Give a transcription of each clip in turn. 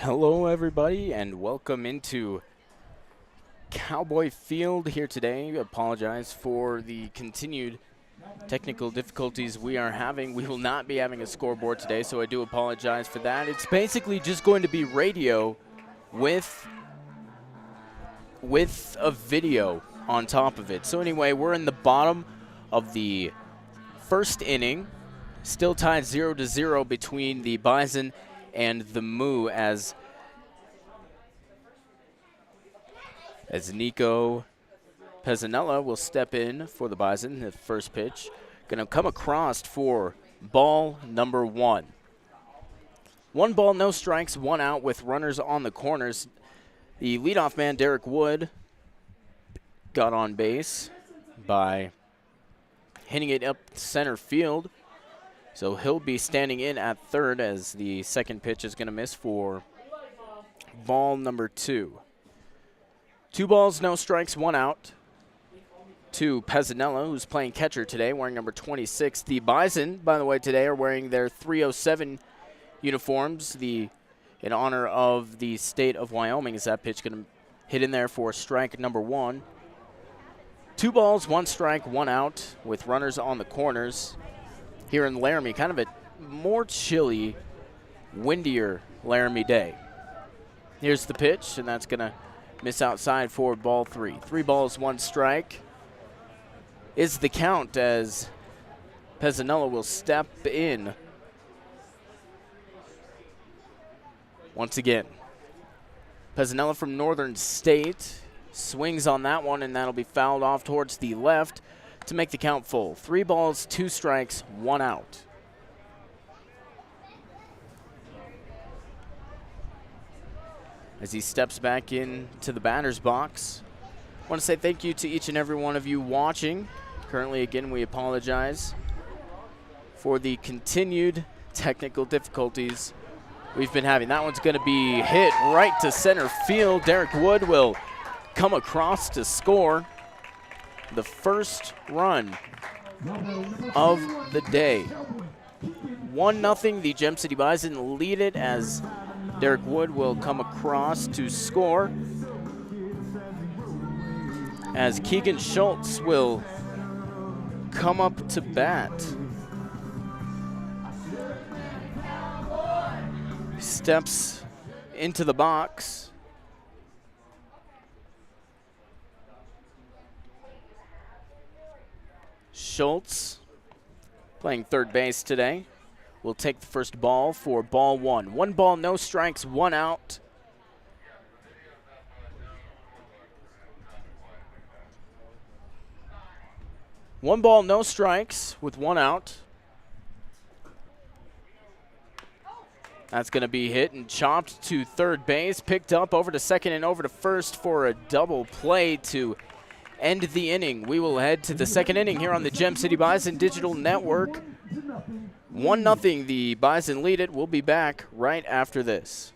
Hello, everybody, and welcome into Cowboy Field here today. Apologize for the continued technical difficulties we are having. We will not be having a scoreboard today, so I do apologize for that. It's basically just going to be radio with a video on top of it. So anyway, we're in the bottom of the first inning, still tied 0-0 between the Bison and the Moo as Nico Pezzanella will step in for the Bison. The first pitch going to come across for ball number one. 1 ball, no strikes, 1 out with runners on the corners. The leadoff man, Derek Wood, got on base by hitting it up center field. So he'll be standing in at third as the second pitch is going to miss for ball number 2. 2 balls, no strikes, 1 out to Pezzanella, who's playing catcher today, wearing number 26. The Bison, by the way, today are wearing their 307 uniforms, in honor of the state of Wyoming. Is that pitch going to hit in there for strike number 1? 2 balls, 1 strike, 1 out with runners on the corners here in Laramie. Kind of a more chilly, windier Laramie day. Here's the pitch, and that's going to miss outside for ball 3. 3 balls, 1 strike is the count as Pezzanella will step in once again. Pezzanella from Northern State swings on that one, and that'll be fouled off towards the left to make the count full. 3 balls, 2 strikes, 1 out. As he steps back into the batter's box, I want to say thank you to each and every one of you watching. Currently, again, we apologize for the continued technical difficulties we've been having. That one's going to be hit right to center field. Derek Wood will come across to score the first run of the day. 1-0, the Gem City Bison lead it as Derek Wood will come across to score, as Keegan Schultz will come up to bat. Steps into the box. Schultz, playing third base today, will take the first ball for ball 1. 1 ball, no strikes, 1 out. One ball, no strikes with 1 out. That's going to be hit and chopped to third base, picked up over to second and over to first for a double play to end the inning. We will head to the second inning here on the Gem City Bison Digital Network. 1-0, the Bison lead it. We'll be back right after this.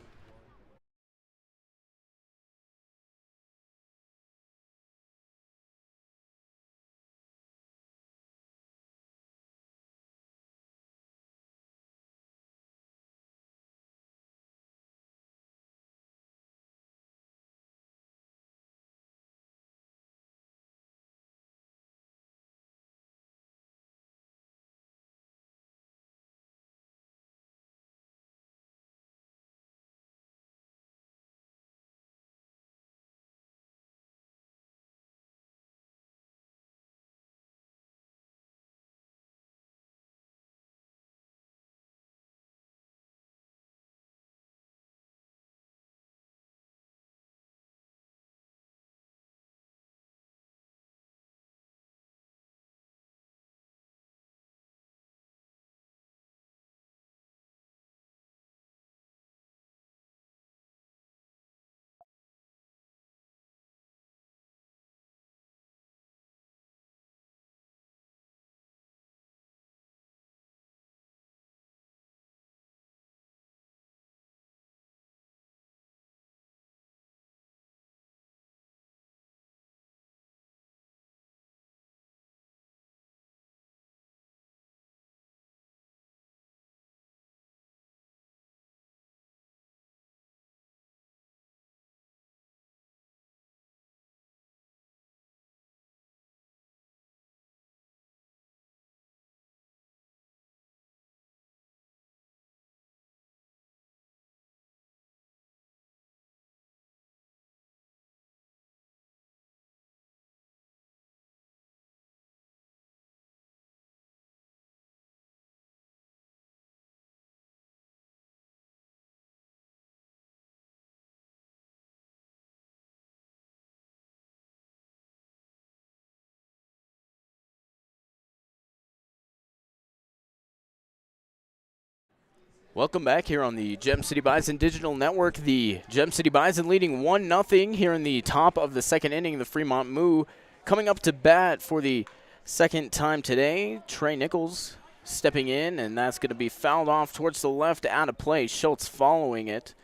Welcome back here on the Gem City Bison Digital Network. The Gem City Bison leading 1-0 here in the top of the second inning. The Fremont Moo coming up to bat for the second time today. Trey Nichols stepping in, and that's going to be fouled off towards the left, out of play. Schultz following it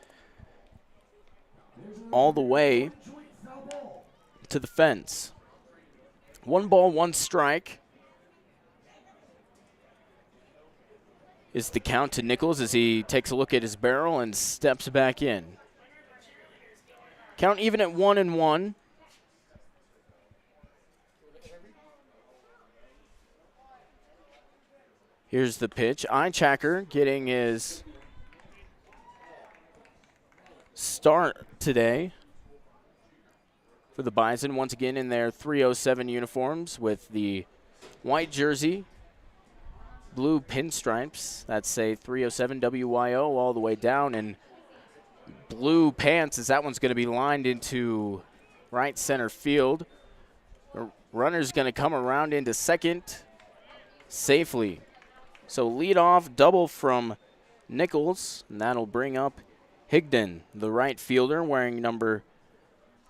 all the way to the fence. 1 ball, 1 strike is the count to Nichols as he takes a look at his barrel and steps back in. Count even at 1-1. Here's the pitch. Eichacker getting his start today for the Bison, once again in their 307 uniforms with the white jersey, blue pinstripes that say 307 WYO all the way down, and blue pants as that one's going to be lined into right center field. The runner's going to come around into second safely. So leadoff double from Nichols, and that'll bring up Higdon, the right fielder, wearing number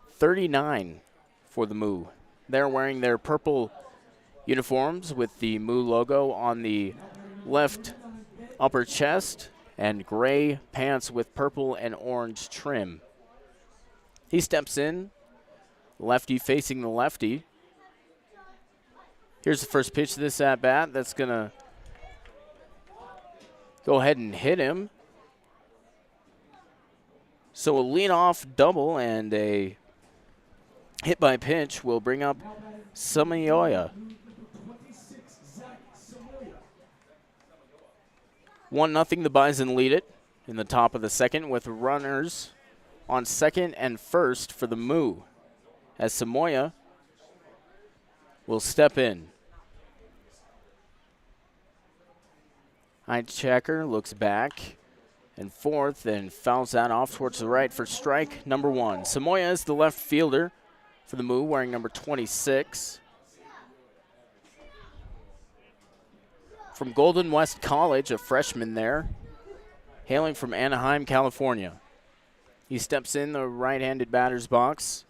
39 for the Moo. They're wearing their purple uniforms with the Moo logo on the left upper chest and gray pants with purple and orange trim. He steps in, lefty facing the lefty. Here's the first pitch to this at-bat. That's going to go ahead and hit him. So a leadoff double and a hit by pitch will bring up Samoya. 1-0, the Bison lead it in the top of the second with runners on second and first for the Moo, as Samoya will step in. Eichacker looks back and forth and fouls that off towards the right for strike number 1. Samoya is the left fielder for the Moo, wearing number 26. From Golden West College, a freshman there, hailing from Anaheim, California. He steps in the right-handed batter's box.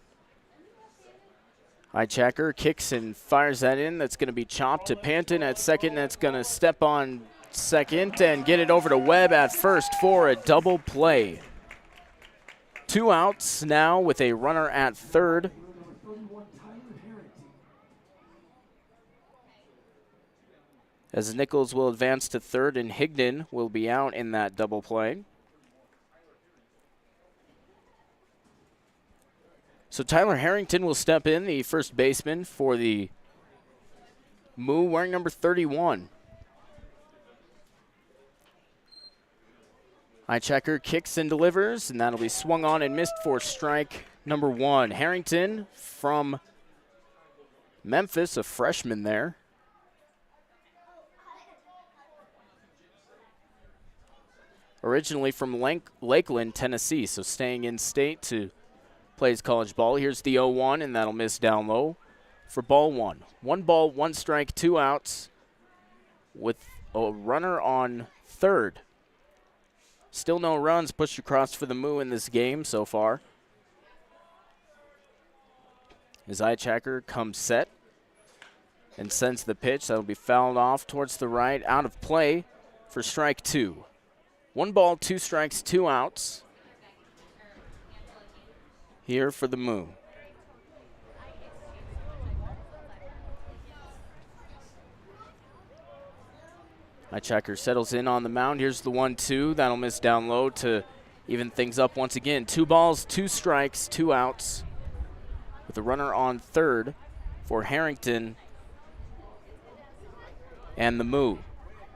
Eichacker kicks and fires that in. That's going to be chopped to Panton at second. That's going to step on second and get it over to Webb at first for a double play. 2 outs now with a runner at third. As Nichols will advance to third and Higdon will be out in that double play. So Tyler Harrington will step in, the first baseman for the Moo, wearing number 31. Eichacker kicks and delivers, and that'll be swung on and missed for strike number 1. Harrington from Memphis, a freshman there. Originally from Lakeland, Tennessee, so staying in state to play his college ball. Here's the 0-1, and that'll miss down low for ball 1. 1 ball, 1 strike, 2 outs with a runner on third. Still no runs pushed across for the Moo in this game so far. As Eichacker comes set and sends the pitch. That'll be fouled off towards the right, out of play for strike 2. 1 ball, 2 strikes, 2 outs here for the Moo. Eichacker settles in on the mound. Here's the 1-2. That'll miss down low to even things up once again. 2 balls, 2 strikes, 2 outs with a runner on third for Harrington and the Moo.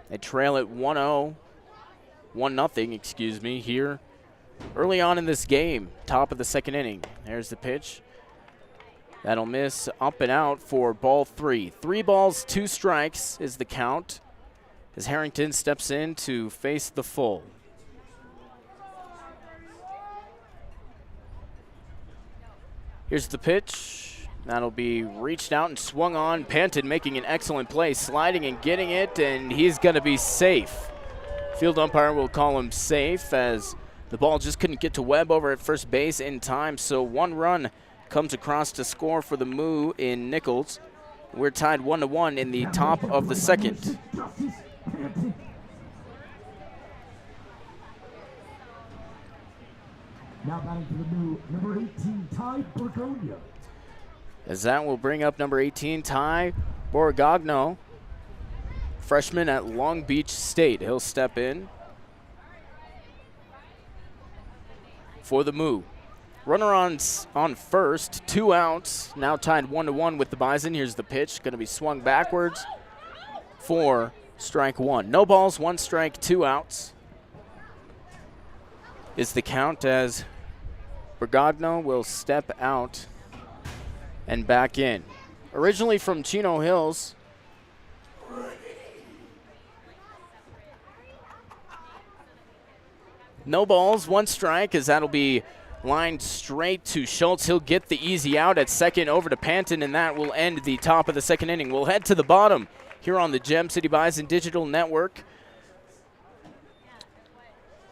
They trail at 1-0, excuse me, here early on in this game, top of the second inning. There's the pitch. That'll miss up and out for ball 3. 3 balls, 2 strikes is the count as Harrington steps in to face the full. Here's the pitch. That'll be reached out and swung on. Panton making an excellent play, sliding and getting it, and he's going to be safe. Field umpire will call him safe as the ball just couldn't get to Webb over at first base in time. So 1 run comes across to score for the Moo in Nichols. We're tied 1-1 in the top of the second. Now batting for the Moo, number 18, Ty Borgogna. As that will bring up number 18, Ty Borgogno, freshman at Long Beach State. He'll step in for the Moo. Runner on first, 2 outs, now tied 1-1 with the Bison. Here's the pitch, going to be swung backwards for strike 1. No balls, 1 strike, 2 outs is the count as Borgogno will step out and back in. Originally from Chino Hills, no balls, 1 strike, as that'll be lined straight to Schultz. He'll get the easy out at second over to Panton, and that will end the top of the second inning. We'll head to the bottom here on the Gem City Bison Digital Network.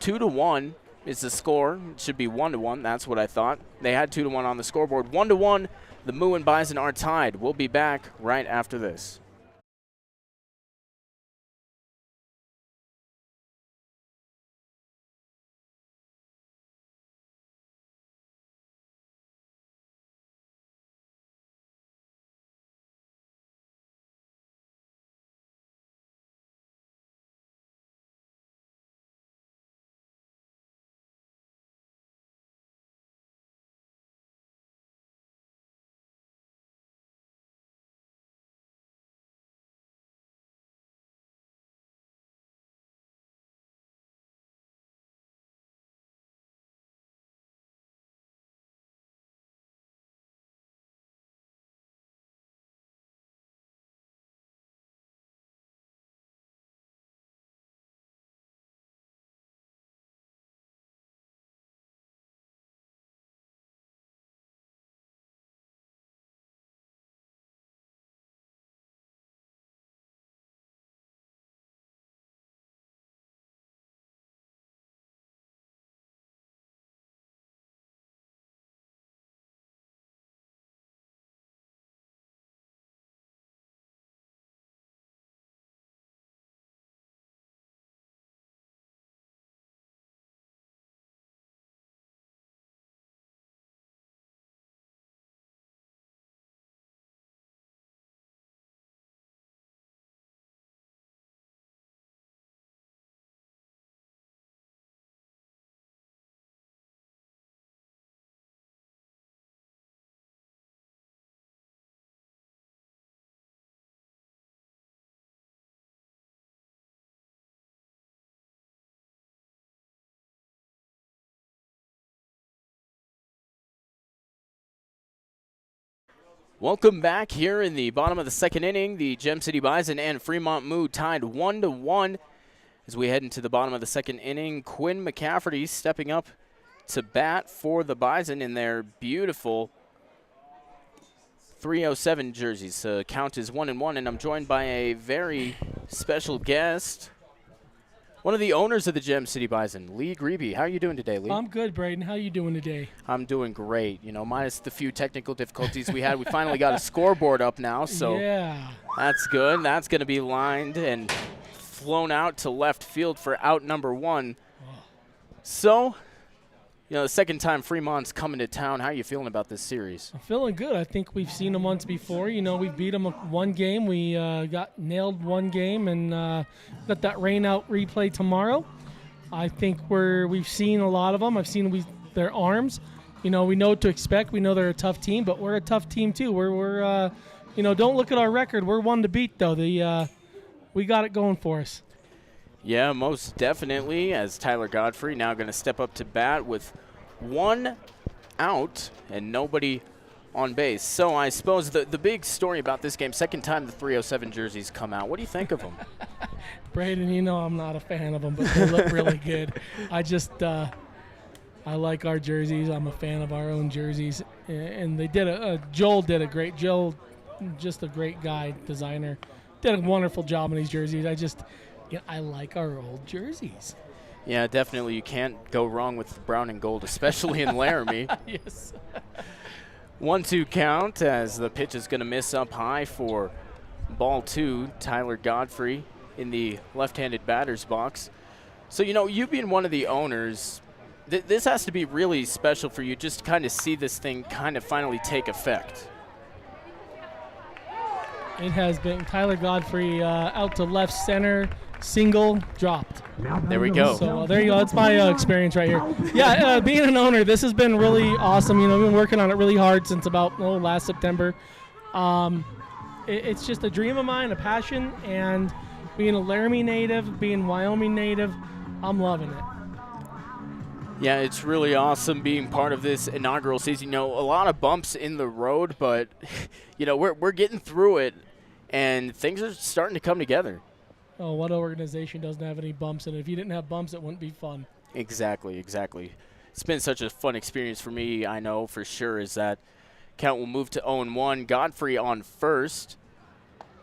2-1 is the score. It should be 1-1. That's what I thought. They had 2-1 on the scoreboard. 1-1. The Moo and Bison are tied. We'll be back right after this. Welcome back here in the bottom of the second inning. The Gem City Bison and Fremont Moo tied 1-1 as we head into the bottom of the second inning. Quinn McCafferty stepping up to bat for the Bison in their beautiful 307 jerseys. Count is 1-1, and I'm joined by a very special guest, one of the owners of the Gem City Bison, Lee Grebe. How are you doing today, Lee? I'm good, Braden. How are you doing today? I'm doing great. You know, minus the few technical difficulties we had. We finally got a scoreboard up now, so yeah, that's good. That's going to be lined and flown out to left field for out number 1. So, you know, the second time Fremont's coming to town. How are you feeling about this series? I'm feeling good. I think we've seen them once before. You know, we beat them one game. We got nailed one game, and got that rain out replay tomorrow. I think we've seen a lot of them. I've seen their arms. You know, we know what to expect. We know they're a tough team, but we're a tough team too. We're you know, don't look at our record. We're one to beat though. We got it going for us. Yeah, most definitely, as Tyler Godfrey now going to step up to bat with 1 out and nobody on base. So I suppose the big story about this game, second time the 307 jerseys come out. What do you think of them? Braden, you know I'm not a fan of them, but they look really good. I just I like our jerseys. I'm a fan of our own jerseys. And they did Joel, just a great guy, designer. Did a wonderful job on these jerseys. Yeah, I like our old jerseys. Yeah, definitely. You can't go wrong with brown and gold, especially in Laramie. Yes. 1-2 count as the pitch is going to miss up high for ball 2. Tyler Godfrey in the left-handed batter's box. So, you being one of the owners, this has to be really special for you just to kind of see this thing kind of finally take effect. It has been Tyler Godfrey out to left center, single, dropped. There we go. So there you go. That's my experience right here. Yeah, being an owner, this has been really awesome. We've been working on it really hard since about last September. It's just a dream of mine, a passion, and being a Laramie native, being Wyoming native, I'm loving it. Yeah, it's really awesome being part of this inaugural season. A lot of bumps in the road, but we're getting through it, and things are starting to come together. Oh, what organization doesn't have any bumps in it? If you didn't have bumps, it wouldn't be fun. Exactly. It's been such a fun experience for me, I know for sure, is that count will move to 0-1. Godfrey on first,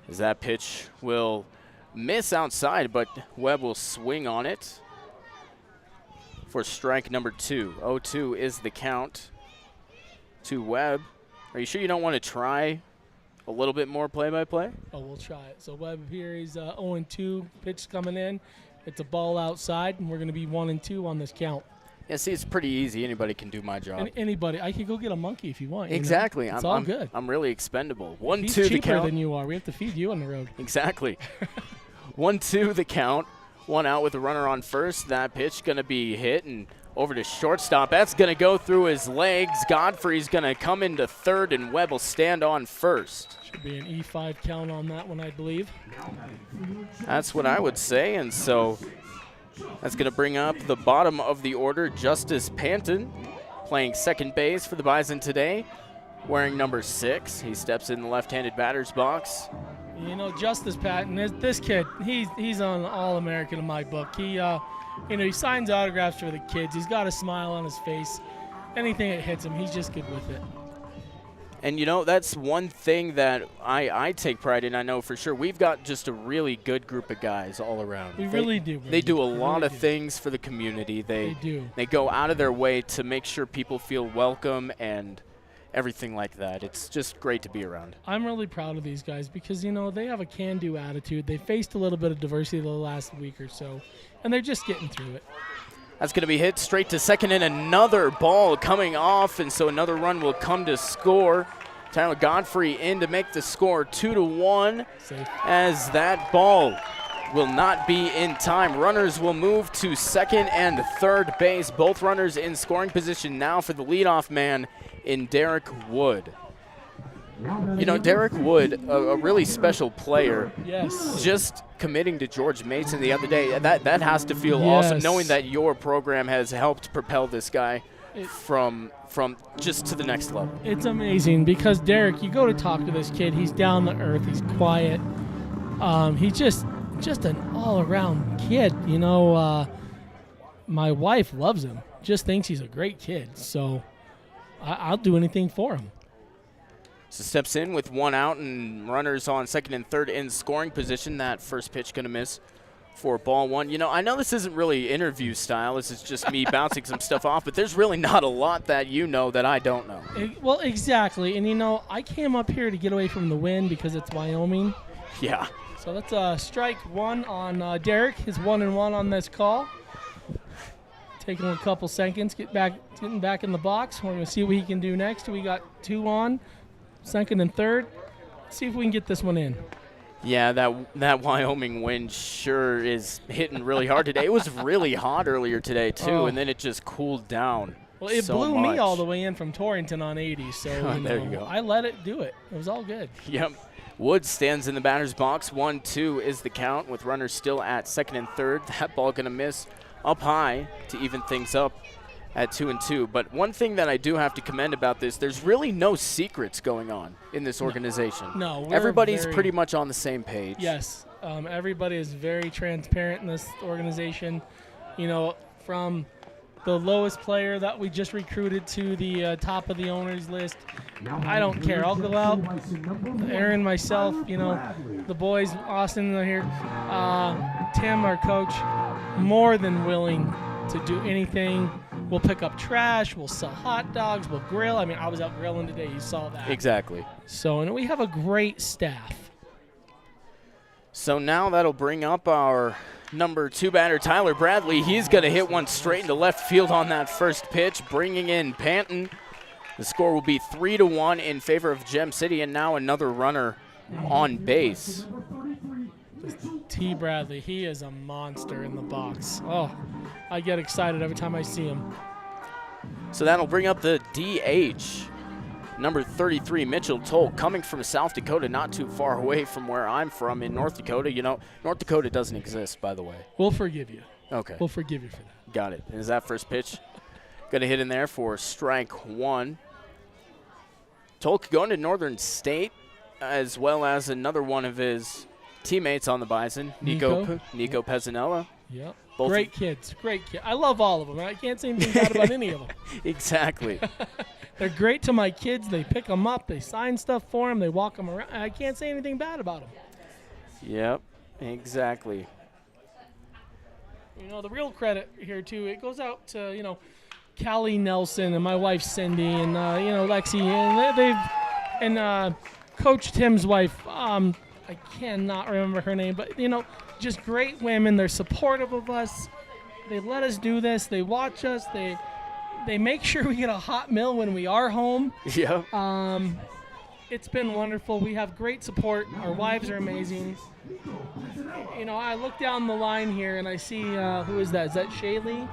as that pitch will miss outside, but Webb will swing on it for strike number 2. 0-2 is the count to Webb. Are you sure you don't want to try a little bit more play-by-play? Oh, we'll try it. So Webb here, he's 0-2. Pitch coming in. It's a ball outside, and we're going to be 1-2 on this count. Yeah, see, it's pretty easy. Anybody can do my job. Anybody. I could go get a monkey if you want. Exactly. It's all good. I'm really expendable. 1-2 He's the cheaper count. than you are. We have to feed you on the road. Exactly. 1-2 the count. One out with a runner on first. That pitch going to be hit and over to shortstop. That's going to go through his legs. Godfrey's going to come into third, and Webb will stand on first. Should be an E5 count on that one, I believe. That's what I would say, and so that's going to bring up the bottom of the order, Justice Panton, playing second base for the Bison today, wearing number 6. He steps in the left-handed batter's box. Justice Patton, this kid, he's an All-American in my book. He signs autographs for the kids. He's got a smile on his face. Anything that hits him, he's just good with it. And, that's one thing that I take pride in. I know for sure we've got just a really good group of guys all around. We really do. They do a lot of things for the community. They do. They go out of their way to make sure people feel welcome and everything like that. It's just great to be around. I'm really proud of these guys because, they have a can-do attitude. They faced a little bit of diversity the last week or so, and they're just getting through it. That's going to be hit straight to second, and another ball coming off, and so another run will come to score. Tyler Godfrey in to make the score 2-1. Safe. As that ball will not be in time. Runners will move to second and third base. Both runners in scoring position now for the leadoff man in Derek Wood. Derek Wood, a really special player. Yes. Just committing to George Mason the other day, that has to feel awesome, knowing that your program has helped propel this guy from just to the next level. It's amazing because Derek, you go to talk to this kid, he's down to earth, he's quiet. He's just an all-around kid. My wife loves him, just thinks he's a great kid. So I'll do anything for him. So steps in with one out and runners on second and third in scoring position. That first pitch going to miss for ball 1. I know this isn't really interview style. This is just me bouncing some stuff off, but there's really not a lot that that I don't know. Well, exactly. And, I came up here to get away from the wind because it's Wyoming. Yeah. So that's strike 1 on Derek. His 1-1 on this call. Taking a couple seconds, getting back in the box. We're going to see what he can do next. We got 2 on, second and third. See if we can get this one in. Yeah, that Wyoming wind sure is hitting really hard today. It was really hot earlier today, too, and then it just cooled down. Well, it so blew much. me all the way in from Torrington on 80, so there you go. I let it do it. It was all good. Yep. Wood stands in the batter's box. 1-2 is the count with runners still at second and third. That ball going to miss up high to even things up at 2-2. But one thing that I do have to commend about this, there's really no secrets going on in this organization. No, everybody's pretty much on the same page. Yes, everybody is very transparent in this organization. From the lowest player that we just recruited to the top of the owners list. I don't care. I'll go out. Aaron, myself, the boys, Austin are here. Tim, our coach, more than willing to do anything. We'll pick up trash. We'll sell hot dogs. We'll grill. I mean, I was out grilling today. You saw that. Exactly. So, and we have a great staff. So now that'll bring up our number 2 batter, Tyler Bradley. He's going to hit one straight into left field on that first pitch, bringing in Panton. The score will be 3-1 in favor of Gem City, and now another runner on base. T. Bradley, he is a monster in the box. Oh, I get excited every time I see him. So that'll bring up the DH. Number 33, Mitchell Tolk, coming from South Dakota, not too far away from where I'm from in North Dakota. North Dakota doesn't exist, by the way. We'll forgive you. Okay. We'll forgive you for that. Got it. And is that first pitch going to hit in there for strike 1? Tolk going to Northern State, as well as another one of his teammates on the Bison, Nico Pezzanella. Yep. Both great kids. I love all of them. I can't say anything bad about any of them. Exactly. They're great to my kids. They pick them up. They sign stuff for them. They walk them around. I can't say anything bad about them. Yep, exactly. The real credit here, too, it goes out to, Callie Nelson and my wife Cindy and, Lexi. And Coach Tim's wife, I cannot remember her name, but, just great women. They're supportive of us. They let us do this. They watch us. They make sure we get a hot meal when we are home. Yeah. It's been wonderful. We have great support. Our wives are amazing. I look down the line here and I see, who is that? Is that Shaylee?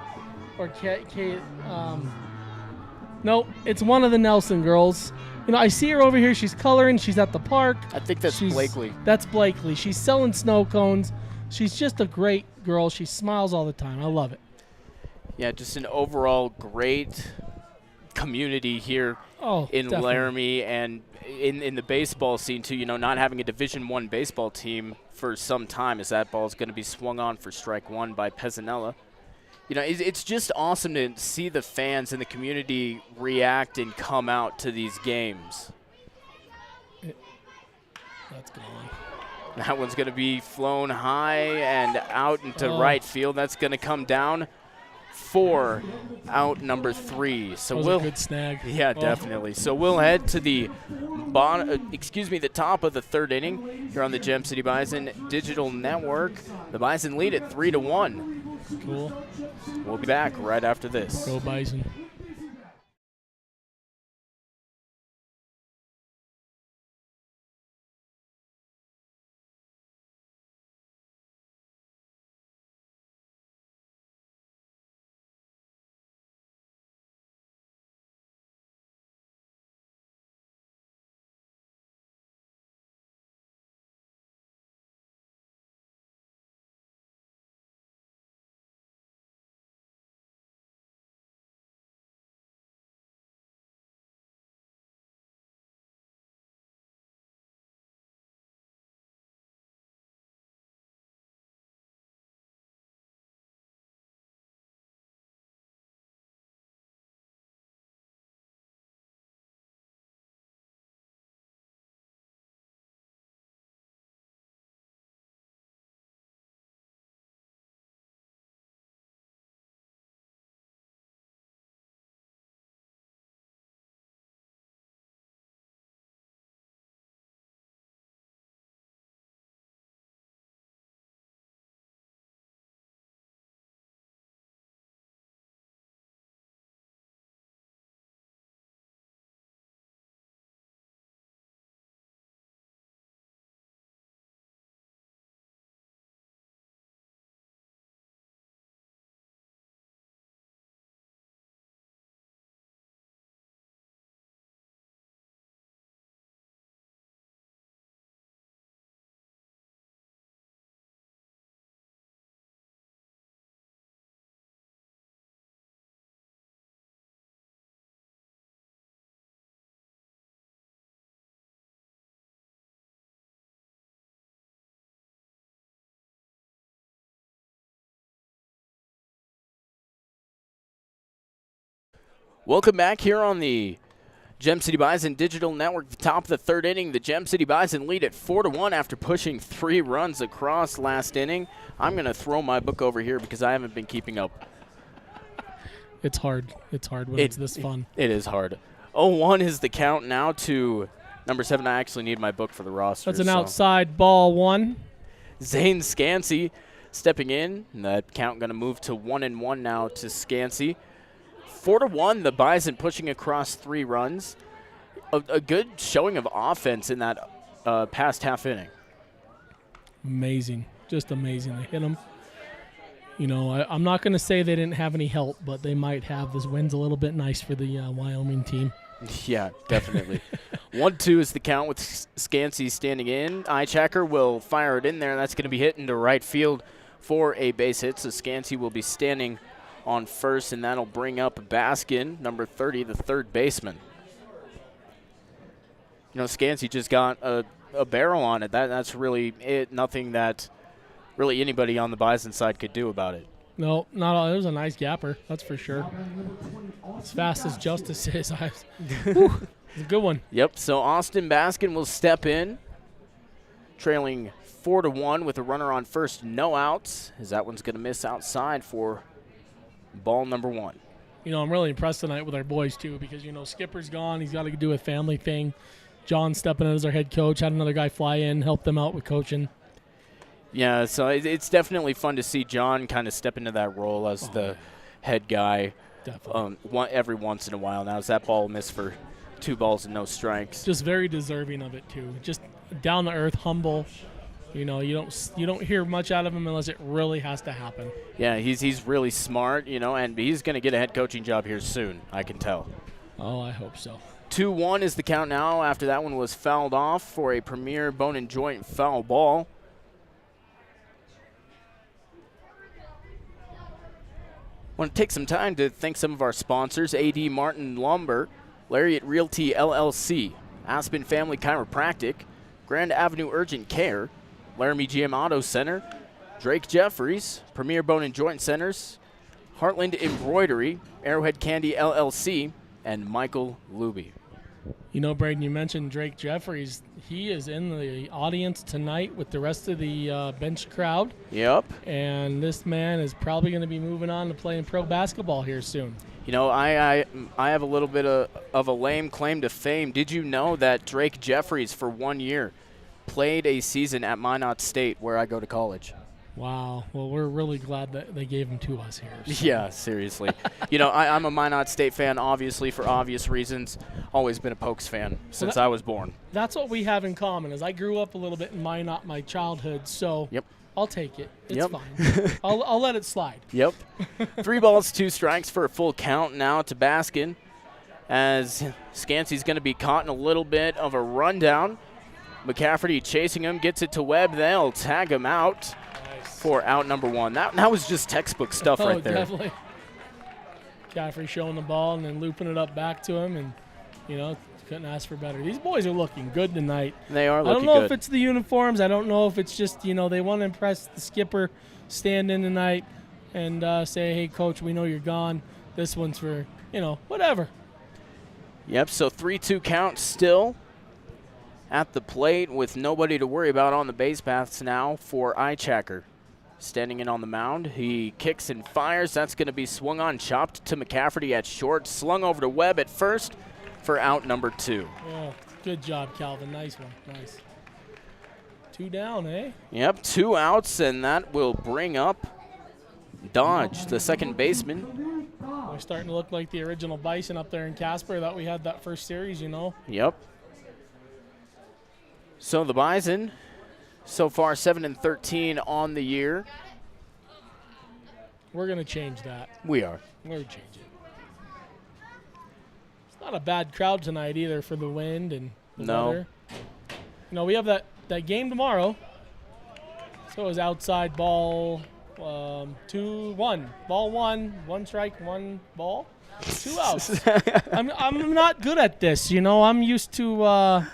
Or Kate? Nope, it's one of the Nelson girls. I see her over here. She's coloring. She's at the park. I think that's Blakely. That's Blakely. She's selling snow cones. She's just a great girl. She smiles all the time. I love it. Yeah, just an overall great community here in definitely. Laramie and in the baseball scene too. Not having a Division I baseball team for some time, as that ball is going to be swung on for strike 1 by Pezzanella. It's just awesome to see the fans and the community react and come out to these games. That's gone. That one's going to be flown high and out into right field. That's going to come down for out number 3. So that was a good snag. Yeah, definitely. So we'll head to the the top of the 3rd inning here on the Gem City Bison Digital Network. The Bison lead at 3-1. Cool. We'll be back right after this. Go Bison. Welcome back here on the Gem City Bison Digital Network. The top of the third inning, the Gem City Bison lead at 4-1 after pushing 3 runs across last inning. I'm going to throw my book over here because I haven't been keeping up. It's hard. It's hard when it's this fun. It is hard. 0-1 is the count now to number 7. I actually need my book for the roster. That's an outside ball 1. Zane Scansey stepping in, and that count going to move to 1-1 now to Scansey. 4-1, the Bison pushing across 3 runs. A good showing of offense in that past half inning. Amazing. Just amazing. They hit them. You know, I'm not going to say they didn't have any help, but they might have. This wind's a little bit nice for the Wyoming team. Yeah, definitely. 1-2 is the count with Scansey standing in. Eichacker will fire it in there. That's going to be hit into right field for a base hit. So Scansey will be standing on first, and that'll bring up Baskin, number 30, the third baseman. You know, Scansey just got a barrel on it. That's really it. Nothing that really anybody on the Bison side could do about it. No, not all. It was a nice gapper, that's for sure. As fast as Justice is. It's a good one. Yep, so Austin Baskin will step in, trailing 4-1 with a runner on first, no outs, as that one's going to miss outside for ball number 1. You know, I'm really impressed tonight with our boys, too, because, you know, Skipper's gone. He's got to do a family thing. John's stepping in as our head coach, had another guy fly in, help them out with coaching. Yeah, so it's definitely fun to see John kind of step into that role as the head guy every once in a while. Now, as that ball missed for 2 balls and no strikes. Just very deserving of it, too. Just down to earth, humble. You know, you don't hear much out of him unless it really has to happen. Yeah, he's really smart, you know, and he's going to get a head coaching job here soon, I can tell. Oh, I hope so. 2-1 is the count now after that one was fouled off for a premier bone and joint foul ball. Want to take some time to thank some of our sponsors: A.D. Martin Lumber, Lariat Realty LLC, Aspen Family Chiropractic, Grand Avenue Urgent Care, Laramie GM Auto Center, Drake Jeffries, Premier Bone and Joint Centers, Heartland Embroidery, Arrowhead Candy LLC, and Michael Luby. You know, Braden, you mentioned Drake Jeffries. He is in the audience tonight with the rest of the bench crowd. Yep. And this man is probably going to be moving on to playing pro basketball here soon. You know, I have a little bit of a lame claim to fame. Did you know that Drake Jeffries, for 1 year, played a season at Minot State, where I go to college? Wow. Well, we're really glad that they gave him to us here. So. Yeah, seriously. You know, I'm a Minot State fan, obviously, for obvious reasons. Always been a Pokes fan since I was born. That's what we have in common, is I grew up a little bit in Minot my childhood, so yep. I'll take it. It's fine. I'll let it slide. Yep. 3 balls, 2 strikes for a full count now to Baskin, as Scansey's going to be caught in a little bit of a rundown. McCafferty chasing him, gets it to Webb. They'll tag him out for out number 1. That was just textbook stuff right there. Definitely. McCafferty showing the ball and then looping it up back to him, and, you know, couldn't ask for better. These boys are looking good tonight. They are looking good. I don't know if it's the uniforms. I don't know if it's just, you know, they want to impress the skipper, stand in tonight and say, hey, coach, we know you're gone. This one's for, you know, whatever. Yep, so 3-2 count still at the plate with nobody to worry about on the base paths now for Eichacker. Standing in on the mound, he kicks and fires. That's going to be swung on, chopped to McCafferty at short, slung over to Webb at first for out number 2. Yeah, good job, Calvin. Nice one. Nice. 2 down, eh? Yep, 2 outs, and that will bring up Dodge, the second baseman. We're starting to look like the original Bison up there in Casper that we had that first series, you know. Yep. So the Bison, so far 7-13 on the year. We're going to change that. We are. We're going to change it. It's not a bad crowd tonight either for the wind and the weather. You know, we have that game tomorrow. So it was outside ball 2-1. Ball 1 strike, 1 ball, 2 outs. I'm not good at this, you know. I'm used to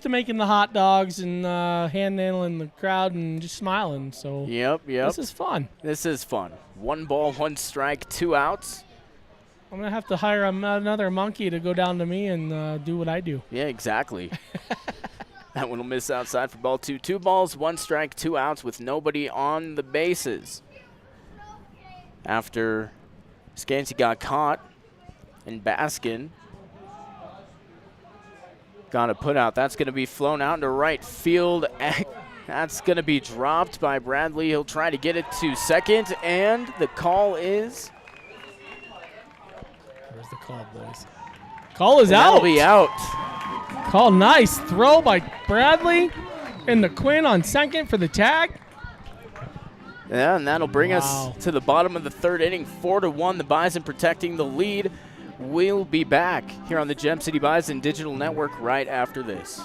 making the hot dogs and handling the crowd and just smiling. So yep. This is fun. This is fun. 1 ball, 1 strike, 2 outs. I'm going to have to hire another monkey to go down to me and do what I do. Yeah, exactly. That one will miss outside for ball 2. 2 balls, 1 strike, 2 outs with nobody on the bases. After Scanty got caught and Baskin got a put out. That's going to be flown out into right field. That's going to be dropped by Bradley. He'll try to get it to second, and the call is... Where's the call, boys? Call is out. That'll be out. Call, nice throw by Bradley, and the Quinn on second for the tag. Yeah, and that'll bring us to the bottom of the 3rd inning. 4-1, the Bison protecting the lead. We'll be back here on the Gem City Bison Digital Network right after this.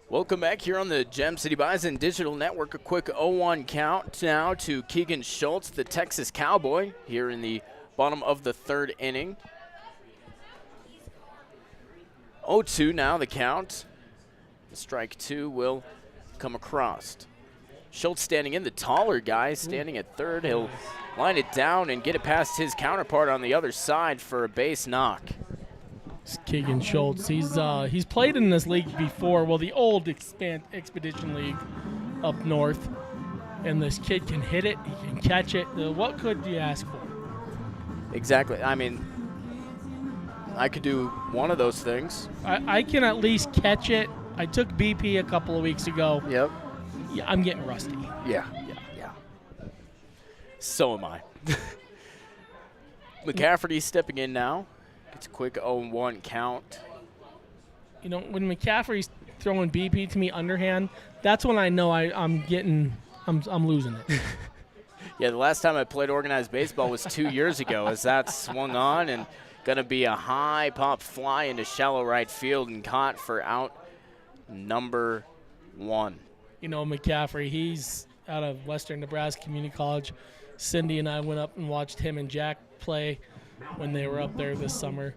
Welcome back here on the Gem City Bison Digital Network. A quick 0-1 count now to Keegan Schultz, the Texas Cowboy, here in the bottom of the 3rd inning. 0-2 now the count. Strike 2 will come across. Schultz standing in, the taller guy, standing at 3rd. He'll line it down and get it past his counterpart on the other side for a base knock. It's Keegan Schultz. He's played in this league before. Well, the old Expedition League up north. And this kid can hit it. He can catch it. What could you ask for? Exactly. I mean, I could do one of those things. I can at least catch it. I took BP a couple of weeks ago. Yep. Yeah, I'm getting rusty. Yeah. So am I. McCafferty stepping in now. It's a quick 0-1 count. You know, when McCaffrey's throwing BP to me underhand, that's when I know I'm losing it. Yeah, the last time I played organized baseball was 2 years ago as that swung on and going to be a high pop fly into shallow right field and caught for out number 1. You know, McCaffrey, he's out of Western Nebraska Community College. Cindy and I went up and watched him and Jack play when they were up there this summer.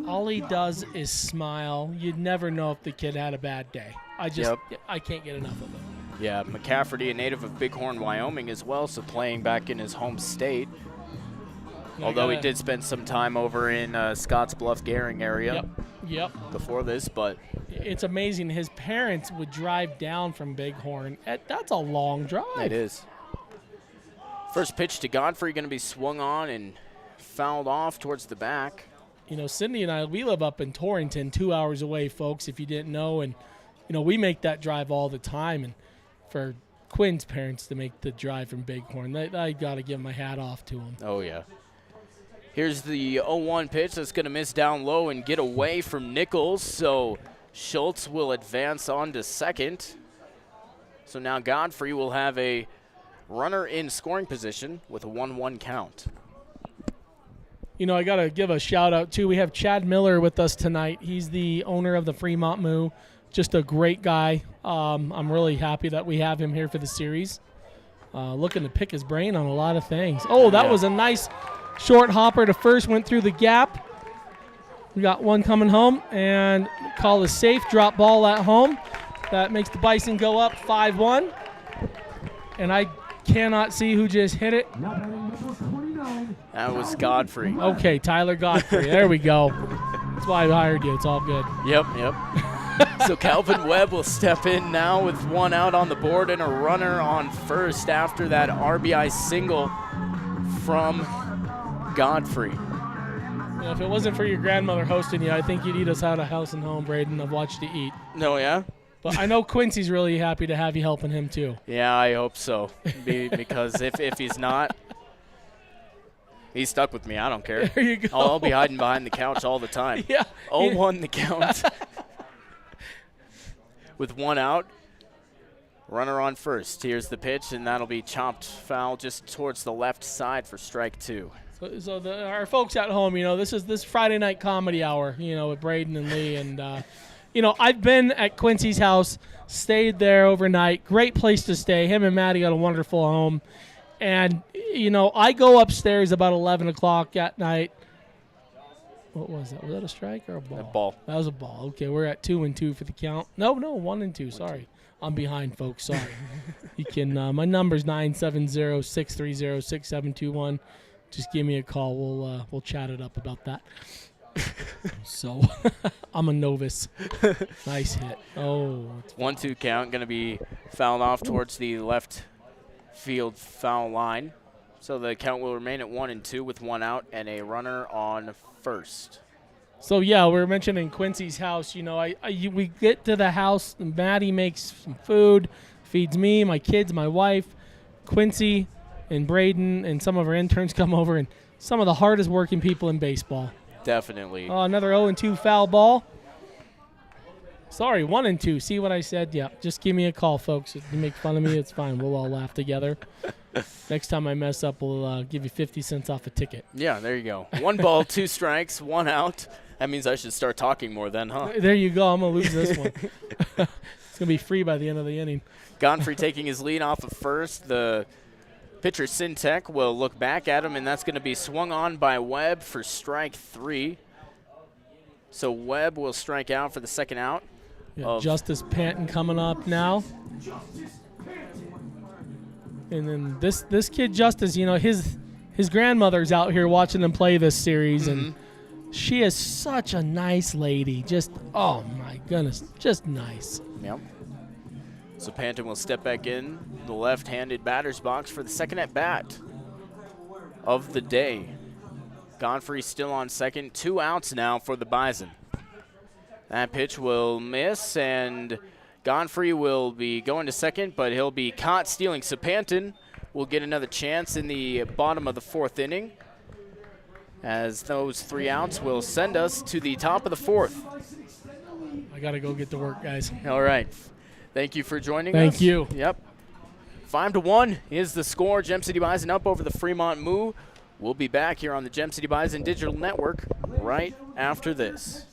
All he does is smile. You'd never know if the kid had a bad day. I can't get enough of him. Yeah, McCafferty, a native of Bighorn, Wyoming as well, so playing back in his home state. Although he did spend some time over in Scotts Bluff, Gehring area before this, but it's amazing. His parents would drive down from Bighorn. That's a long drive. It is. First pitch to Godfrey, going to be swung on and fouled off towards the back. You know, Cindy and I, we live up in Torrington, 2 hours away, folks, if you didn't know. And, you know, we make that drive all the time. And for Quinn's parents to make the drive from Bighorn, I got to give my hat off to them. Oh, yeah. Here's the 0-1 pitch that's going to miss down low and get away from Nichols. So Schultz will advance on to second. So now Godfrey will have a runner in scoring position with a 1-1 count. You know, I got to give a shout out too. We have Chad Miller with us tonight. He's the owner of the Fremont Moo. Just a great guy. I'm really happy that we have him here for the series. Looking to pick his brain on a lot of things. Oh, that was a nice short hopper to first, went through the gap. We got one coming home, and call is safe. Drop ball at home. That makes the Bison go up 5-1. And I cannot see who just hit it. Now batting number 29. That was Godfrey. Okay, Tyler Godfrey. There we go. That's why I hired you. It's all good. Yep. So Calvin Webb will step in now with one out on the board and a runner on first after that RBI single from Godfrey. You know, if it wasn't for your grandmother hosting you, I think you'd eat us out of house and home, Braden. I've watched you eat. No, yeah? But I know Quincy's really happy to have you helping him too. Yeah, I hope so. Because if he's not, he's stuck with me. I don't care. There you go. I'll be hiding behind the couch all the time. Yeah. 0-1 the count. With one out, runner on first. Here's the pitch, and that'll be chopped foul just towards the left side for strike two. So our folks at home, you know, this is Friday night comedy hour, you know, with Braden and Lee. And, you know, I've been at Quincy's house, stayed there overnight. Great place to stay. Him and Maddie got a wonderful home. And, you know, I go upstairs about 11 o'clock at night. What was that? Was that a strike or a ball? A ball. That was a ball. Okay, we're at 2-2 for the count. No, 1-2. Sorry. I'm behind, folks. Sorry. You can. My number's 970-630-6721. Just give me a call. We'll chat it up about that. So I'm a novice. Nice hit. Oh. 1-2 count, going to be fouled off towards the left field foul line. So the count will remain at 1-2 with one out and a runner on first. So, yeah, we were mentioning Quincy's house. You know, we get to the house, and Maddie makes some food, feeds me, my kids, my wife. Quincy and Braden and some of our interns come over, and some of the hardest working people in baseball. Definitely. Another 0-2 foul ball. Sorry, 1-2. See what I said? Yeah, just give me a call, folks. If you make fun of me, it's fine. We'll all laugh together. Next time I mess up, we'll give you 50 cents off a ticket. Yeah, there you go. 1 ball, 2 strikes, 1 out. That means I should start talking more then, huh? There you go. I'm going to lose this one. It's going to be free by the end of the inning. Godfrey taking his lead off of first. The pitcher, Syntec, will look back at him, and that's going to be swung on by Webb for strike 3. So Webb will strike out for the second out. Yeah, Justice Panton coming up now. And then this kid, Justice, you know, his grandmother's out here watching him play this series, and she is such a nice lady. Just, oh, my goodness, just nice. Yep. So Panton will step back in the left-handed batter's box for the second at-bat of the day. Godfrey still on second. 2 outs now for the Bison. That pitch will miss, and Godfrey will be going to second, but he'll be caught stealing. So Panton will get another chance in the bottom of the 4th inning, as those 3 outs will send us to the top of the 4th. I got to go get to work, guys. All right. Thank you for joining us. Thank you. Yep. 5-1 is the score. Gem City Bison up over the Fremont Moo. We'll be back here on the Gem City Bison Digital Network right after this.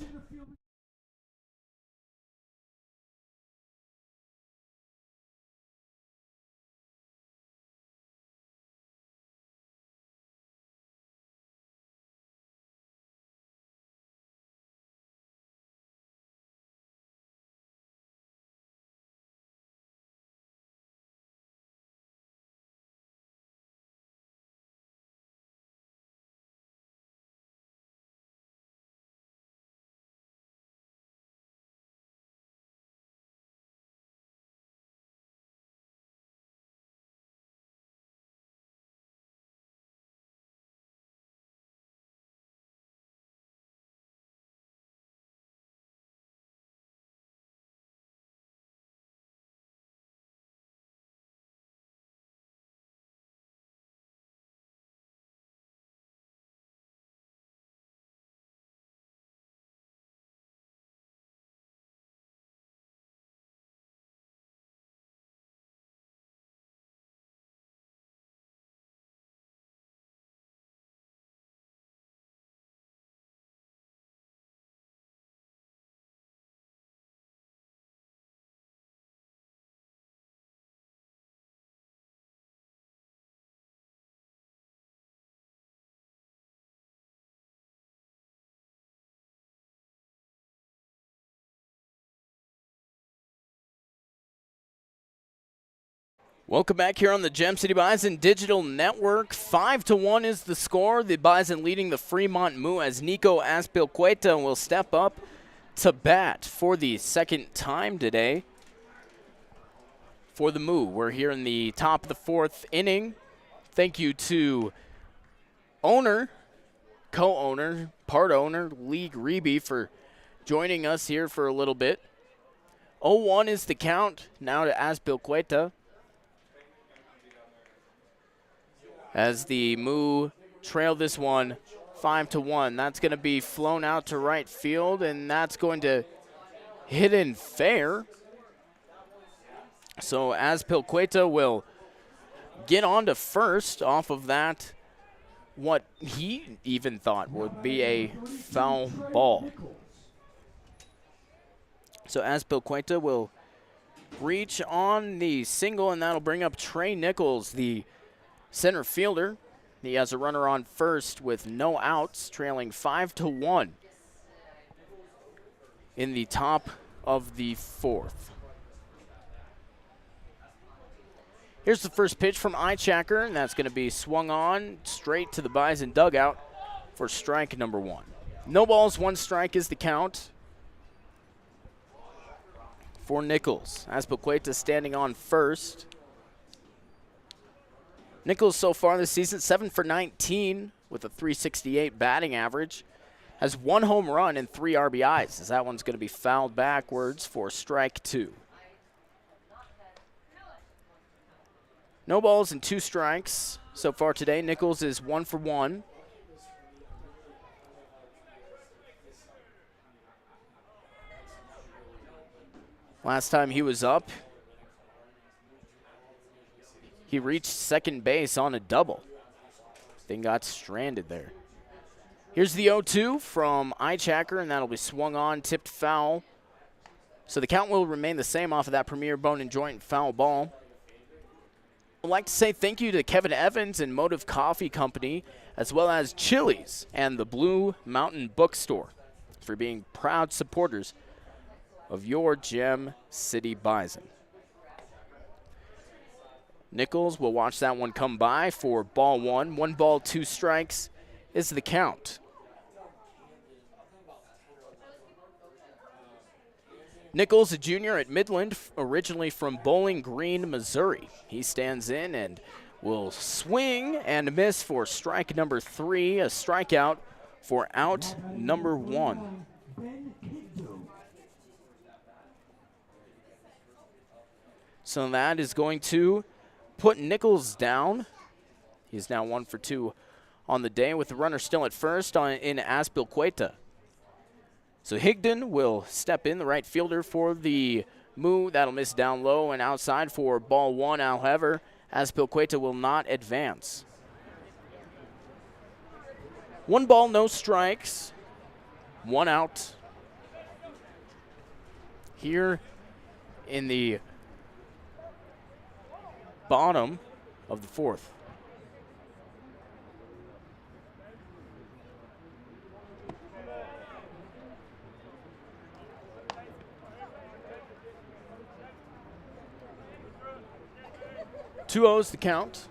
Welcome back here on the Gem City Bison Digital Network. 5-1 is the score. The Bison leading the Fremont Moo as Nico Aspilcueta will step up to bat for the second time today. For the Moo, we're here in the top of the fourth inning. Thank you to owner, co-owner, part owner, League Reby for joining us here for a little bit. 0-1 is the count now to Aspilcueta, as the Moo trail this one 5-1. That's going to be flown out to right field, and that's going to hit in fair. So Aspilcueta will get on to first off of that, what he even thought would be a foul ball. So Aspilcueta will reach on the single, and that'll bring up Trey Nichols, the center fielder. He has a runner on first with no outs, trailing 5-1 in the top of the fourth. Here's the first pitch from Ichacker, and that's going to be swung on straight to the Bison dugout for strike number 1. No balls, 1 strike is the count for Nichols. Aspilcueta standing on first. Nichols so far this season, 7 for 19 with a .368 batting average. Has 1 home run and 3 RBIs, as that one's going to be fouled backwards for strike 2. No balls and 2 strikes so far today. Nichols is 1 for 1. Last time he was up, he reached second base on a double. Then got stranded there. Here's the 0-2 from Ichacker, and that'll be swung on, tipped foul. So the count will remain the same off of that Premier Bone and Joint foul ball. I'd like to say thank you to Kevin Evans and Motive Coffee Company, as well as Chili's and the Blue Mountain Bookstore for being proud supporters of your Gem City Bison. Nichols will watch that one come by for ball 1. 1 ball, 2 strikes is the count. Nichols, a junior at Midland, originally from Bowling Green, Missouri. He stands in and will swing and miss for strike number 3, a strikeout for out number 1. So that is going to put Nichols down. He's now 1 for 2 on the day with the runner still at first in Aspilcueta. So Higdon will step in, the right fielder for the Moo. That'll miss down low and outside for ball 1. However, Aspilcueta will not advance. 1 ball, no strikes, 1 out. Here in the bottom of the fourth. Two O's the count.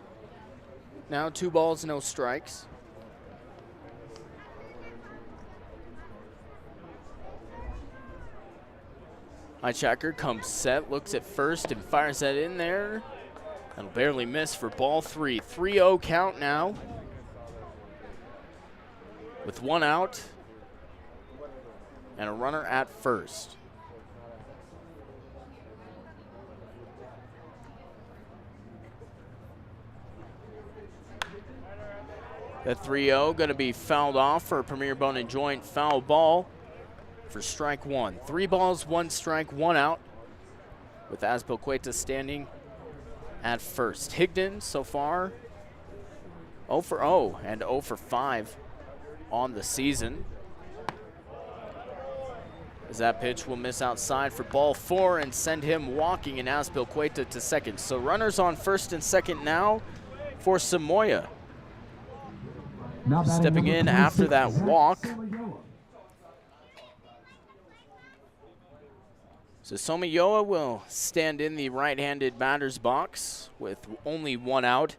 Now 2 balls, no strikes. Ichacker comes set, looks at first and fires that in there. That'll barely miss for ball 3. 3-0 count now. With 1 out and a runner at first. That 3-0 going to be fouled off for a Premier Bone and Joint foul ball for strike 1. 3 balls, 1 strike, 1 out, with Aspilcueta standing at first. Higdon so far 0 for 0 and 0 for 5 on the season. As that pitch will miss outside for ball 4 and send him walking, and Aspilcueta to second. So runners on first and second now for Samoya. Stepping in after that walk. So Somayoa will stand in the right-handed batter's box with only 1 out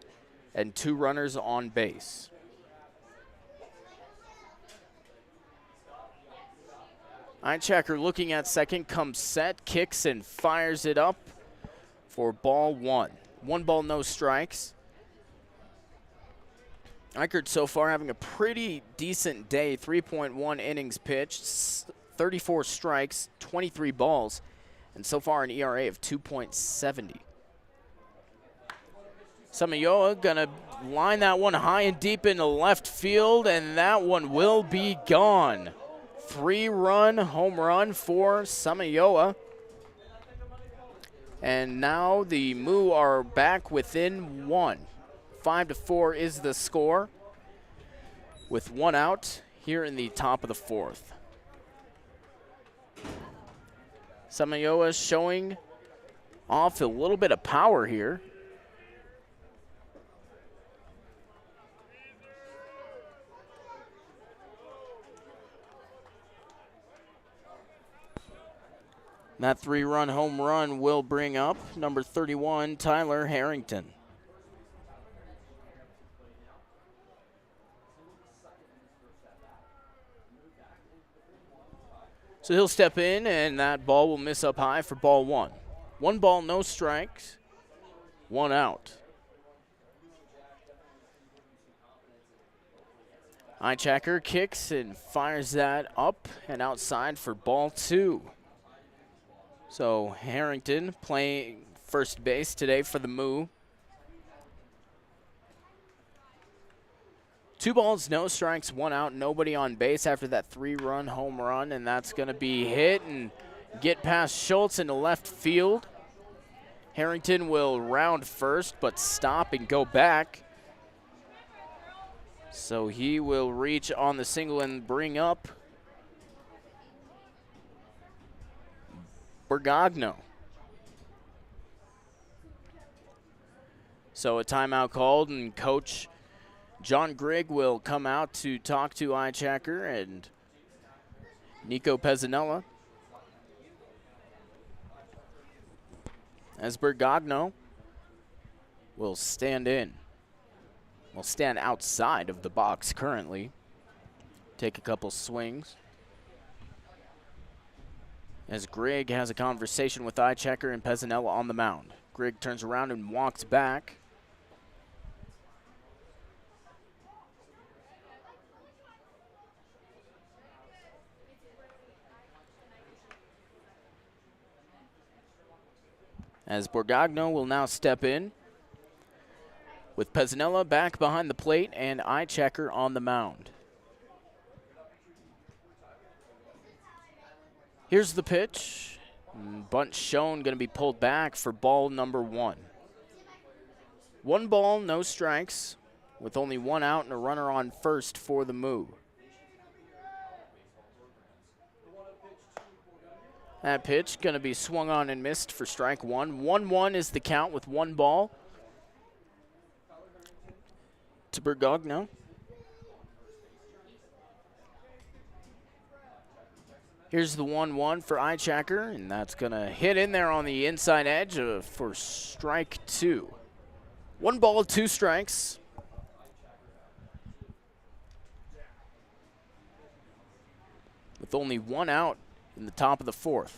and 2 runners on base. Eichacker looking at second, comes set, kicks and fires it up for ball 1. 1 ball, no strikes. Eichert so far having a pretty decent day. 3.1 innings pitched, 34 strikes, 23 balls, and so far an ERA of 2.70. Samayoa gonna line that one high and deep into left field, and that one will be gone. 3-run home run for Samayoa. And now the Moo are back within 1. 5-4 is the score with 1 out here in the top of the 4th. Samayoa showing off a little bit of power here. That 3-run home run will bring up number 31, Tyler Harrington. So he'll step in, and that ball will miss up high for ball 1. 1 ball, no strikes, 1 out. Eichacker kicks and fires that up and outside for ball 2. So Harrington playing first base today for the Moo. 2 balls, no strikes, 1 out, nobody on base after that 3-run home run, and that's going to be hit and get past Schultz into left field. Harrington will round first, but stop and go back. So he will reach on the single and bring up Bergogno. So a timeout called, and Coach John Grigg will come out to talk to Eichacker and Nico Pezzanella. As Bergogno will stand in. Will stand outside of the box currently. Take a couple swings. As Grigg has a conversation with Eichacker and Pezzanella on the mound. Grigg turns around and walks back. As Bergogno will now step in with Pezzanella back behind the plate and Eichacker on the mound. Here's the pitch. Bunt shown, going to be pulled back for ball number 1. 1 ball, no strikes, with only 1 out and a runner on first for the Moo. That pitch going to be swung on and missed for strike 1. 1-1 is the count with 1 ball to Bergogno. Here's the 1-1 for Eichacker, and that's going to hit in there on the inside edge for strike 2. 1 ball, 2 strikes. With only 1 out in the top of the 4th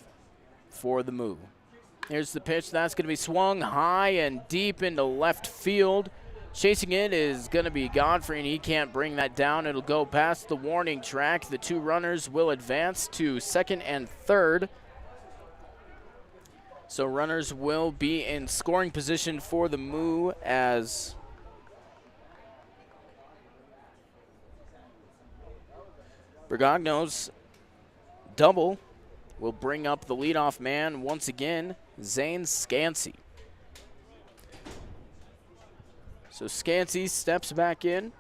for the Moo. Here's the pitch. That's going to be swung high and deep into left field. Chasing it is going to be Godfrey, and he can't bring that down. It'll go past the warning track. The 2 runners will advance to second and third. So runners will be in scoring position for the Moo as Bergogno's double will bring up the leadoff man once again, Zane Scansey. So Scansey steps back in.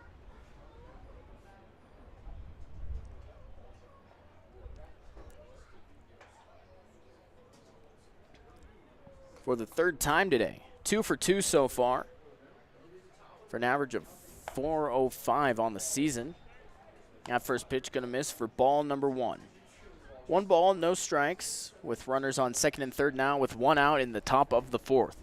For the 3rd time today. 2 for 2 so far. For an average of .405 on the season. That first pitch going to miss for ball number 1. One ball, no strikes, with runners on second and third now with one out in the top of the fourth.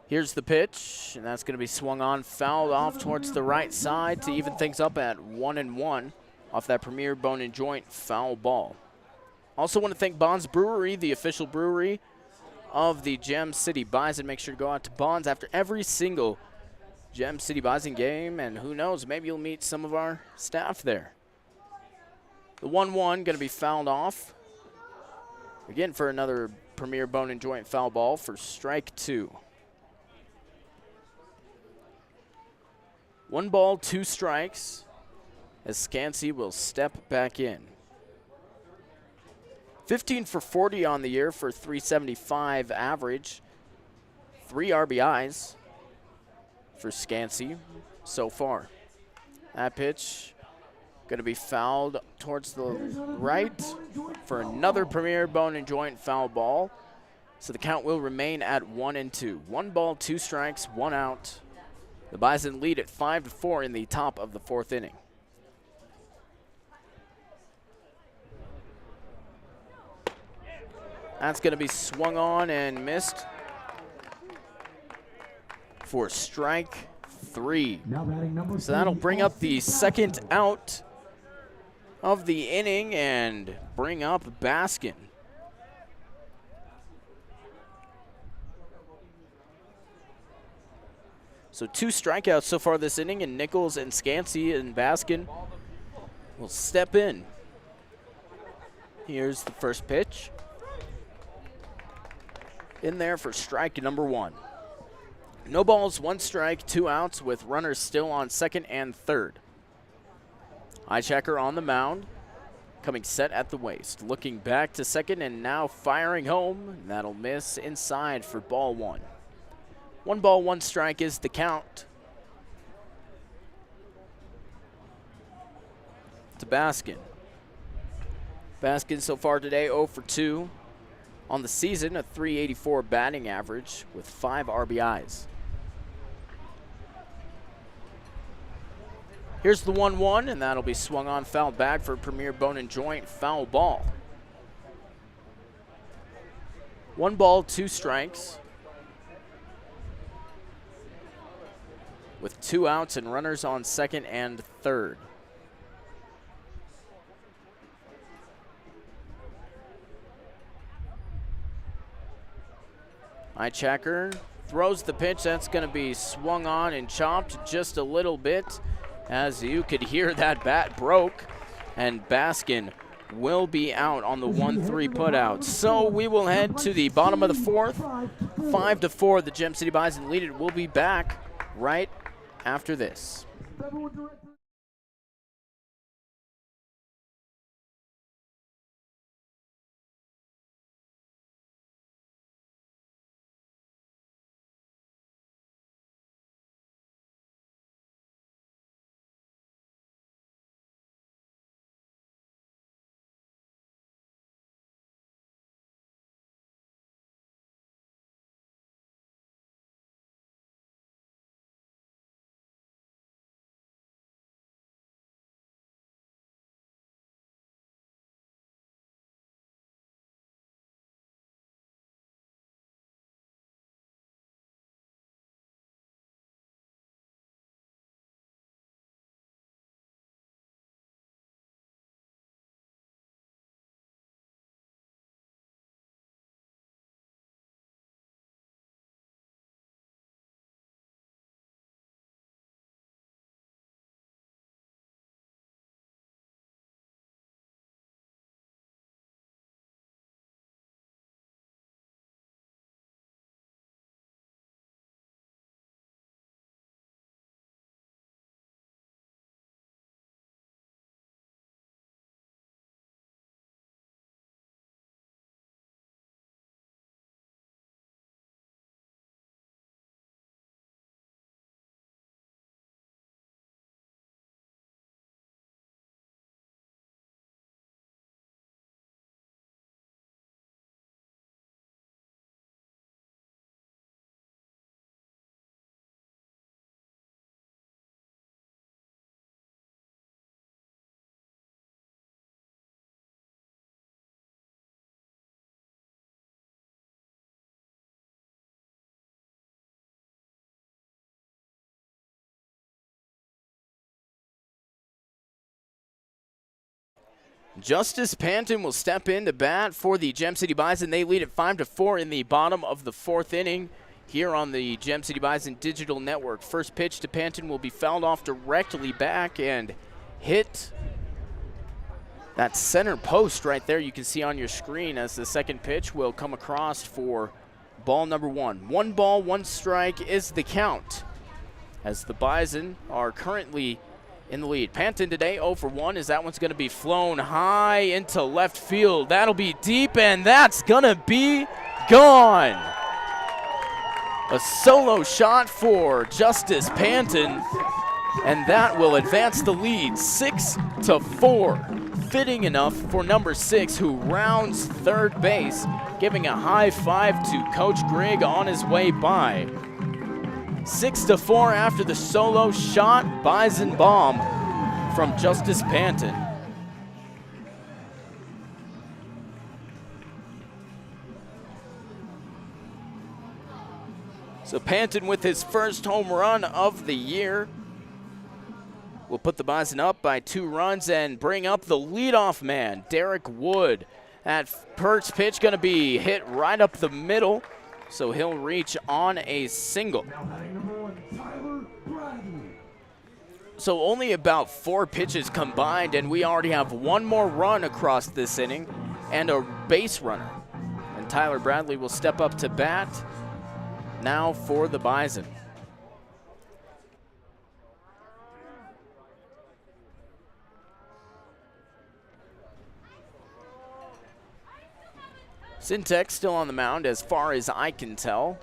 Here's the pitch, and that's going to be swung on, fouled off towards the right side to even things up at 1-1 off that Premier Bone and Joint foul ball. Also want to thank Bonds Brewery, the official brewery of the Gem City Bison. Make sure to go out to Bonds after every single Gem City Bison game, and who knows, maybe you'll meet some of our staff there. The 1-1 going to be fouled off. Again for another Premier Bone and Joint foul ball for strike 2. 1 ball, 2 strikes, as Scansey will step back in. 15 for 40 on the year for 375 average. 3 RBIs for Scansey so far. That pitch going to be fouled towards the right for another Premier Bone and Joint foul ball. So the count will remain at 1-2. 1 ball, 2 strikes, 1 out. The Bison lead at 5-4 in the top of the fourth inning. That's going to be swung on and missed for strike 3. So that'll bring up the second out of the inning and bring up Baskin. So 2 strikeouts so far this inning, and Nichols and Scansey and Baskin will step in. Here's the first pitch. In there for strike number 1. No balls, 1 strike, 2 outs with runners still on second and third. Eyechecker on the mound, coming set at the waist. Looking back to second and now firing home. And that'll miss inside for ball 1. 1 ball, 1 strike is the count to Baskin. Baskin so far today 0 for 2. On the season, a .384 batting average with 5 RBIs. Here's the 1-1, and that'll be swung on, fouled back for Premier Bone and Joint foul ball. 1 ball, 2 strikes. With 2 outs and runners on second and third. Eyechecker throws the pitch. That's going to be swung on and chopped just a little bit. As you could hear, that bat broke, and Baskin will be out on the 1-3 putout. So we will head to the bottom of the fourth. 5-4, the Gem City Bison lead it. We'll be back right after this. Justice Panton will step in to bat for the Gem City Bison. They lead at 5-4 in the bottom of the 4th inning here on the Gem City Bison Digital Network. First pitch to Panton will be fouled off directly back and hit that center post right there you can see on your screen, as the second pitch will come across for ball number 1. 1 ball, 1 strike is the count, as the Bison are currently in the lead. Panton today 0 for 1, as that one's going to be flown high into left field. That'll be deep, and that's going to be gone. A solo shot for Justice Panton, and that will advance the lead 6-4. Fitting enough for number 6, who rounds third base, giving a high five to Coach Grigg on his way by. 6-4 after the solo shot, Bison bomb from Justice Panton. So Panton with his first home run of the year will put the Bison up by 2 runs and bring up the leadoff man, Derek Wood. That first pitch going to be hit right up the middle, so he'll reach on a single. So only about 4 pitches combined, and we already have 1 more run across this inning and a base runner. And Tyler Bradley will step up to bat now for the Bison. Syntex still on the mound as far as I can tell.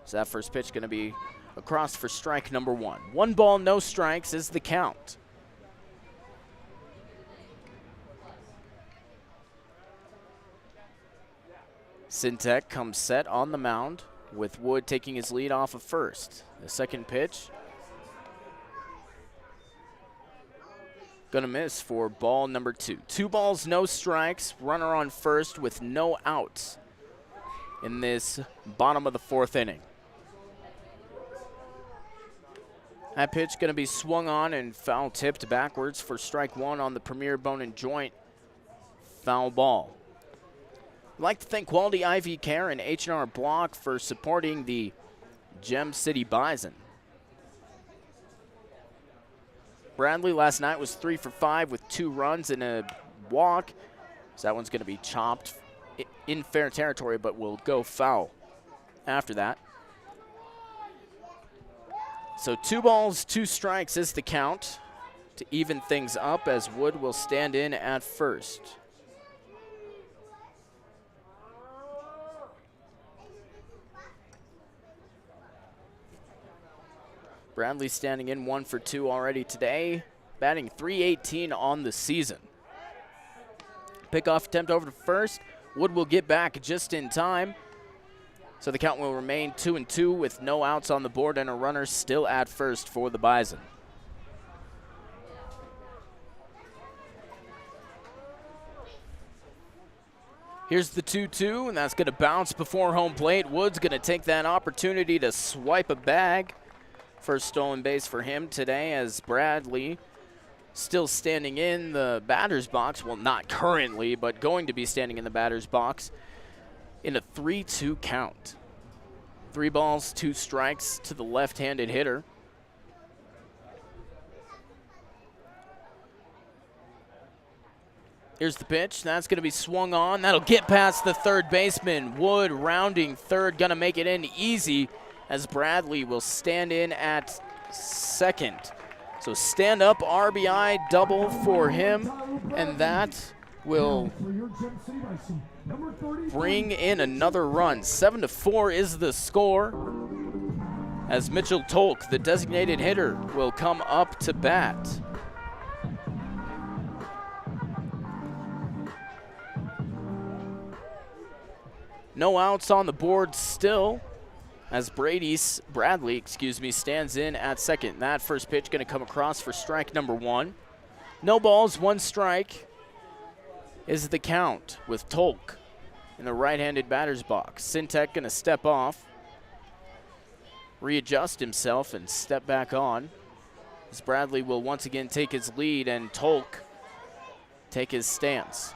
So that first pitch going to be across for strike number 1. 1 ball, no strikes is the count. Syntex comes set on the mound, with Wood taking his lead off of first. The second pitch gonna miss for ball number 2. 2 balls, no strikes, runner on first with no outs in this bottom of the 4th inning. That pitch gonna be swung on and foul tipped backwards for strike 1 on the premier bone and joint foul ball. I'd like to thank Quality IV Care and H&R Block for supporting the Gem City Bison. Bradley last night was 3 for 5 with 2 runs and a walk. So that one's going to be chopped in fair territory, but will go foul after that. So 2 balls, 2 strikes is the count to even things up, as Wood will stand in at first. Bradley standing in 1 for 2 already today, batting .318 on the season. Pickoff attempt over to first. Wood will get back just in time. So the count will remain 2-2 with no outs on the board and a runner still at first for the Bison. Here's the 2-2, and that's going to bounce before home plate. Wood's going to take that opportunity to swipe a bag. First stolen base for him today, as Bradley still standing in the batter's box. Well, not currently, but going to be standing in the batter's box in a 3-2 count. 3 balls, 2 strikes to the left-handed hitter. Here's the pitch. That's going to be swung on. That'll get past the third baseman. Wood rounding third, going to make it in easy, as Bradley will stand in at second. So stand up RBI double for him, and that will bring in another run. 7-4 is the score, as Mitchell Tolk, the designated hitter, will come up to bat. No outs on the board still, as Bradley stands in at second. That first pitch going to come across for strike number 1. No balls, 1 strike is the count, with Tolk in the right-handed batter's box. Syntek going to step off, readjust himself, and step back on, as Bradley will once again take his lead, and Tolk take his stance.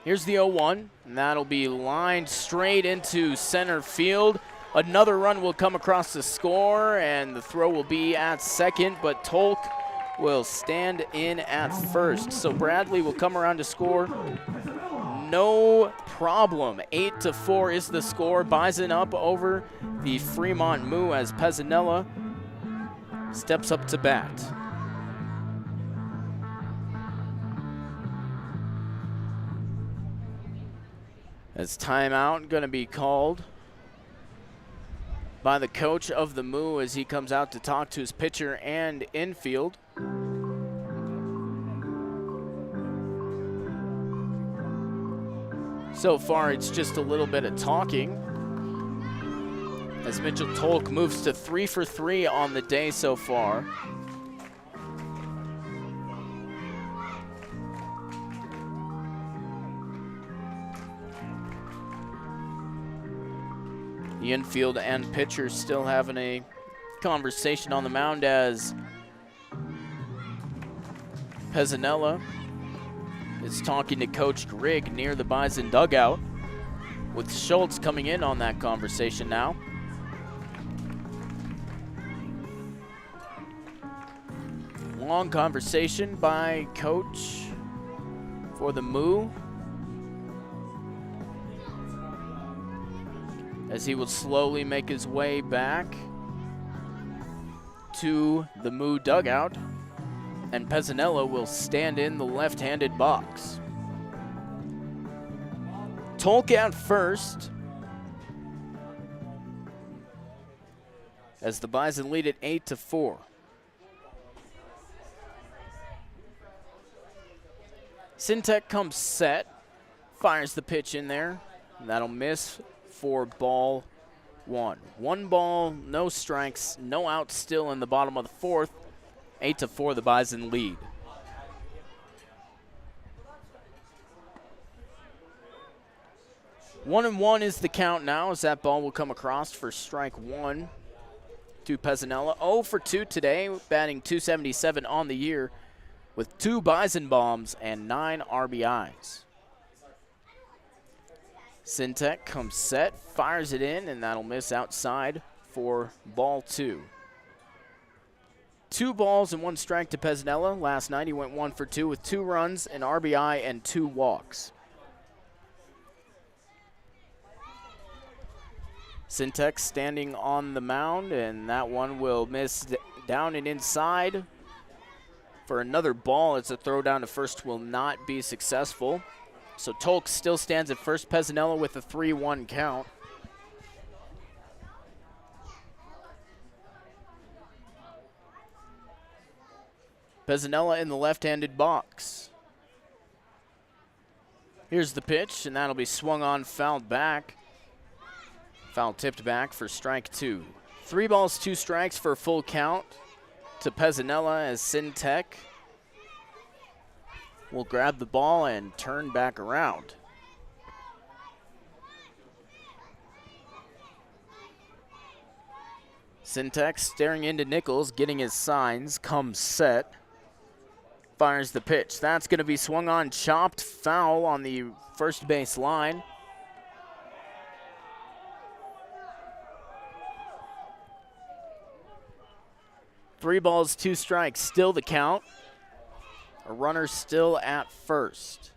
Here's the 0-1, and that'll be lined straight into center field. Another run will come across the score, and the throw will be at second, but Tolk will stand in at first. So Bradley will come around to score. No problem. 8-4 is the score. Bison up over the Fremont Moo as Pezzanella steps up to bat. As timeout going to be called by the coach of the Moo as he comes out to talk to his pitcher and infield. So far, it's just a little bit of talking as Mitchell Tolk moves to 3 for 3 on the day so far. The infield and pitchers still having a conversation on the mound as Pezzanella is talking to Coach Grigg near the Bison dugout, with Schultz coming in on that conversation now. Long conversation by Coach for the Moo, as he will slowly make his way back to the Moo dugout, and Pezzanella will stand in the left-handed box. Tolk at first, as the Bison lead at 8-4. Sintek comes set, fires the pitch in there, and that'll miss for ball 1. 1 ball, no strikes, no outs still in the bottom of the 4th. 8-4, the Bison lead. One and one is the count now, as that ball will come across for strike 1 to Pezzanella. 0 for 2 today, batting .277 on the year with 2 Bison bombs and 9 RBIs. Sintek comes set, fires it in, and that'll miss outside for ball 2. 2 balls and 1 strike to Pezzanella. Last night he went 1 for 2 with 2 runs, an RBI, and 2 walks. Sintek standing on the mound, and that one will miss down and inside for another ball. It's a throw down to first, will not be successful. So Tolk still stands at first. Pezzanella with a 3-1 count. Pezzanella in the left-handed box. Here's the pitch, and that'll be swung on, fouled back. Foul tipped back for strike 2. 3 balls, 2 strikes for a full count to Pezzanella, as Sintek will grab the ball and turn back around. Sintek staring into Nichols, getting his signs, comes set. Fires the pitch. That's going to be swung on, chopped, foul on the first base line. Three balls, 2 strikes, still the count. A runner still at first.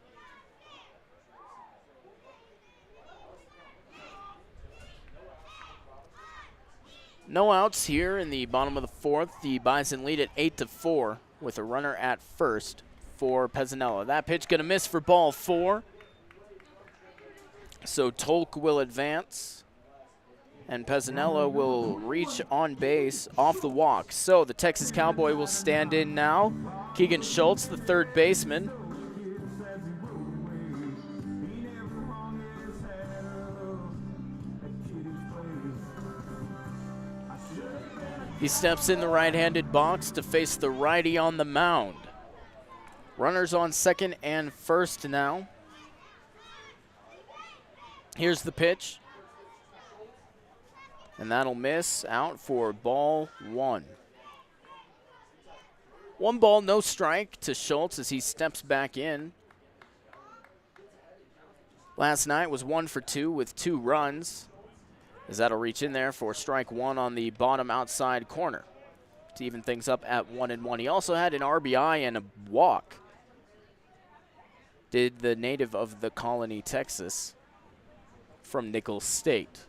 No outs here in the bottom of the 4th. The Bison lead at 8-4 with a runner at first for Pezzanella. That pitch going to miss for ball 4. So Tolk will advance, and Pezzanella will reach on base off the walk. So the Texas Cowboy will stand in now. Keegan Schultz, the third baseman. He steps in the right-handed box to face the righty on the mound. Runners on second and first now. Here's the pitch. And that'll miss, out for ball 1. 1 ball, no strike to Schultz as he steps back in. Last night was 1 for 2 with 2 runs, as that'll reach in there for strike 1 on the bottom outside corner to even things up at 1-1. He also had an RBI and a walk. Did the native of the Colony, Texas, from Nicholls State.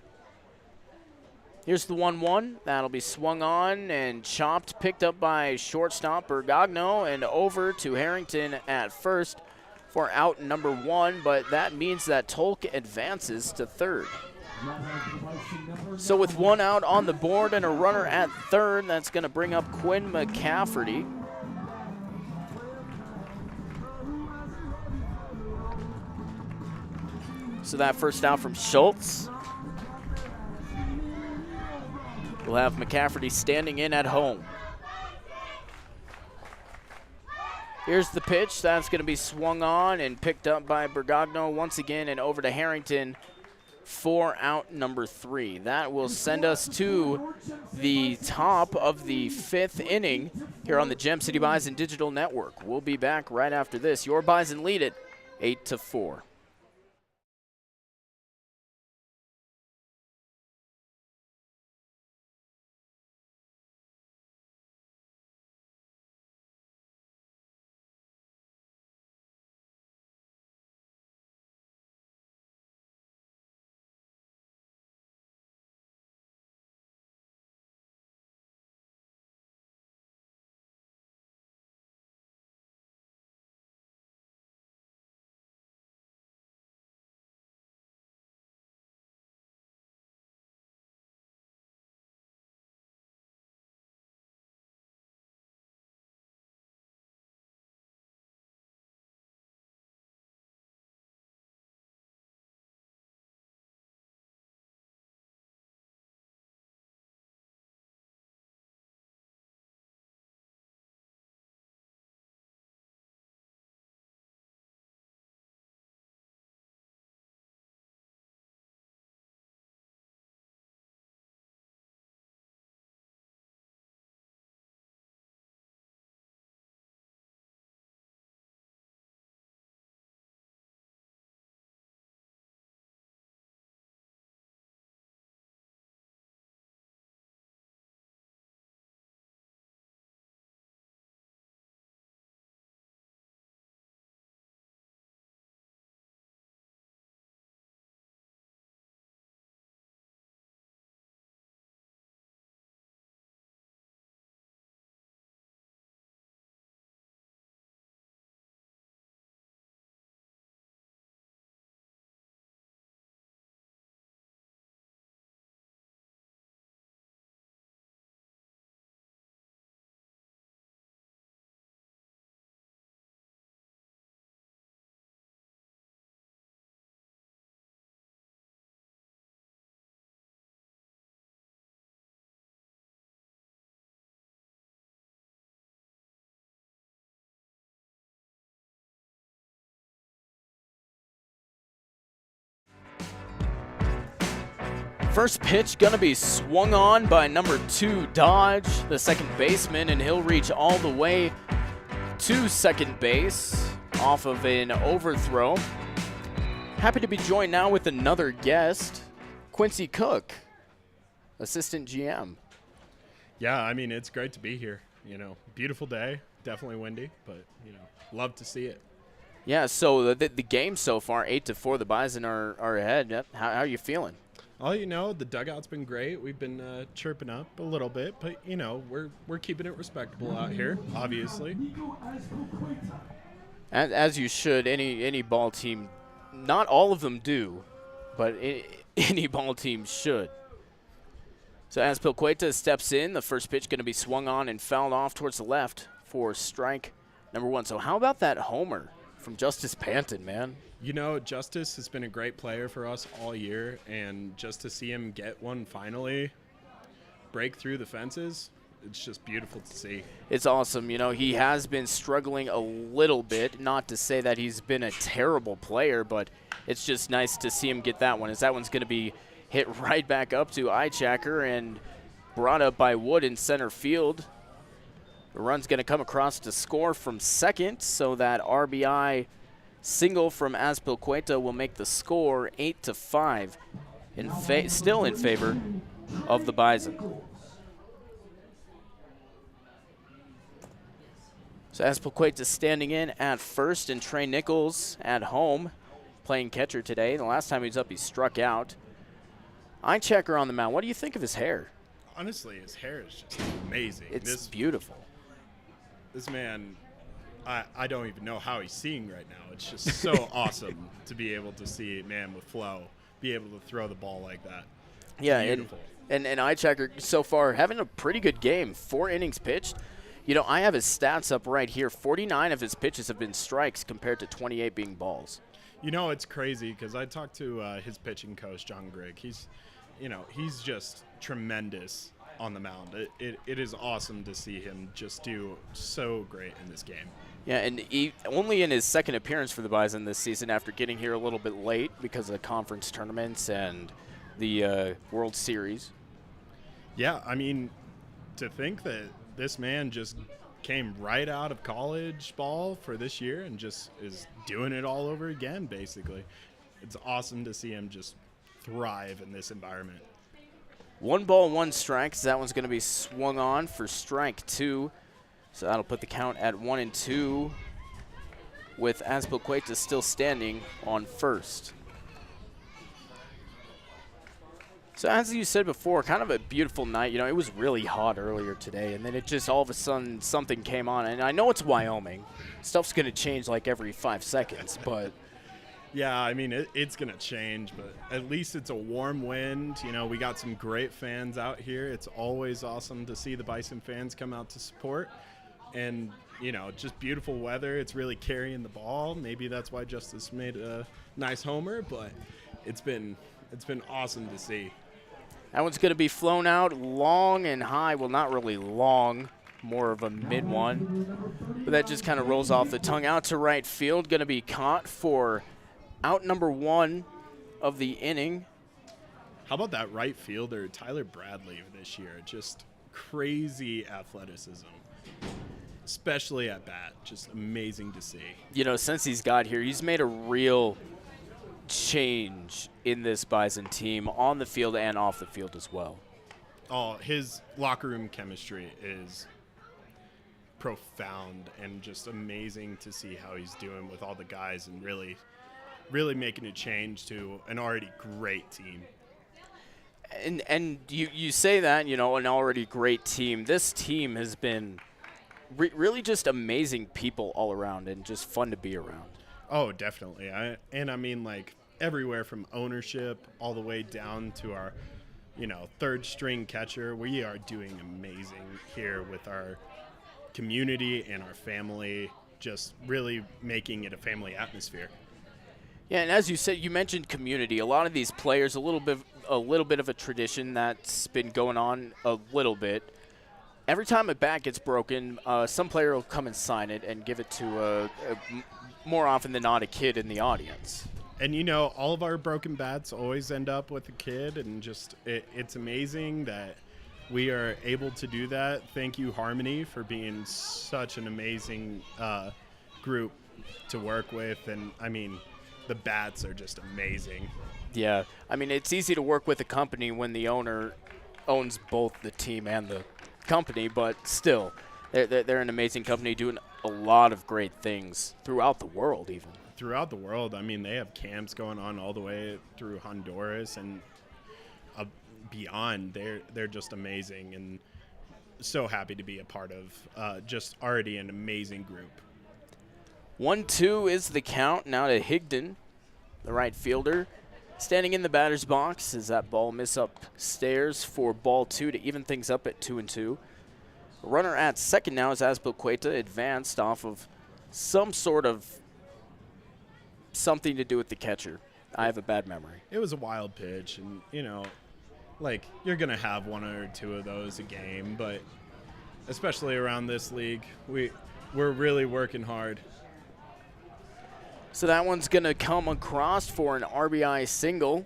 Here's the 1-1. That'll be swung on and chopped, picked up by shortstop Bergagno and over to Harrington at first for out number 1, but that means that Tolk advances to third. So with 1 out on the board and a runner at third, that's going to bring up Quinn McCafferty. So that first out from Schultz. We'll have McCafferty standing in at home. Here's the pitch. That's going to be swung on and picked up by Bergagno once again and over to Harrington for out number 3. That will send us to the top of the 5th inning here on the Gem City Bison Digital Network. We'll be back right after this. Your Bison lead it 8-4. First pitch gonna be swung on by number 2, Dodge, the second baseman, and he'll reach all the way to second base off of an overthrow. Happy to be joined now with another guest, Quincy Cook, assistant GM. Yeah, I mean, it's great to be here. You know, beautiful day, definitely windy, but, you know, love to see it. Yeah, so the game so far, 8-4, the Bison are ahead. How are you feeling? Oh, you know, the dugout's been great. We've been chirping up a little bit, but, you know, we're keeping it respectable out here, obviously. As you should, any ball team, not all of them do, but any ball team should. So as Pilqueta steps in, the first pitch going to be swung on and fouled off towards the left for strike number 1. So how about that homer from Justice Panton, man? You know, Justice has been a great player for us all year, and just to see him get one finally, break through the fences, it's just beautiful to see. It's awesome. You know, he has been struggling a little bit, not to say that he's been a terrible player, but it's just nice to see him get that one, as that one's going to be hit right back up to Eichacker and brought up by Wood in center field The run's going to come across to score from second, so that RBI single from Azpilicueta will make the score 8-5, still in favor of the Bison. So Azpilicueta standing in at first, and Trey Nichols at home, playing catcher today. The last time he was up, he struck out. Eye checker on the mound. What do you think of his hair? Honestly, his hair is just amazing. It's beautiful. This man, I don't even know how he's seeing right now. It's just so awesome to be able to see a man with flow be able to throw the ball like that. Yeah, beautiful. And eye checker so far having a pretty good game. 4 innings pitched. You know, I have his stats up right here. 49 of his pitches have been strikes compared to 28 being balls. You know, it's crazy because I talked to his pitching coach, John Grigg. He's just tremendous on the mound. It is awesome to see him just do so great in this game. Yeah, and he only in his second appearance for the Bison this season after getting here a little bit late because of conference tournaments and the World Series. Yeah, I mean, to think that this man just came right out of college ball for this year and just is doing it all over again, basically. It's awesome to see him just thrive in this environment. 1 ball, 1 strike. So that one's going to be swung on for strike 2. So that'll put the count at 1-2 with Azpilicueta still standing on first. So as you said before, kind of a beautiful night. You know, it was really hot earlier today, and then it just all of a sudden something came on. And I know it's Wyoming. Stuff's going to change like every 5 seconds, but... Yeah, I mean, it's going to change, but at least it's a warm wind. You know, we got some great fans out here. It's always awesome to see the Bison fans come out to support. And, you know, just beautiful weather. It's really carrying the ball. Maybe that's why Justice made a nice homer, but it's been awesome to see. That one's going to be flown out long and high. Well, not really long, more of a mid one. But that just kind of rolls off the tongue out to right field. Going to be caught for out number 1 of the inning. How about that right fielder, Tyler Bradley, this year? Just crazy athleticism, especially at bat. Just amazing to see. You know, since he's got here, he's made a real change in this Bison team on the field and off the field as well. Oh, his locker room chemistry is profound and just amazing to see how he's doing with all the guys and really making a change to an already great team. And you say that, you know, an already great team. This team has been really just amazing people all around and just fun to be around. Oh, definitely. I mean, like, everywhere from ownership all the way down to our, you know, third string catcher. We are doing amazing here with our community and our family, just really making it a family atmosphere. Yeah, and as you said, you mentioned community. A lot of these players, a little bit of a tradition that's been going on a little bit. Every time a bat gets broken, some player will come and sign it and give it to more often than not a kid in the audience. And, you know, all of our broken bats always end up with a kid, and just it's amazing that we are able to do that. Thank you, Harmony, for being such an amazing group to work with. And, I mean, the bats are just amazing. Yeah. I mean, it's easy to work with a company when the owner owns both the team and the company, but still, they're an amazing company doing a lot of great things throughout the world even. Throughout the world. I mean, they have camps going on all the way through Honduras and beyond. They're just amazing, and so happy to be a part of just already an amazing group. 1-2 is the count. Now to Higdon, the right fielder, standing in the batter's box as that ball miss upstairs for ball 2 to even things up at 2-2. Runner at second now is Azpilicueta, advanced off of some sort of something to do with the catcher. I have a bad memory. It was a wild pitch, and, you know, like, you're going to have 1 or 2 of those a game, but especially around this league, we're really working hard. So that one's going to come across for an RBI single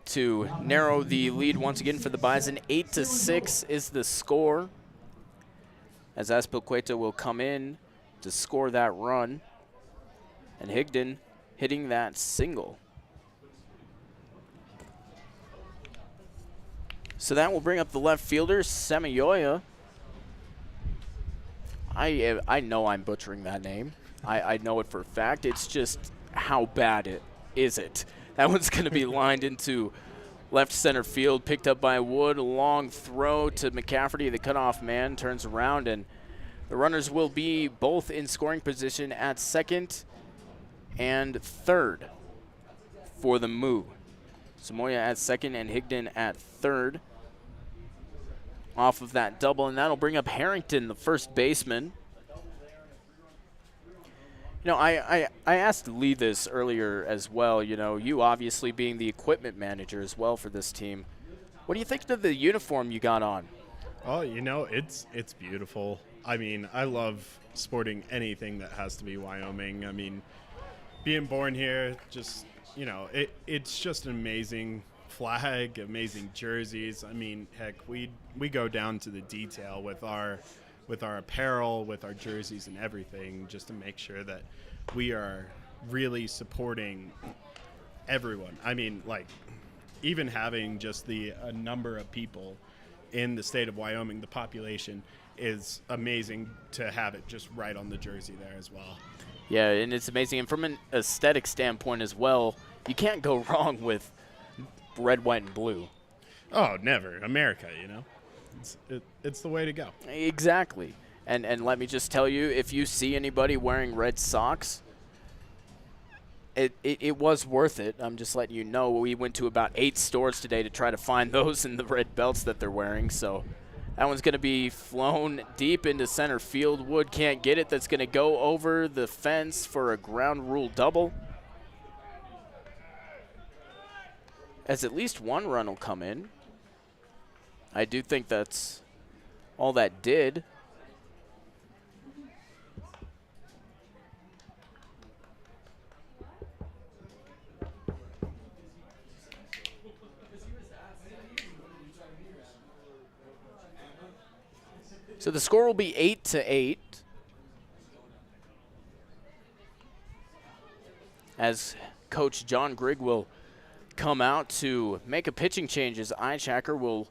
to narrow the lead once again for the Bison. 8-6 is the score. as Azpilicueta will come in to score that run. And Higdon hitting that single. So that will bring up the left fielder, Samayoya. I know I'm butchering that name. I know it for a fact. It's just how bad is it? That one's going to be lined into left center field, picked up by Wood. A long throw to McCafferty, the cutoff man, turns around, and the runners will be both in scoring position at second and third for the Moo. Samoya at second and Higdon at third off of that double, and that'll bring up Harrington, the first baseman. You know, I asked Lee this earlier as well, you know, you obviously being the equipment manager as well for this team. What do you think of the uniform you got on? Oh, you know, it's beautiful. I mean, I love sporting anything that has to be Wyoming. I mean, being born here, just, you know, it's just an amazing flag, amazing jerseys. I mean, heck, we go down to the detail with our apparel, with our jerseys and everything, just to make sure that we are really supporting everyone. I mean, like, even having just a number of people in the state of Wyoming, the population is amazing to have it just right on the jersey there as well. Yeah, and it's amazing. And from an aesthetic standpoint as well, you can't go wrong with red, white, and blue. Oh, never. America, you know. It's the way to go. Exactly. And let me just tell you, if you see anybody wearing red socks, it was worth it. I'm just letting you know. We went to about 8 stores today to try to find those in the red belts that they're wearing. So that one's going to be flown deep into center field. Wood can't get it. That's going to go over the fence for a ground rule double. As at least one run will come in. I do think that's all that did. So the score will be 8-8. As Coach John Grigg will come out to make a pitching change, as Eichacker will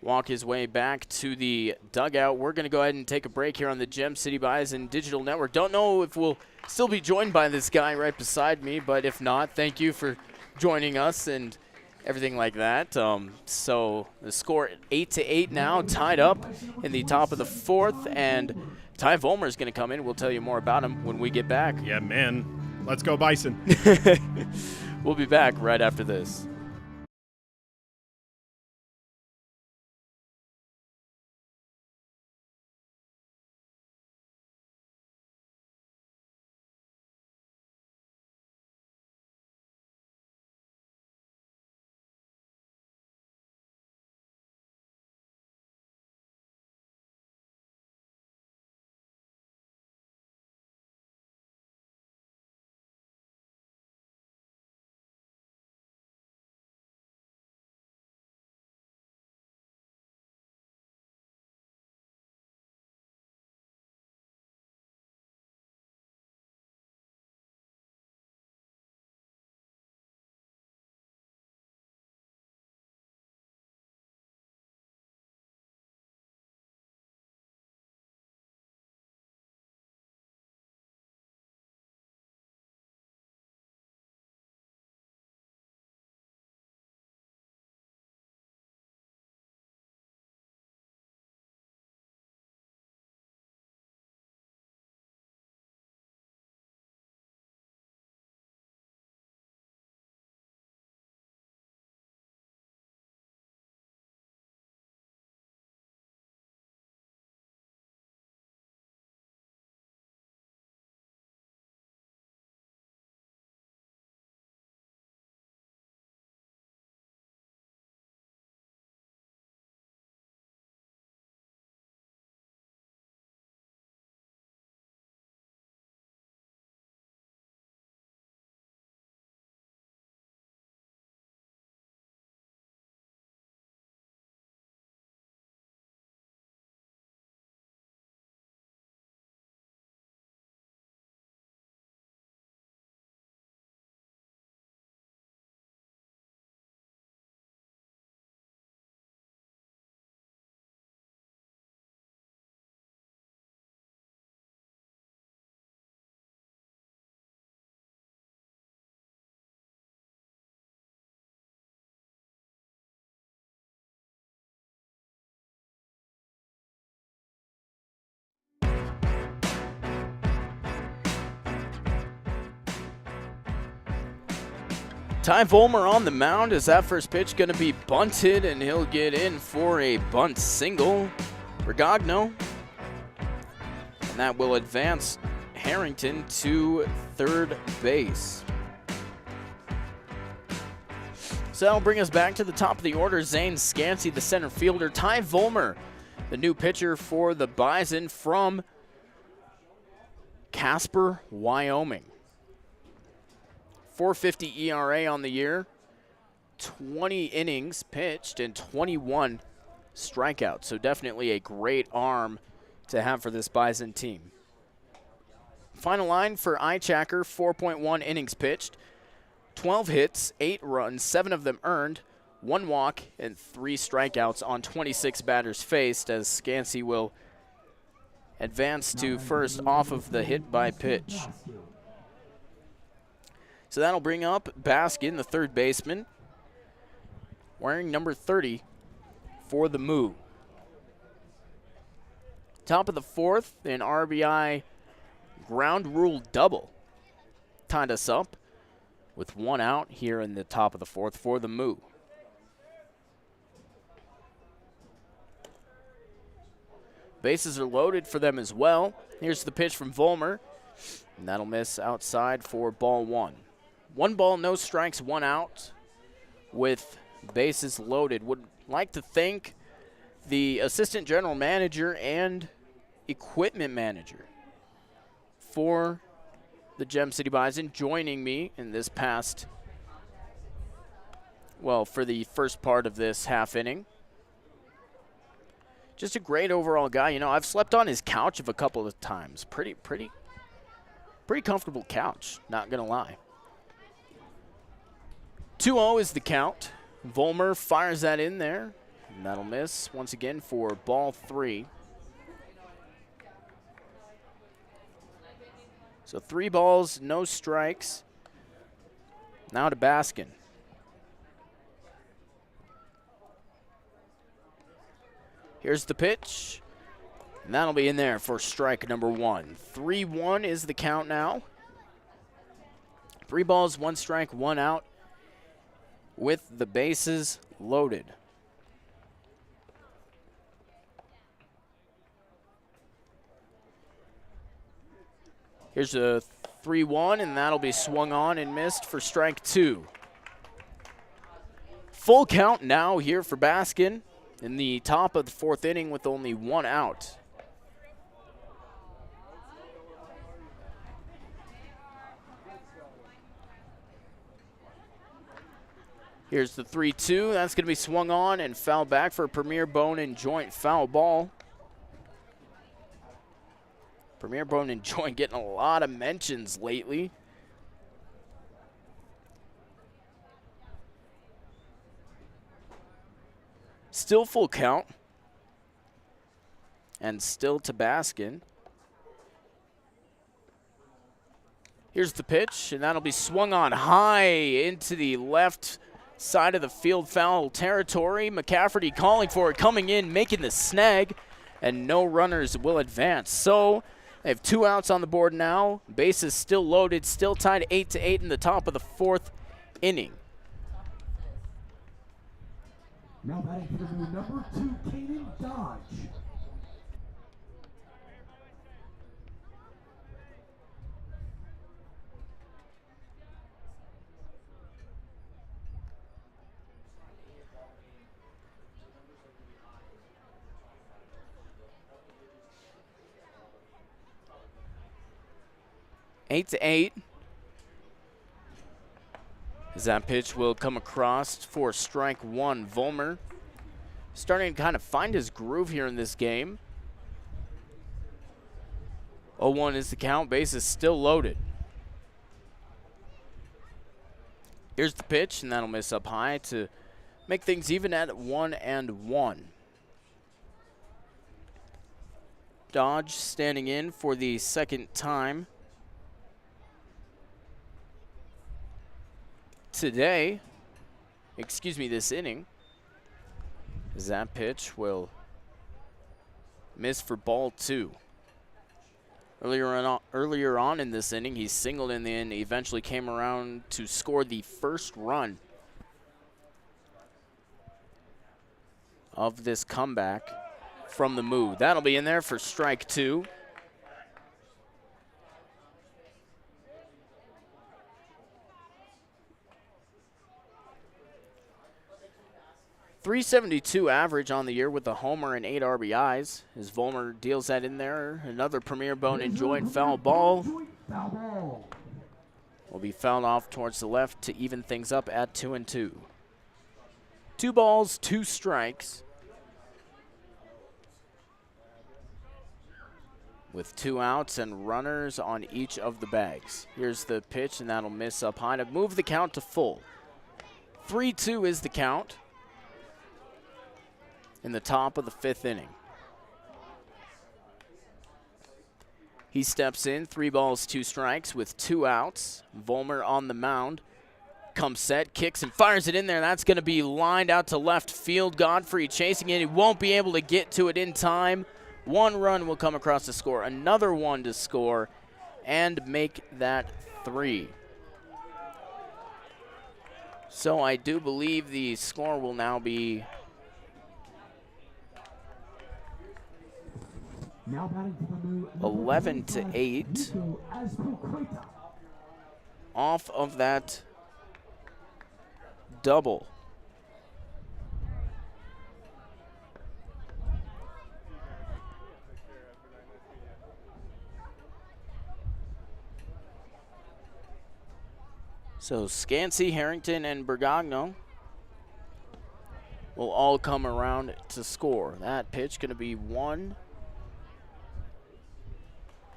walk his way back to the dugout. We're going to go ahead and take a break here on the Gem City Bison Digital Network. Don't know if we'll still be joined by this guy right beside me, but if not, thank you for joining us and everything like that. So the score 8-8 now, tied up in the top of the 4th, and Ty Volmer is going to come in. We'll tell you more about him when we get back. Yeah, man. Let's go Bison. We'll be back right after this. Ty Volmer on the mound. Is that first pitch going to be bunted, and he'll get in for a bunt single. Regagno. And that will advance Harrington to third base. So that'll bring us back to the top of the order. Zane Scansey, the center fielder. Ty Volmer, the new pitcher for the Bison from Casper, Wyoming. 4.50 ERA on the year, 20 innings pitched, and 21 strikeouts. So definitely a great arm to have for this Bison team. Final line for Ichacker, 4.1 innings pitched, 12 hits, 8 runs, 7 of them earned, 1 walk, and 3 strikeouts on 26 batters faced, as Scansey will advance to first off of the hit by pitch. So that'll bring up Baskin, the third baseman, wearing number 30 for the Moo. Top of the fourth, an RBI ground rule double tied us up with 1 out here in the top of the fourth for the Moo. Bases are loaded for them as well. Here's the pitch from Volmer, and that'll miss outside for ball 1. 1 ball, no strikes, 1 out with bases loaded. Would like to thank the assistant general manager and equipment manager for the Gem City Bison joining me in this past, well, for the first part of this half inning. Just a great overall guy. You know, I've slept on his couch a couple of times. Pretty comfortable couch, not gonna lie. 2-0 is the count. Volmer fires that in there, and that'll miss once again for ball 3. So 3 balls, no strikes. Now to Baskin. Here's the pitch, and that'll be in there for strike number 1. 3-1 is the count now. 3 balls, 1 strike, 1 out with the bases loaded. Here's a 3-1, and that'll be swung on and missed for strike 2. Full count now here for Baskin in the top of the 4th inning with only 1 out. Here's the 3-2. That's going to be swung on and fouled back for a Premier Bone and Joint foul ball. Premier Bone and Joint getting a lot of mentions lately. Still full count. And still to Baskin. Here's the pitch, and that'll be swung on high into the left side of the field, foul territory. McCafferty calling for it, coming in, making the snag, and no runners will advance. So they have 2 outs on the board now. Bases still loaded, still tied 8-8 in the top of the 4th inning. Now batting for the Moo, number 2, Caden Dodge. Eight to 8. As that pitch will come across for strike 1. Volmer starting to kind of find his groove here in this game. 0-1 is the count. Base is still loaded. Here's the pitch, and that'll miss up high to make things even at 1-1. Dodge standing in for the second time today, this inning. As that pitch will miss for ball 2. Earlier on in this inning, he singled in the end, eventually came around to score the first run of this comeback from the move. That'll be in there for strike 2. .372 average on the year with a homer and 8 RBIs. As Vollmer deals that in there, another premier bone and joint foul ball. Foul ball. Will be fouled off towards the left to even things up at 2-2. 2 balls, 2 strikes. With 2 outs and runners on each of the bags. Here's the pitch, and that'll miss up high to move the count to full. 3-2 is the count in the top of the 5th inning. He steps in, 3 balls, 2 strikes with 2 outs. Vollmer on the mound. Comes set, kicks and fires it in there. That's going to be lined out to left field. Godfrey chasing it. He won't be able to get to it in time. 1 run will come across the score. Another one to score and make that 3. So I do believe the score will now be Now batting for the new 11-8 off of that double. So Scansey, Harrington, and Bergagno will all come around to score. That pitch going to be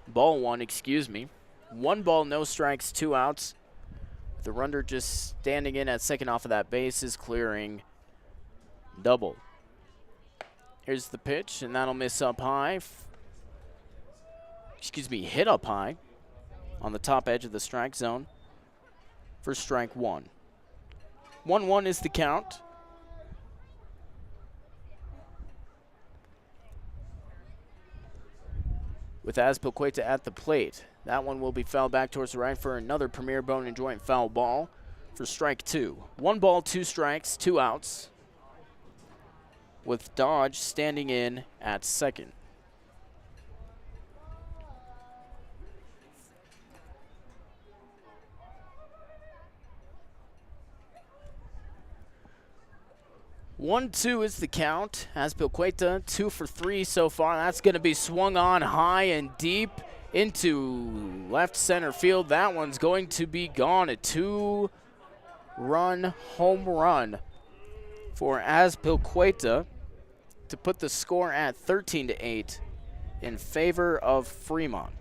ball one, excuse me. 1 ball, no strikes, 2 outs. The runner just standing in at second off of that base is clearing double. Here's the pitch, and that'll miss up high. Hit up high on the top edge of the strike zone for strike 1. 1-1 is the count. With Azpilicueta at the plate. That one will be fouled back towards the right for another premier bone and joint foul ball for strike 2. 1 ball, 2 strikes, 2 outs. With Dodge standing in at second. One-two is the count. Azpilicueta 2 for 3 so far. That's going to be swung on high and deep into left center field. That one's going to be gone. A 2-run home run for Azpilicueta to put the score at 13-8 in favor of Fremont.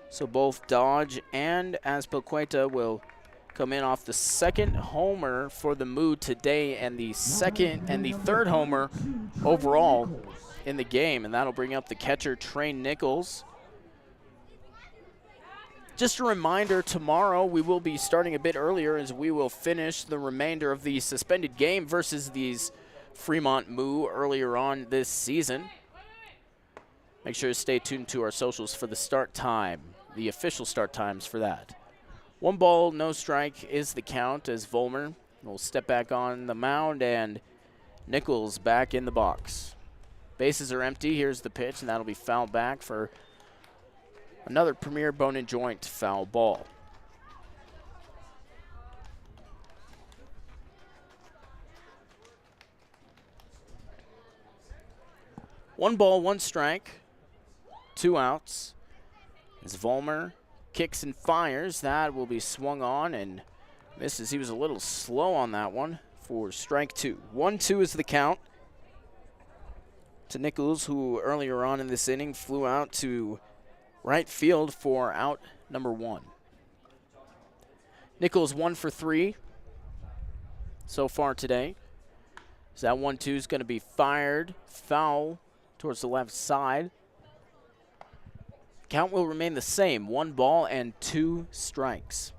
So both Dodge and Azpilicueta will come in off the second homer for the Mood today and the second and the third homer overall in the game. And that'll bring up the catcher, Trey Nichols. Just a reminder, tomorrow we will be starting a bit earlier as we will finish the remainder of the suspended game versus these Fremont Moo earlier on this season. Make sure to stay tuned to our socials for the start time, the official start times for that. 1 ball, no strike is the count as Vollmer will step back on the mound and Nichols back in the box. Bases are empty. Here's the pitch, and that'll be fouled back for another premier bone and joint foul ball. One ball, 1 strike, 2 outs. As Vollmer kicks and fires, that will be swung on and misses. He was a little slow on that one for strike 2. 1-2 is the count to Nichols, who earlier on in this inning flew out to right field for out number 1. Nichols 1 for 3 so far today. So that 1-2 is going to be fired foul towards the left side. Count will remain the same, 1 ball and 2 strikes.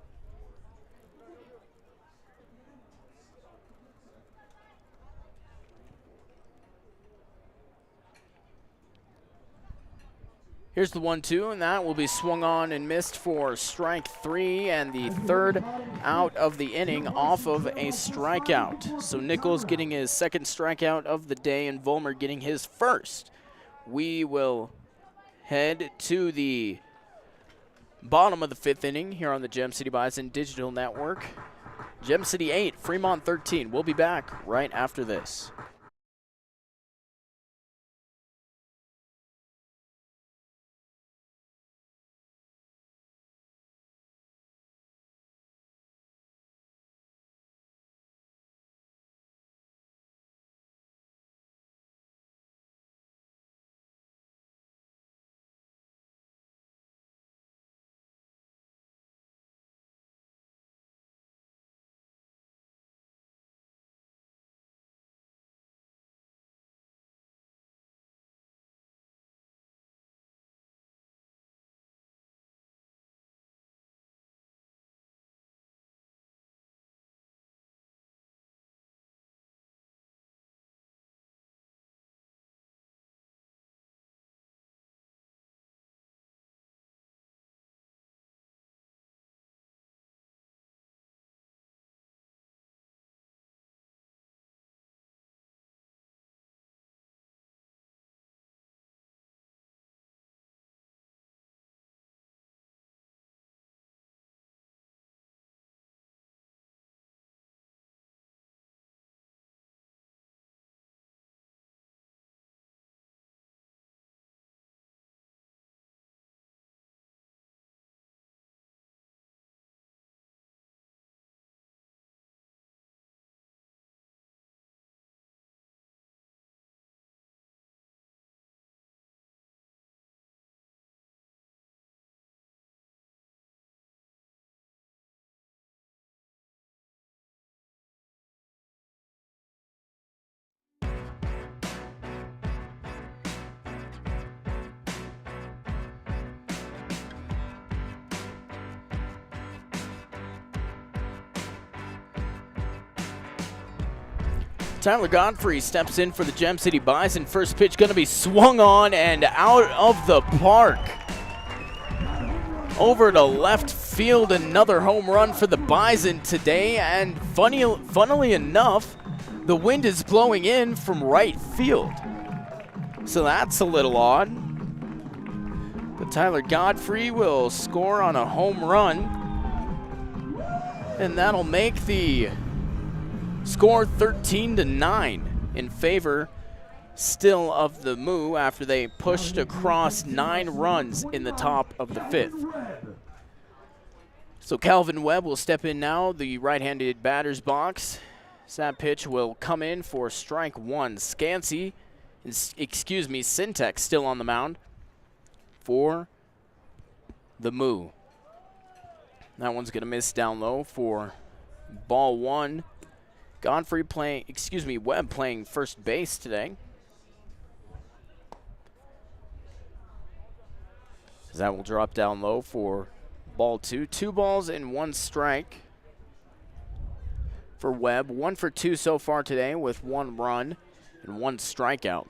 Here's the 1-2, and that will be swung on and missed for strike 3, and the third out of the inning off of a strikeout. So Nichols getting his second strikeout of the day, and Vollmer getting his first. We will head to the bottom of the 5th inning here on the Gem City Bison Digital Network. Gem City 8, Fremont 13. We'll be back right after this. Tyler Godfrey steps in for the Gem City Bison. First pitch going to be swung on and out of the park. Over to left field, another home run for the Bison today. And funnily enough, the wind is blowing in from right field. So that's a little odd. But Tyler Godfrey will score on a home run. And that'll make the score 13-9 in favor still of the Moo after they pushed across 9 runs in the top of the 5th. So Calvin Webb will step in now, the right-handed batter's box. So that pitch will come in for strike 1. Syntex still on the mound for the Moo. That one's going to miss down low for ball 1. Webb playing first base today. That will drop down low for ball 2. 2 balls and 1 strike for Webb. 1 for 2 so far today with 1 run and 1 strikeout.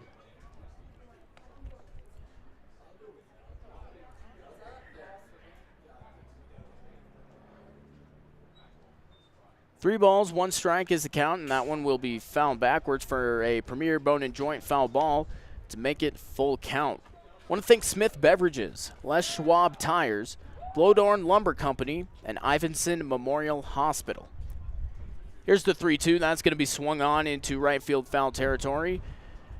Three balls, 1 strike is the count, and that one will be fouled backwards for a Premier Bone and Joint foul ball to make it full count. Want to thank Smith Beverages, Les Schwab Tires, Blodorn Lumber Company, and Ivinson Memorial Hospital. Here's the 3-2. That's going to be swung on into right field foul territory.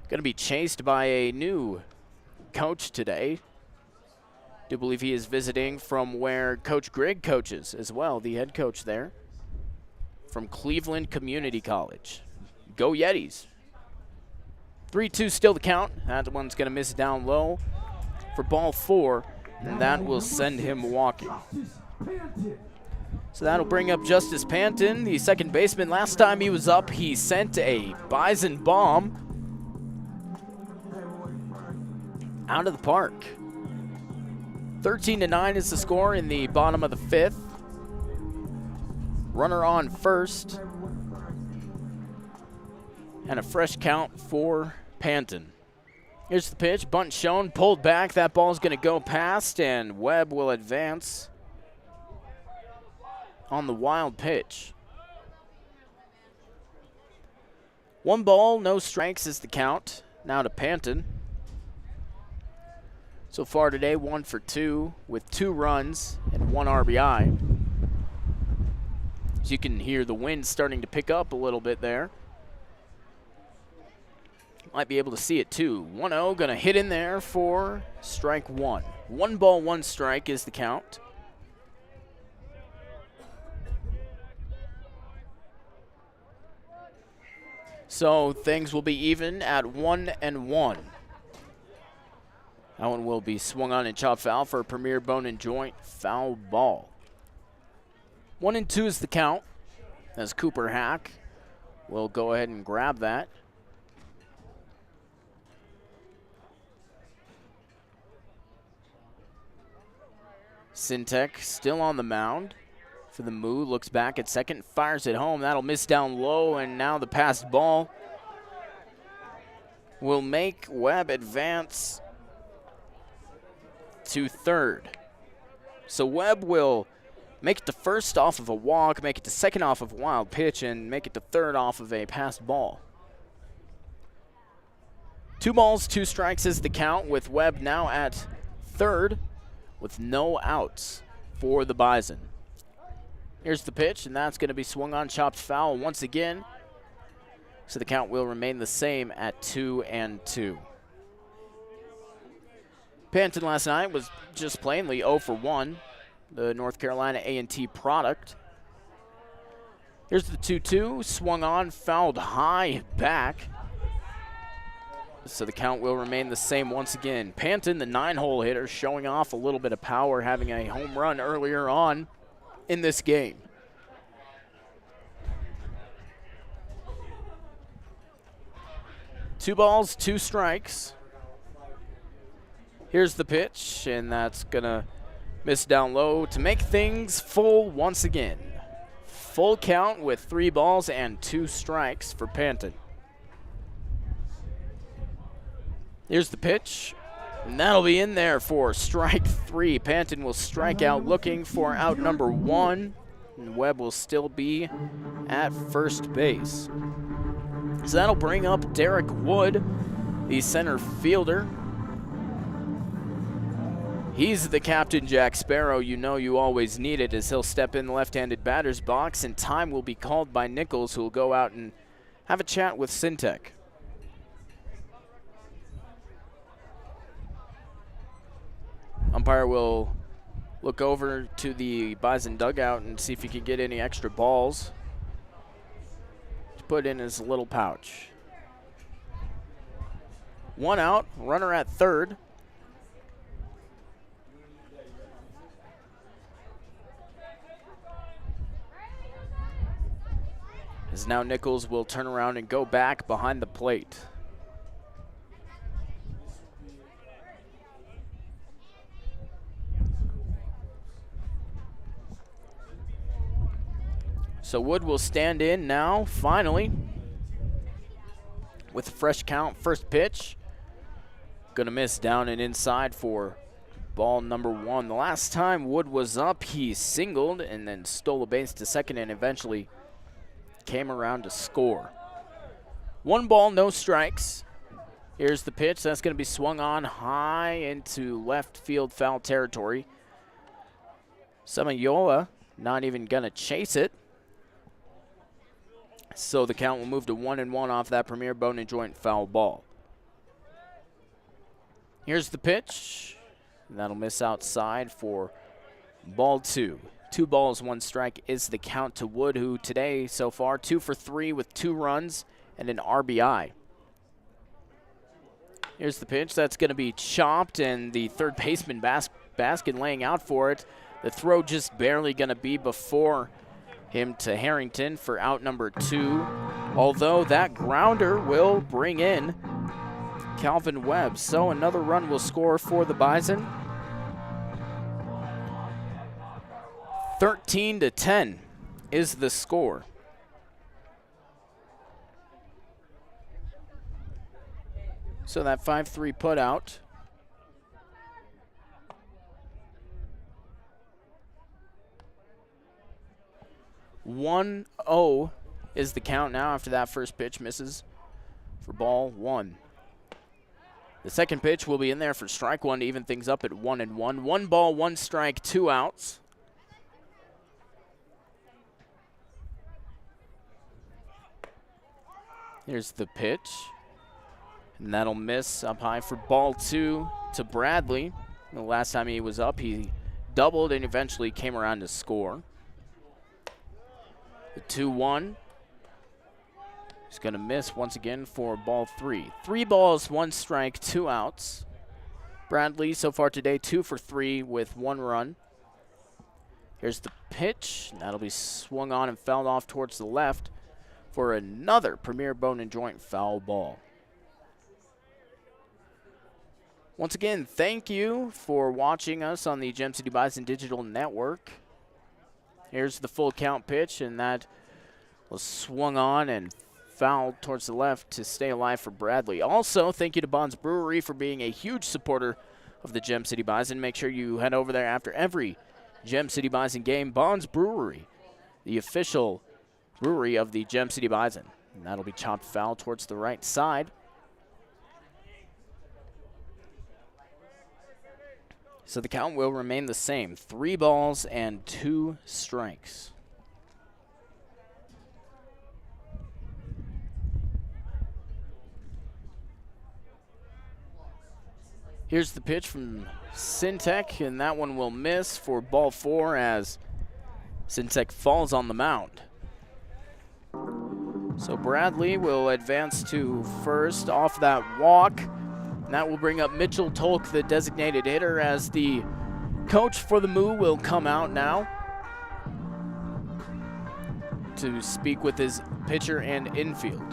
Going to be chased by a new coach today. Do believe he is visiting from where Coach Grigg coaches as well, the head coach there, from Cleveland Community College. Go Yetis. 3-2 still the count. That one's going to miss down low for ball 4, and that will send him walking. So that'll bring up Justice Panton, the second baseman. Last time he was up, he sent a Bison bomb out of the park. 13-9 is the score in the bottom of the 5th. Runner on first. And a fresh count for Panton. Here's the pitch, bunt shown, pulled back. That ball's going to go past, and Webb will advance on the wild pitch. 1 ball, no strikes is the count. Now to Panton. So far today, 1 for 2 with 2 runs and 1 RBI. As you can hear the wind starting to pick up a little bit there. Might be able to see it too. 1-0, gonna hit in there for strike 1. 1 ball, 1 strike is the count. So things will be even at 1-1. That one will be swung on and chopped foul for a premier bone and joint foul ball. 1-2 is the count, as Cooper Hack will go ahead and grab that. Sintek still on the mound for the Moo, looks back at second, fires it home. That'll miss down low, and now the passed ball will make Webb advance to third. So Webb will make it to first off of a walk, make it to second off of a wild pitch, and make it to third off of a passed ball. 2 balls, 2 strikes is the count, with Webb now at third with no outs for the Bison. Here's the pitch, and that's going to be swung on, chopped foul once again. So the count will remain the same at 2-2. Panton last night was just plainly 0 for 1, the North Carolina A&T product. Here's the 2-2, swung on, fouled high back. So the count will remain the same once again. Panton, the 9-hole hitter, showing off a little bit of power, having a home run earlier on in this game. Two balls, 2 strikes. Here's the pitch, and that's gonna miss down low to make things full once again. Full count with 3 balls and 2 strikes for Panton. Here's the pitch, and that'll be in there for strike 3. Panton will strike out looking for out number 1, and Webb will still be at first base. So that'll bring up Derek Wood, the center fielder. He's the captain, Jack Sparrow. You know you always need it, as he'll step in the left-handed batter's box, and time will be called by Nichols, who will go out and have a chat with Sintek. Umpire will look over to the Bison dugout and see if he can get any extra balls to put in his little pouch. 1 out, runner at third. As now Nichols will turn around and go back behind the plate. So Wood will stand in now, finally, with a fresh count. First pitch, gonna miss down and inside for ball number 1. The last time Wood was up, he singled and then stole a base to second and eventually came around to score. 1 ball, no strikes. Here's the pitch. That's gonna be swung on high into left field foul territory. Samayola not even gonna chase it. So the count will move to 1-1 off that premier bone and joint foul ball. Here's the pitch. And that'll miss outside for ball 2. 2 balls, 1 strike is the count to Wood, who today so far 2 for 3 with 2 runs and an RBI. Here's the pitch. That's going to be chopped, and the third baseman Baskin laying out for it. The throw just barely going to be before him to Harrington for out number 2, although that grounder will bring in Calvin Webb. So another run will score for the Bison. 13-10 is the score. So that 5-3 put out. One oh is the count now after that first pitch misses for ball one. The second pitch will be in there for strike one to even things up at 1-1. 1 ball, 1 strike, 2 outs. Here's the pitch. And that'll miss up high for ball 2 to Bradley. The last time he was up, he doubled and eventually came around to score. The 2-1. He's going to miss once again for ball 3. 3 balls, 1 strike, 2 outs. Bradley so far today 2 for 3 with 1 run. Here's the pitch. That'll be swung on and fouled off towards the left for another Premier Bone and Joint foul ball. Once again, thank you for watching us on the Gem City Bison Digital Network. Here's the full count pitch, and that was swung on and fouled towards the left to stay alive for Bradley. Also, thank you to Bond's Brewery for being a huge supporter of the Gem City Bison. Make sure you head over there after every Gem City Bison game. Bond's Brewery, the official brewery of the Gem City Bison. And that'll be chopped foul towards the right side. So the count will remain the same. 3 balls and 2 strikes. Here's the pitch from Sintek, and that one will miss for ball 4 as Sintek falls on the mound. So Bradley will advance to first off that walk. And that will bring up Mitchell Tolk, the designated hitter, as the coach for the Moo will come out now to speak with his pitcher and infield.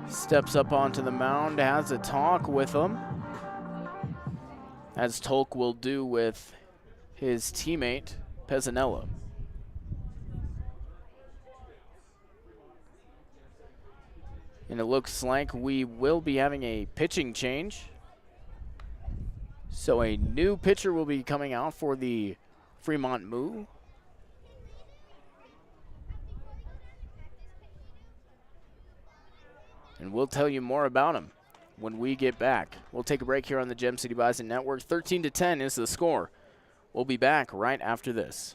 Steps up onto the mound, has a talk with him, as Tolk will do with his teammate, Pezzanella. And it looks like we will be having a pitching change. So a new pitcher will be coming out for the Fremont Moo. And we'll tell you more about him when we get back. We'll take a break here on the Gem City Bison Network. 13-10 is the score. We'll be back right after this.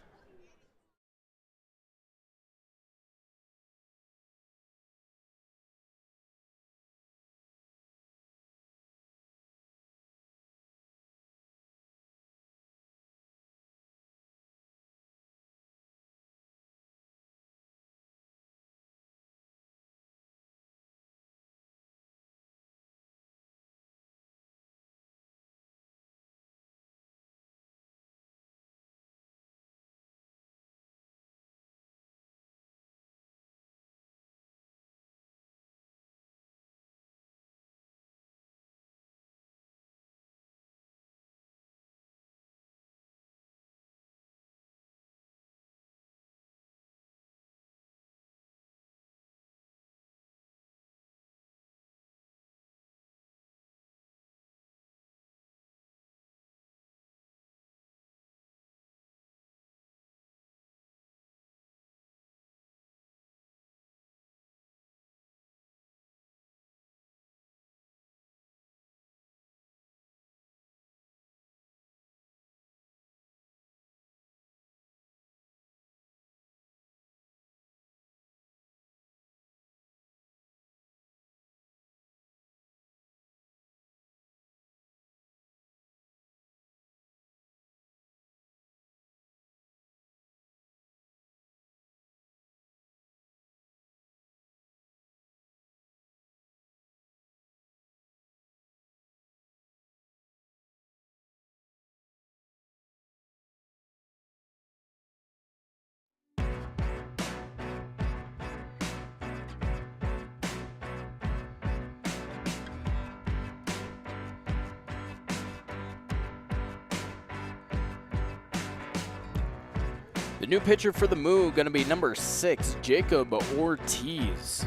The new pitcher for the Moo going to be number 6, Jacob Ortiz.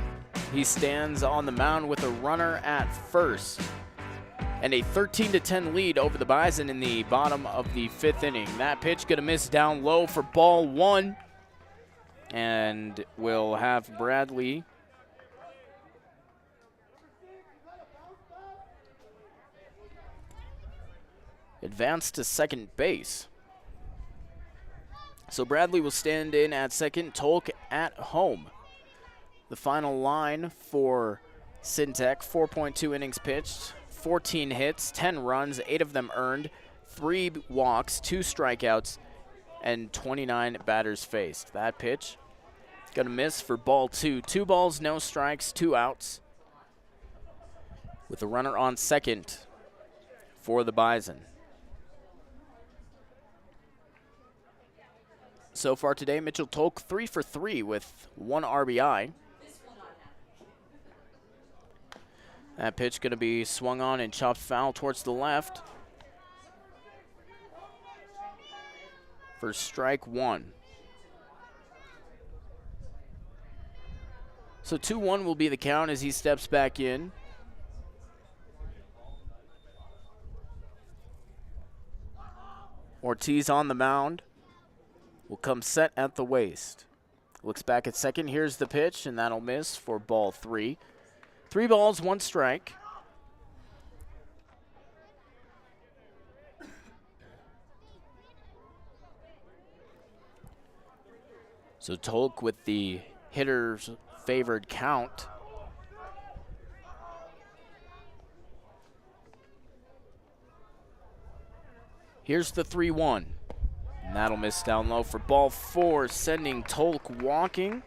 He stands on the mound with a runner at first. And a 13-10 lead over the Bison in the bottom of the 5th inning. That pitch going to miss down low for ball 1. And we'll have Bradley advance to second base. So Bradley will stand in at second, Tolk at home. The final line for Syntec, 4.2 innings pitched, 14 hits, 10 runs, 8 of them earned, 3 walks, 2 strikeouts, and 29 batters faced. That pitch gonna miss for ball 2. 2 balls, no strikes, 2 outs, with a runner on second for the Bison. So far today, Mitchell Tolk 3 for 3 with 1 RBI. That pitch going to be swung on and chopped foul towards the left for strike 1. So 2-1 will be the count as he steps back in. Ortiz on the mound. Will come set at the waist. Looks back at second. Here's the pitch, and that'll miss for ball 3. 3 balls, 1 strike. So Tolk with the hitter's favored count. Here's the 3-1. And that'll miss down low for ball 4, sending Tolk walking.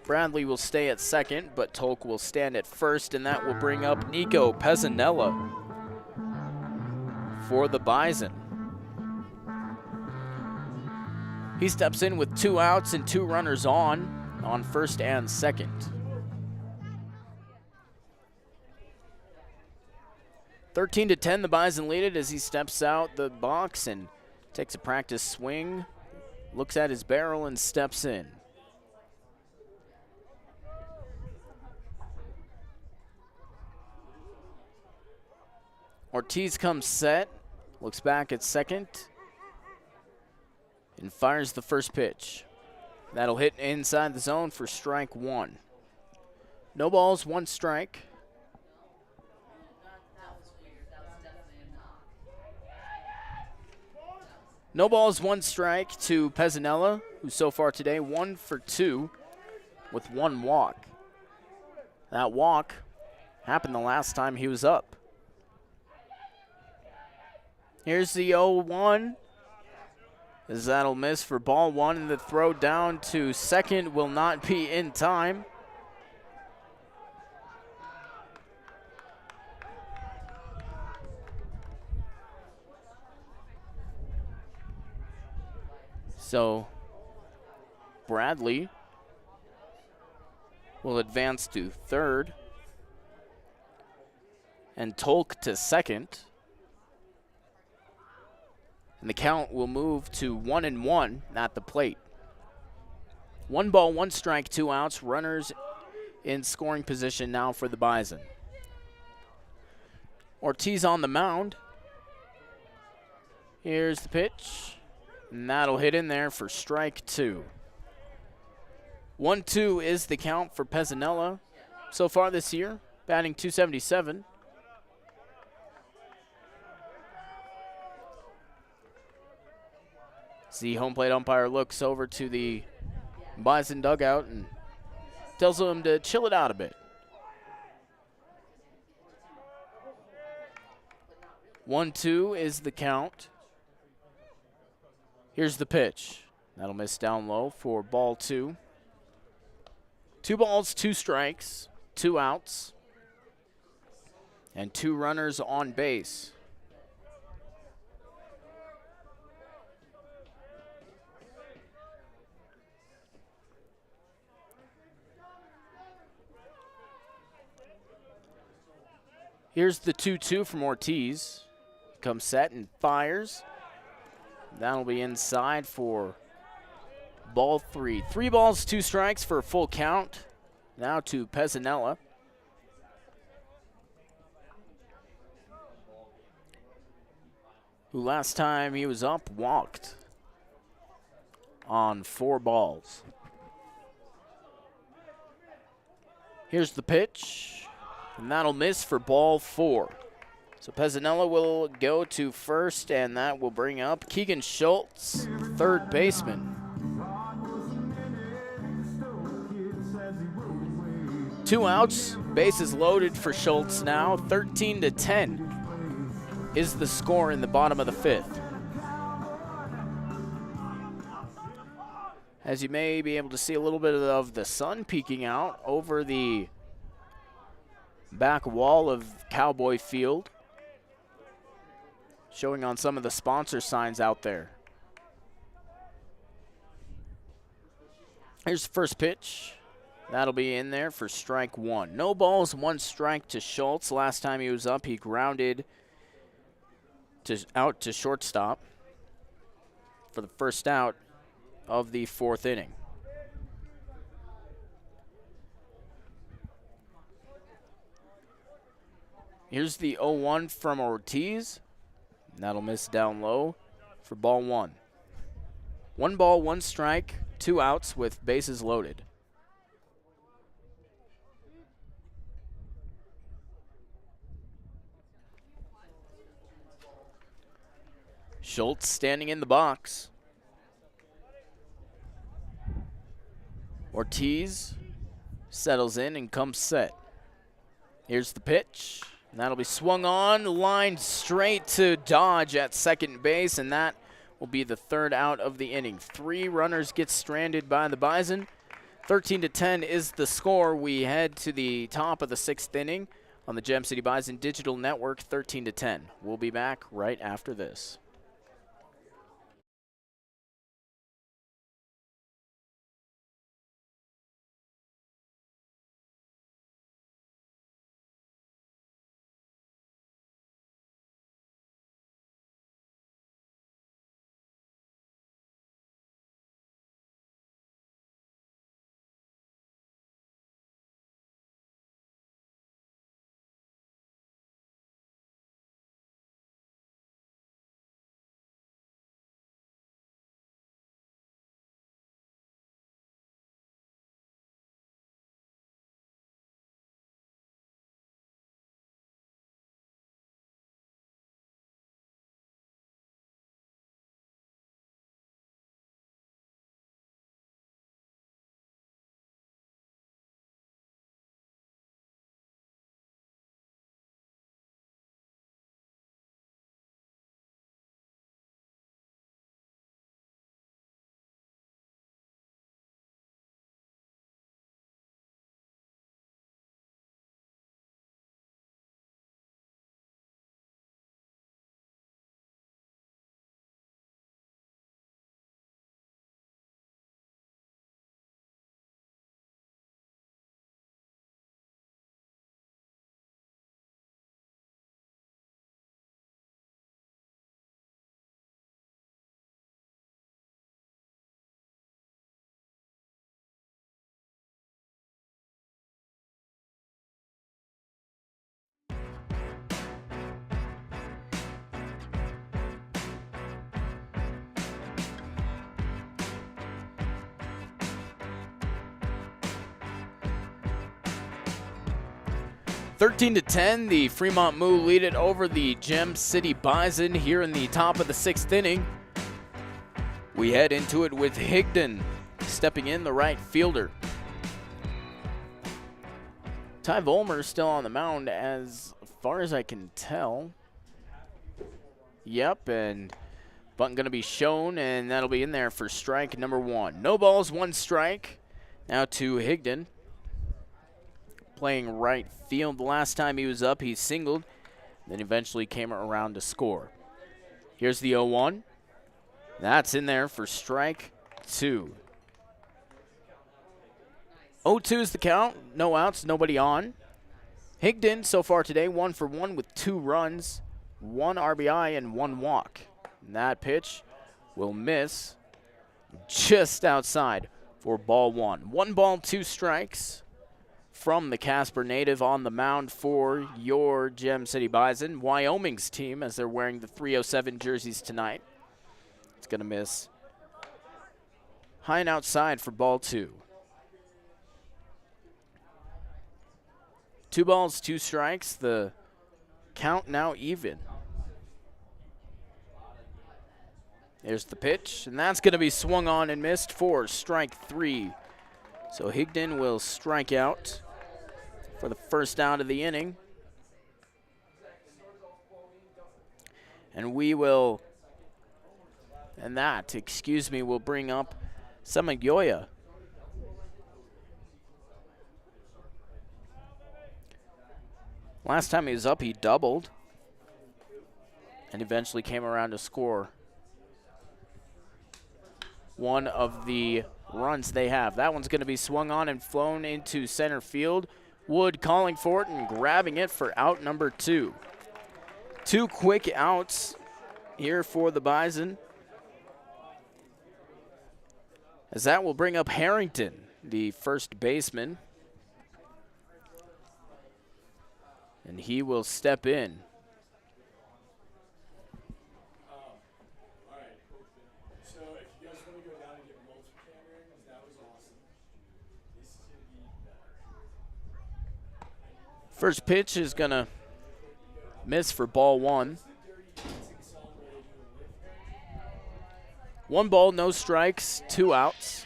Bradley will stay at second, but Tolk will stand at first, and that will bring up Nico Pezzanella for the Bison. He steps in with 2 outs and 2 runners on first and second. 13-10, the Bison lead it as he steps out the box and takes a practice swing, looks at his barrel, and steps in. Ortiz comes set, looks back at second, and fires the first pitch. That'll hit inside the zone for strike 1. No balls, 1 strike. No balls, 1 strike to Pezzanella, who so far today 1 for 2 with 1 walk. That walk happened the last time he was up. Here's the 0-1, as that'll miss for ball 1, and the throw down to second will not be in time. So Bradley will advance to third, and Tolk to second. And the count will move to 1-1 at the plate. 1 ball, 1 strike, 2 outs. Runners in scoring position now for the Bison. Ortiz on the mound. Here's the pitch. And that'll hit in there for strike 2. 1-2 is the count for Pezzanella so far this year, batting .277. The home plate umpire looks over to the Bison dugout and tells him to chill it out a bit. 1-2 is the count. Here's the pitch. That'll miss down low for ball 2. 2 balls, 2 strikes, 2 outs, and 2 runners on base. Here's the 2-2 from Ortiz. Comes set and fires. That'll be inside for ball 3. 3 balls, 2 strikes for a full count. Now to Pezzanella. Who last time he was up walked on 4 balls. Here's the pitch, and that'll miss for ball 4. So Pezzanella will go to first, and that will bring up Keegan Schultz, third baseman. 2 outs, bases loaded for Schultz now. 13-10 is the score in the bottom of the 5th. As you may be able to see a little bit of the sun peeking out over the back wall of Cowboy Field, showing on some of the sponsor signs out there. Here's the first pitch. That'll be in there for strike 1. No balls, 1 strike to Schultz. Last time he was up, he grounded out to shortstop for the first out of the 4th inning. Here's the 0-1 from Ortiz. That'll miss down low for ball 1. 1 ball, 1 strike, 2 outs with bases loaded. Schultz standing in the box. Ortiz settles in and comes set. Here's the pitch. And that'll be swung on, lined straight to Dodge at second base, and that will be the 3rd out of the inning. 3 runners get stranded by the Bison. 13-10 is the score. We head to the top of the 6th inning on the Gem City Bison Digital Network, 13-10. We'll be back right after this. Thirteen to 10, the Fremont Moo lead it over the Gem City Bison here in the top of the 6th inning. We head into it with Higdon stepping in, the right fielder. Ty Volmer still on the mound as far as I can tell. Yep, and button going to be shown, and that'll be in there for strike number 1. No balls, 1 strike. Now to Higdon, playing right field. The last time he was up, he singled, then eventually came around to score. Here's the 0-1. That's in there for strike 2. 0-2 is the count. No outs, nobody on. Higdon so far today 1 for 1 with 2 runs, 1 RBI, and 1 walk. And that pitch will miss just outside for ball one. 1 ball, 2 strikes from the Casper native on the mound for your Gem City Bison. Wyoming's team, as they're wearing the 307 jerseys tonight. It's going to miss high and outside for ball 2. 2 balls, 2 strikes. The count now even. There's the pitch, and that's going to be swung on and missed for strike 3. So Higdon will strike out for the first out of the inning. And will bring up Samayoya. Last time he was up, he doubled and eventually came around to score one of the runs they have. That one's going to be swung on and flown into center field. Wood calling for it and grabbing it for out number 2. 2 quick outs here for the Bison, as that will bring up Harrington, the first baseman, and he will step in. First pitch is going to miss for ball 1. 1 ball, no strikes, 2 outs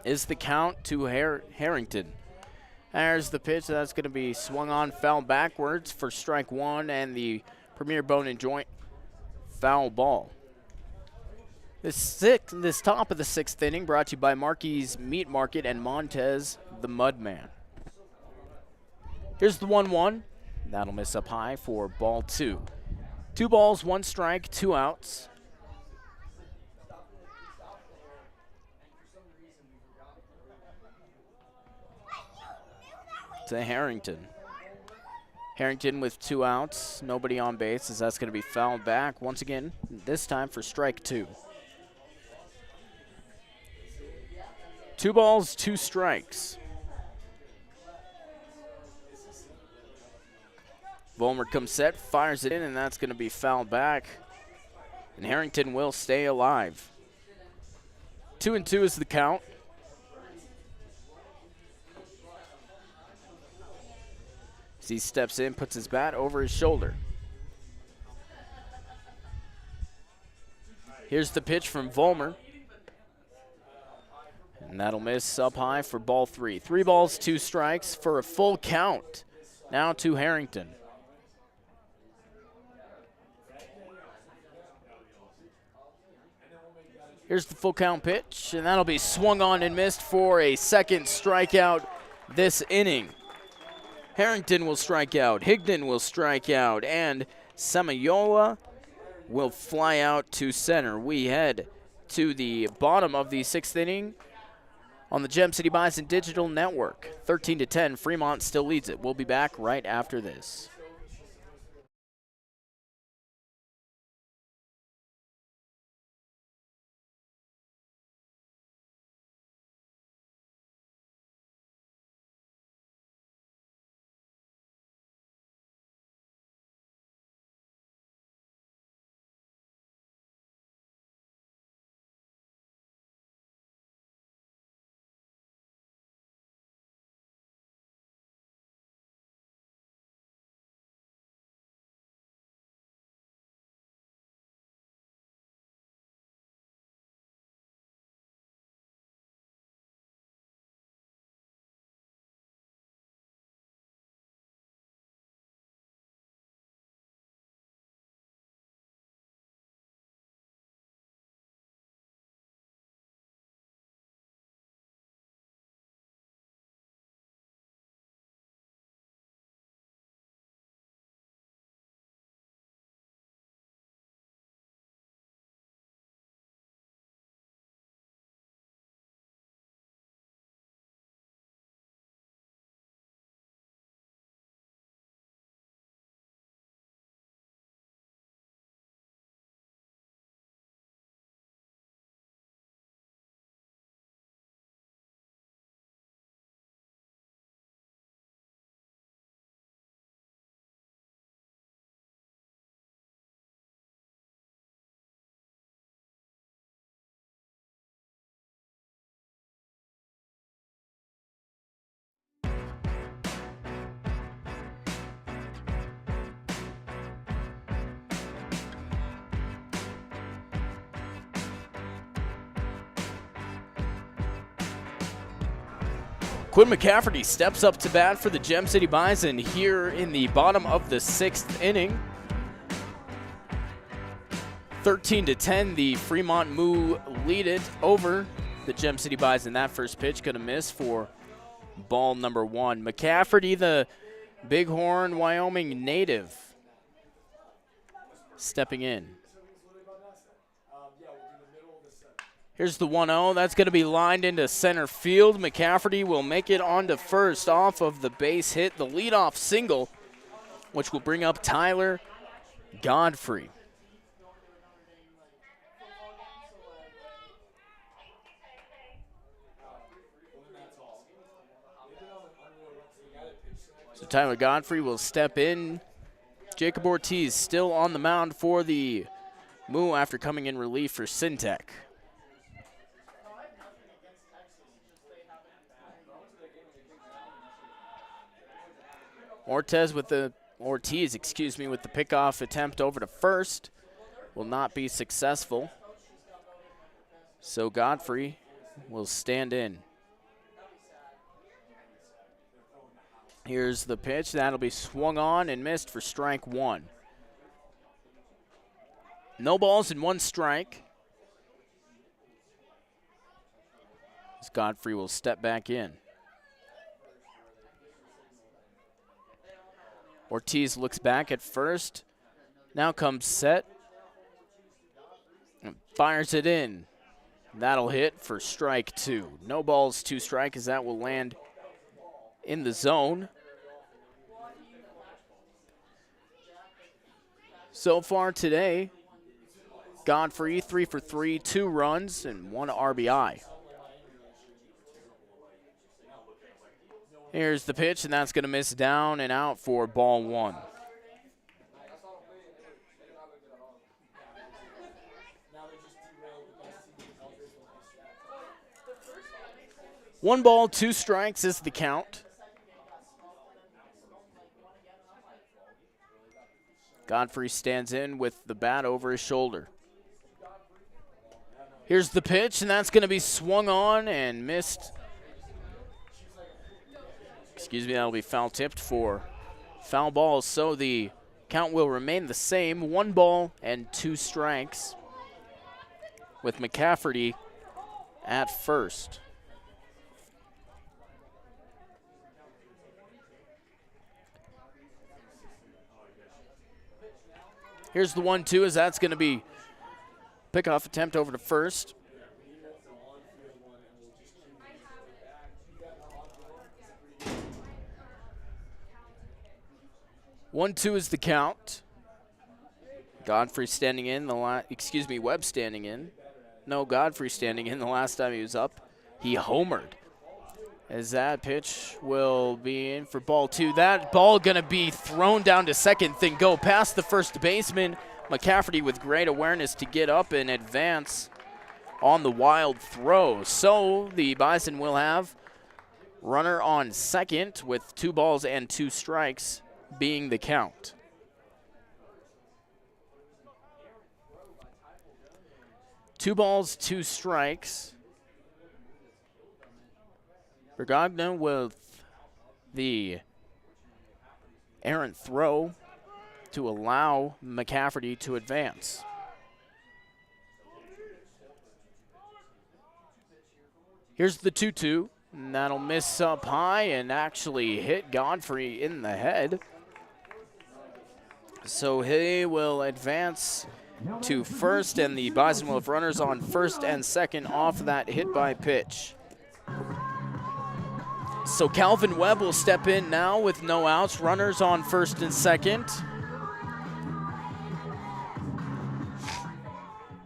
is the count to Harrington. There's the pitch. That's going to be swung on, foul backwards for strike 1 and the premier bone and joint foul ball. This top of the 6th inning brought to you by Marquis Meat Market and Montez the Mudman. Here's the 1-1. That'll miss up high for ball 2. 2 balls, 1 strike, 2 outs. To Harrington. Harrington with 2 outs, nobody on base, as that's going to be fouled back once again, this time for strike 2. 2 balls, 2 strikes. Vollmer comes set, fires it in, and that's going to be fouled back. And Harrington will stay alive. 2-2 is the count. As he steps in, puts his bat over his shoulder. Here's the pitch from Vollmer. And that'll miss up high for ball 3. 3 balls, 2 strikes for a full count. Now to Harrington. Here's the full count pitch, and that'll be swung on and missed for a second strikeout this inning. Harrington will strike out, Higdon will strike out, and Samayola will fly out to center. We head to the bottom of the 6th inning on the Gem City Bison Digital Network. 13-10, Fremont still leads it. We'll be back right after this. Quinn McCafferty steps up to bat for the Gem City Bison here in the bottom of the 6th inning. 13-10, the Fremont Moo lead it over the Gem City Bison. That first pitch gonna miss for ball number 1. McCafferty, the Bighorn, Wyoming native, stepping in. Here's the 1-0. That's going to be lined into center field. McCafferty will make it onto first off of the base hit, the leadoff single, which will bring up Tyler Godfrey. So Tyler Godfrey will step in. Jacob Ortiz still on the mound for the Moo after coming in relief for Syntec. Ortiz with the pickoff attempt over to first will not be successful. So Godfrey will stand in. Here's the pitch. That'll be swung on and missed for strike 1. No balls and 1 strike. As Godfrey will step back in. Ortiz looks back at first. Now comes set. And fires it in. That'll hit for strike 2. No balls, 2 strike, as that will land in the zone. So far today, Godfrey 3 for 3, 2 runs and 1 RBI. Here's the pitch, and that's going to miss down and out for ball 1. One ball, 2 strikes is the count. Godfrey stands in with the bat over his shoulder. Here's the pitch, and that's going to be swung on and missed. That'll be foul tipped for foul ball. So the count will remain the same. 1 ball and 2 strikes with McCafferty at first. Here's the 1-2 as that's going to be pickoff attempt over to first. Webb standing in Webb standing in. No, Godfrey standing in the last time he was up. He homered. As that pitch will be in for ball 2. That ball going to be thrown down to second, then go past the first baseman. McCafferty with great awareness to get up and advance on the wild throw. So the Bison will have runner on second with 2 balls and 2 strikes being the count. Two balls, 2 strikes. Bergogna with the errant throw to allow McCafferty to advance. Here's the 2-2, and that'll miss up high and actually hit Godfrey in the head. So he will advance to first, and the Bison will have runners on first and second off that hit by pitch. So Calvin Webb will step in now with no outs, runners on first and second.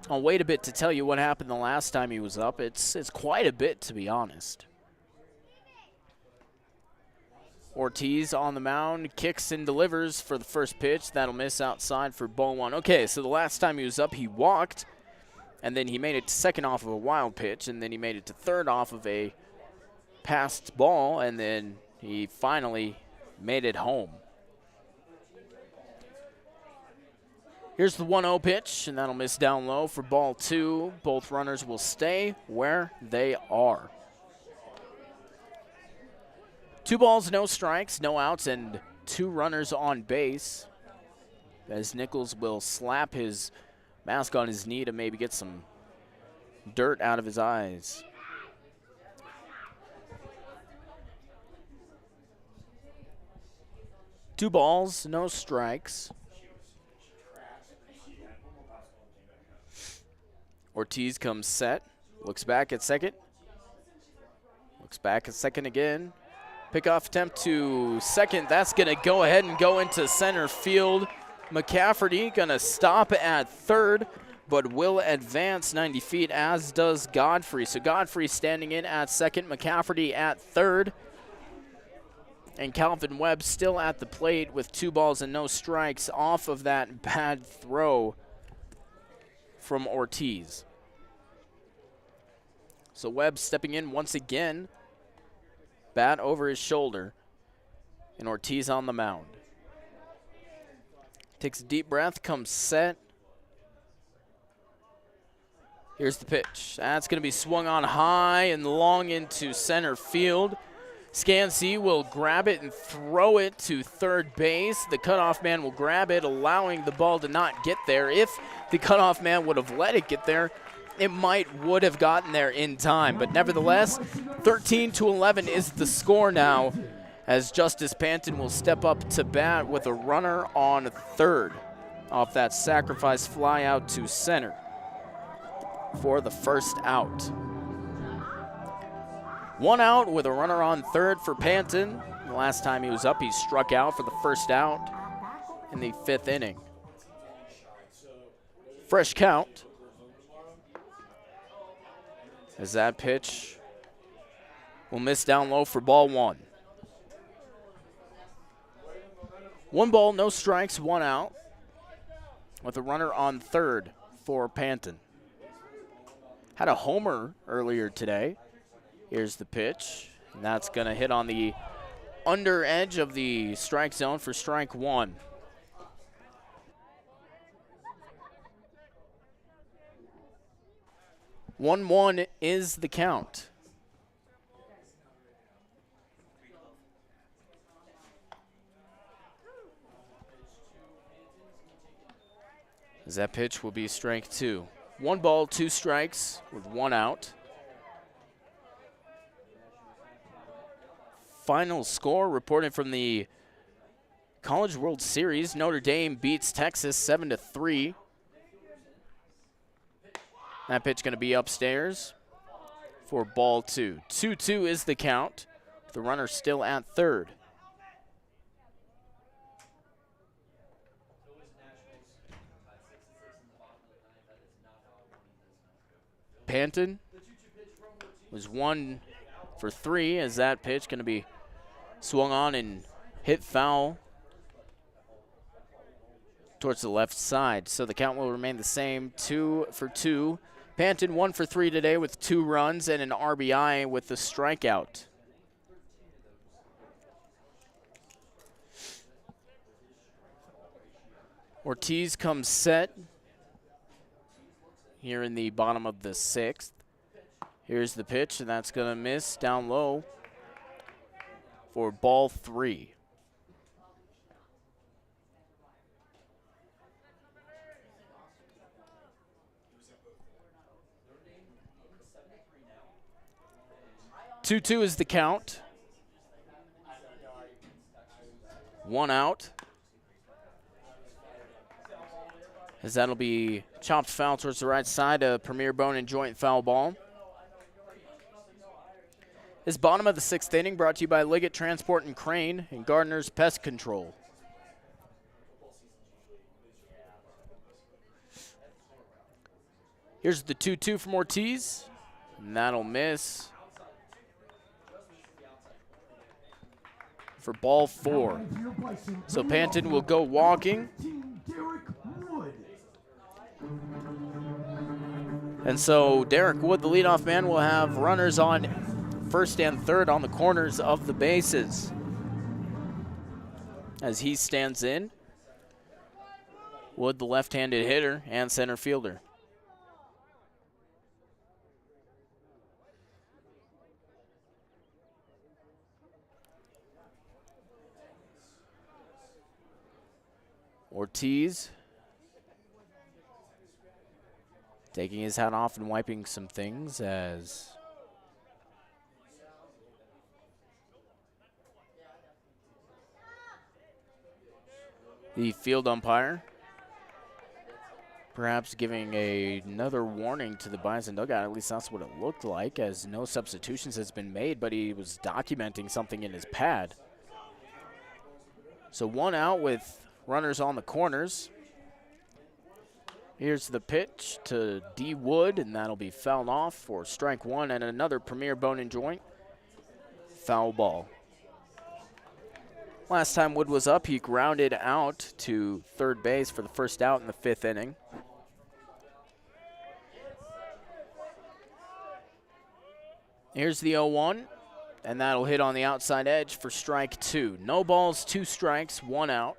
I'll wait a bit to tell you what happened the last time he was up. It's quite a bit, to be honest. Ortiz on the mound, kicks and delivers for the first pitch. That'll miss outside for ball 1. Okay, so the last time he was up, he walked, and then he made it to second off of a wild pitch, and then he made it to third off of a passed ball, and then he finally made it home. Here's the 1-0 pitch, and that'll miss down low for ball 2. Both runners will stay where they are. 2 balls, no strikes, no outs, and 2 runners on base. As Nichols will slap his mask on his knee to maybe get some dirt out of his eyes. Two balls, no strikes. Ortiz comes set, looks back at second, looks back at second again. Pickoff attempt to second, that's gonna go ahead and go into center field. McCafferty gonna stop at third, but will advance 90 feet, as does Godfrey. So Godfrey standing in at second, McCafferty at third, and Calvin Webb still at the plate with 2 balls and no strikes off of that bad throw from Ortiz. So Webb stepping in once again, bat over his shoulder, and Ortiz on the mound. Takes a deep breath, comes set. Here's the pitch. That's going to be swung on high and long into center field. Scansey will grab it and throw it to third base. The cutoff man will grab it, allowing the ball to not get there. If the cutoff man would have let it get there, it would have gotten there in time. But nevertheless, 13-11 is the score now, as Justice Panton will step up to bat with a runner on third off that sacrifice fly out to center for the first out. 1 out with a runner on third for Panton. The last time he was up, he struck out for the first out in the 5th inning. Fresh count. As that pitch will miss down low for ball 1. 1 ball, no strikes, 1 out with a runner on third for Panton. Had a homer earlier today. Here's the pitch, and that's going to hit on the under edge of the strike zone for strike 1. One is the count. As that pitch will be strike 2. 1 ball, 2 strikes with 1 out. Final score reported from the College World Series. Notre Dame beats Texas 7-3. That pitch going to be upstairs for ball 2. 2-2 is the count. The runner still at third. Panton was 1 for 3, as that pitch going to be swung on and hit foul towards the left side. So the count will remain the same, 2 for 2. Panton 1 for 3 today with 2 runs and an RBI with the strikeout. Ortiz comes set here in the bottom of the 6th. Here's the pitch, and that's going to miss down low for ball 3. Two is the count. 1 out. As that'll be chopped foul towards the right side, a Premier Bone and joint foul ball. This bottom of the 6th inning brought to you by Liggett Transport and Crane and Gardner's Pest Control. Here's the 2-2 from Ortiz, and that'll miss for ball 4. So Panton will go walking. And so Derek Wood, the leadoff man, will have runners on first and third on the corners of the bases as he stands in. Wood, the left-handed hitter and center fielder. Ortiz taking his hat off and wiping some things as the field umpire perhaps giving another warning to the Bison dugout. At least that's what it looked like, as no substitutions has been made, but he was documenting something in his pad. So 1 out with runners on the corners. Here's the pitch to D. Wood, and that'll be fouled off for strike 1 and another Premier Bone and Joint foul ball. Last time Wood was up, he grounded out to third base for the first out in the 5th inning. Here's the 0-1, and that'll hit on the outside edge for strike 2. No balls, 2 strikes, 1 out.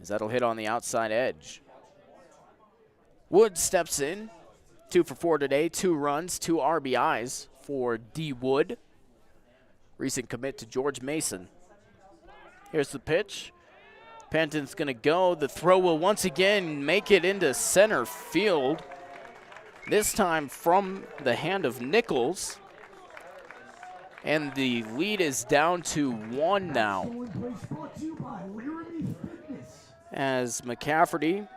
As that'll hit on the outside edge. Wood steps in, 2 for 4 today, 2 runs, 2 RBIs for D. Wood. Recent commit to George Mason. Here's the pitch. Panton's gonna go. The throw will once again make it into center field. This time from the hand of Nichols. And the lead is down to 1 now. As McCafferty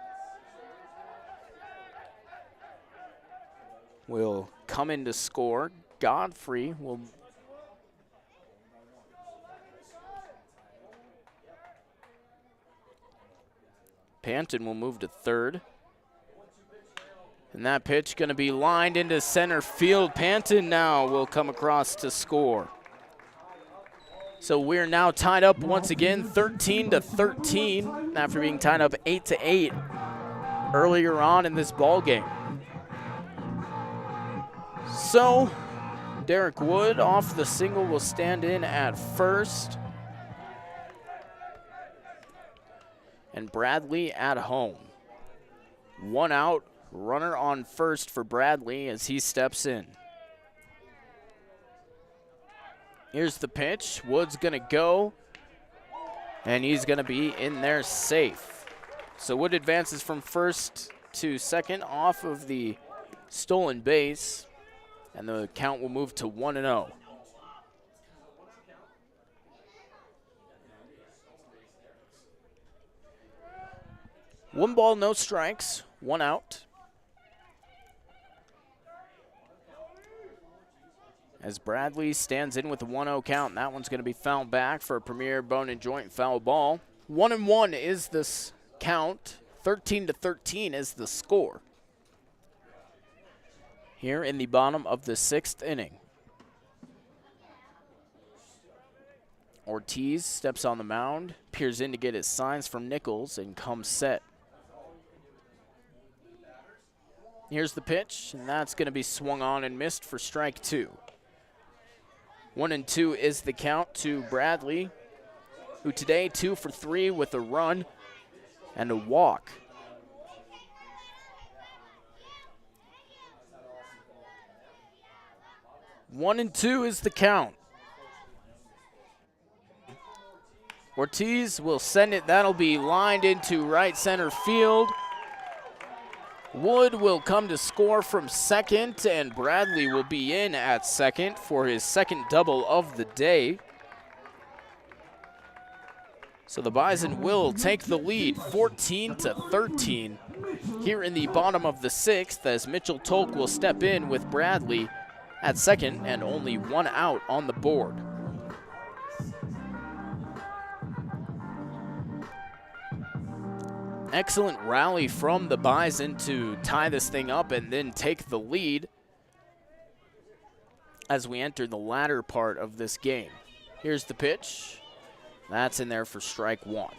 will come in to score. Godfrey will Panton will move to third. And that pitch going to be lined into center field. Panton now will come across to score. So we're now tied up once again, 13-13, after being tied up 8-8 earlier on in this ball game. So Derek Wood off the single will stand in at first. And Bradley at home. 1 out, runner on first for Bradley as he steps in. Here's the pitch. Wood's going to go, and he's going to be in there safe. So Wood advances from first to second off of the stolen base, and the count will move to 1-0. One ball, no strikes, 1 out. As Bradley stands in with a 1-0 count, and that one's going to be fouled back for a Premier Bone and Joint foul ball. 1-1 is this count. 13-13 is the score. Here in the bottom of the 6th inning. Ortiz steps on the mound, peers in to get his signs from Nichols, and comes set. Here's the pitch, and that's going to be swung on and missed for strike 2. 1-2 is the count to Bradley, who today 2 for 3 with a run and a walk. One and two is the count. Ortiz will send it. That'll be lined into right center field. Wood will come to score from second, and Bradley will be in at second for his second double of the day. So the Bison will take the lead 14-13 here in the bottom of the 6th, as Mitchell Tolk will step in with Bradley at second and only 1 out on the board. Excellent rally from the Bison to tie this thing up and then take the lead as we enter the latter part of this game. Here's the pitch. That's in there for strike 1.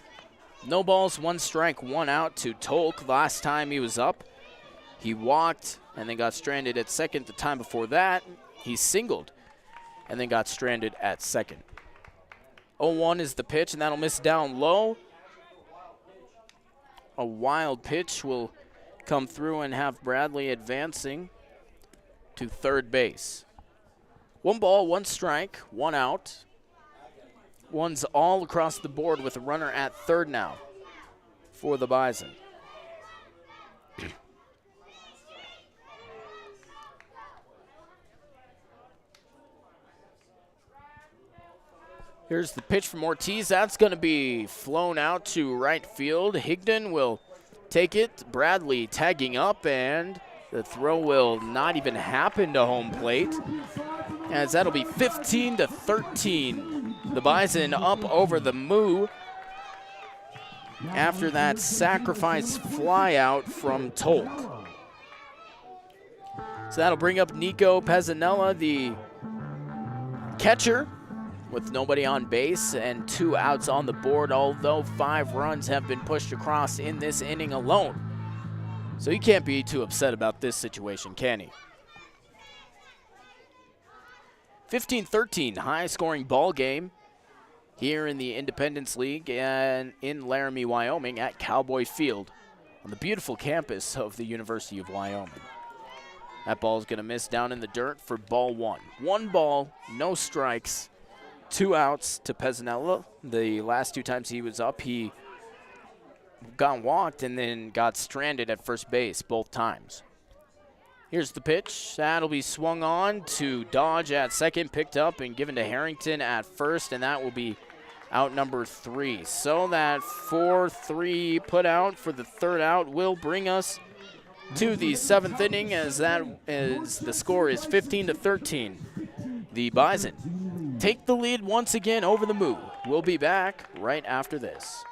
No balls, 1 strike, 1 out to Tolk. Last time he was up, he walked and then got stranded at second. The time before that, he singled and then got stranded at second. 0-1 is the pitch, and that'll miss down low. A wild pitch will come through and have Bradley advancing to third base. 1 ball, 1 strike, 1 out. One's all across the board with a runner at third now for the Bison. Here's the pitch from Ortiz. That's going to be flown out to right field. Higdon will take it. Bradley tagging up, and the throw will not even happen to home plate, as that'll be 15-13. The Bison up over the Moo after that sacrifice fly out from Tolk. So that'll bring up Nico Pezzanella, the catcher, with nobody on base and 2 outs on the board, although 5 runs have been pushed across in this inning alone. So he can't be too upset about this situation, can he? 15-13, high-scoring ball game here in the Independence League and in Laramie, Wyoming at Cowboy Field on the beautiful campus of the University of Wyoming. That ball's going to miss down in the dirt for ball 1. 1 ball, no strikes. 2 outs to Pezzanella. The last 2 times he was up, he got walked and then got stranded at first base both times. Here's the pitch. That'll be swung on to Dodge at second, picked up and given to Harrington at first, and that will be out number 3. So that 4-3 put out for the 3rd out will bring us to the 7th inning, as the score is 15-13. The Bison take the lead once again over the Moo. We'll be back right after this.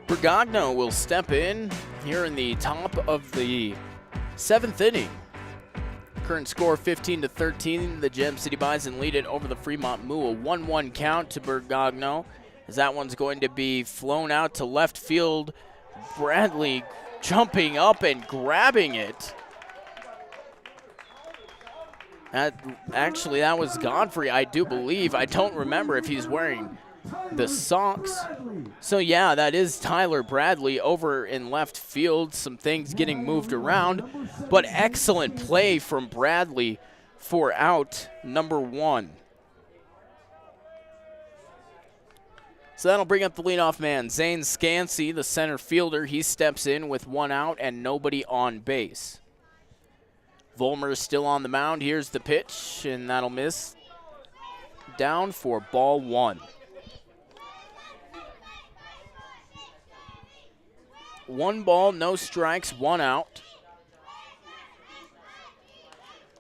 Bergagno will step in here in the top of the 7th inning. Current score 15-13. The Gem City Bison lead it over the Fremont Moo. A 1-1 count to Bergagno, as that one's going to be flown out to left field. Bradley jumping up and grabbing it. Actually, that was Godfrey, I do believe. I don't remember if he's wearing the socks. So yeah, that is Tyler Bradley over in left field. Some things getting moved around, but excellent play from Bradley for out number 1. So that'll bring up the leadoff man, Zane Scansey, the center fielder. He steps in with 1 out and nobody on base. Vollmer is still on the mound. Here's the pitch, and that'll miss. Down for ball 1. 1 ball, no strikes, 1 out.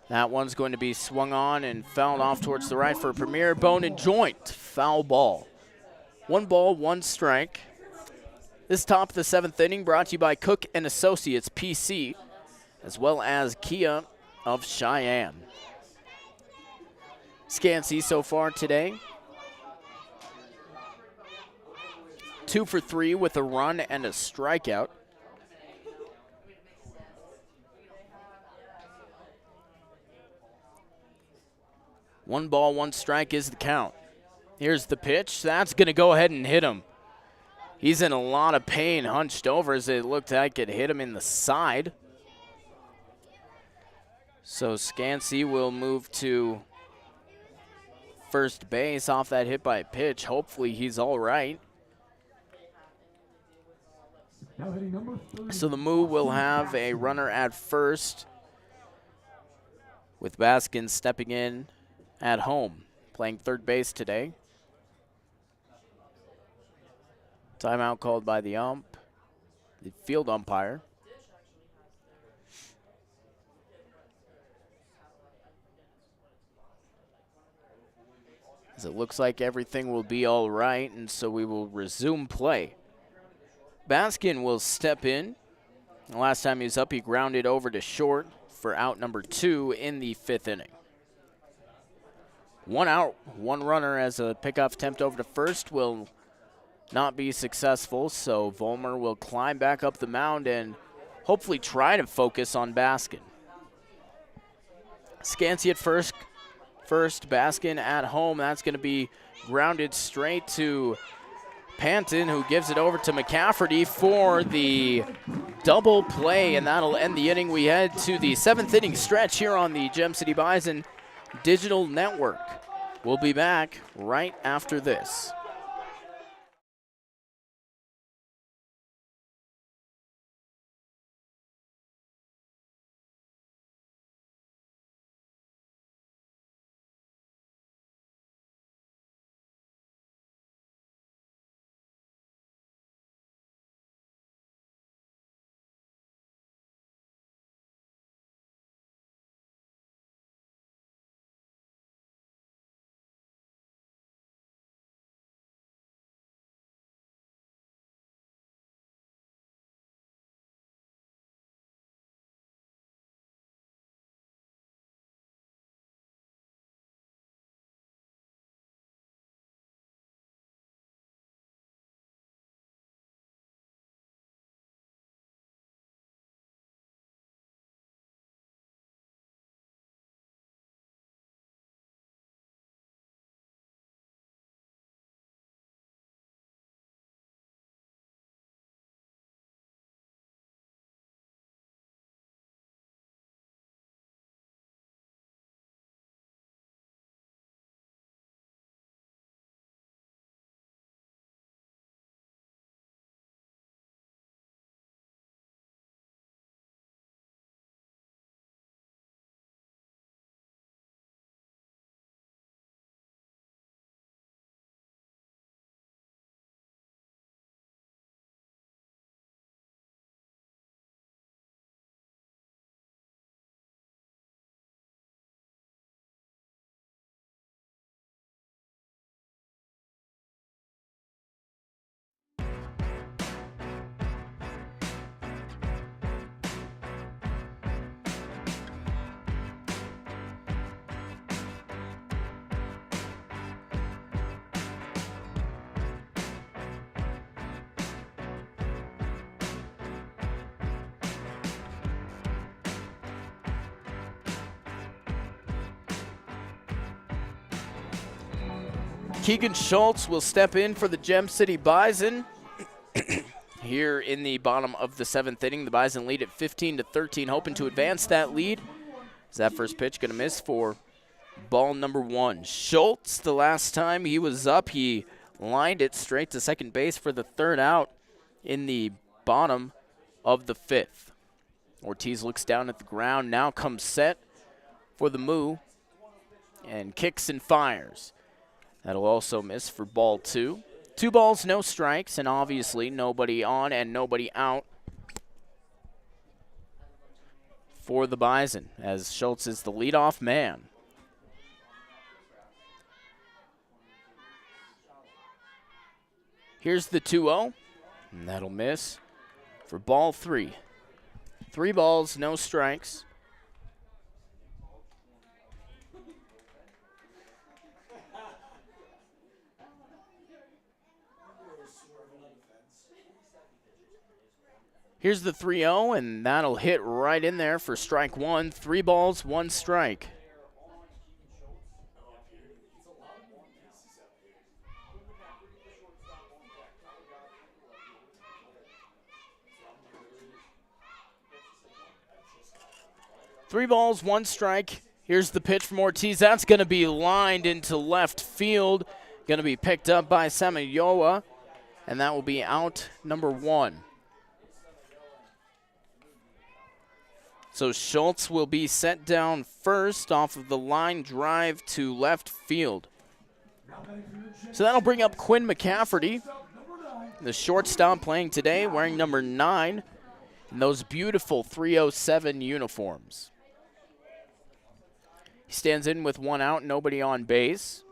That one's going to be swung on and fouled off towards the right for a premier. Bone and joint, foul ball. 1 ball, 1 strike. This top of the 7th inning brought to you by Cook and Associates PC, as well as Kia of Cheyenne. Scansey so far today. 2 for 3 with a run and a strikeout. One ball, 1 strike is the count. Here's the pitch. That's going to go ahead and hit him. He's in a lot of pain, hunched over as it looked like it hit him in the side. So Scansey will move to first base off that hit by pitch. Hopefully he's all right. Now hitting number 30. So the move will have a runner at first, with Baskin stepping in at home, playing third base today. Timeout called by the field umpire. As it looks like everything will be all right, and so we will resume play. Baskin will step in. The last time he was up, he grounded over to short for out number 2 in the 5th inning. 1 out, 1 runner as a pickoff attempt over to first will not be successful, so Vollmer will climb back up the mound and hopefully try to focus on Baskin. Scansey at first, Baskin at home. That's going to be grounded straight to Panton, who gives it over to McCafferty for the double play, and that'll end the inning. We head to the 7th inning stretch here on the Gem City Bison Digital Network. We'll be back right after this. Keegan Schultz will step in for the Gem City Bison. Here in the bottom of the 7th inning, the Bison lead at 15-13, hoping to advance that lead. Is that first pitch going to miss for ball number 1? Schultz, the last time he was up, he lined it straight to second base for the 3rd out in the bottom of the 5th. Ortiz looks down at the ground, now comes set for the Moo, and kicks and fires. That'll also miss for ball 2. 2 balls, no strikes, and obviously nobody on and nobody out for the Bison, as Schultz is the leadoff man. Here's the 2-0, and that'll miss for ball 3. 3 balls, no strikes. Here's the 3-0, and that'll hit right in there for strike 1. 3 balls, 1 strike. Three balls, 1 strike. Here's the pitch from Ortiz. That's going to be lined into left field. Going to be picked up by Samayoa, and that will be out number 1. So Schultz will be set down first off of the line drive to left field. So that'll bring up Quinn McCafferty, the shortstop playing today, wearing number 9 in those beautiful 307 uniforms. He stands in with 1 out, nobody on base.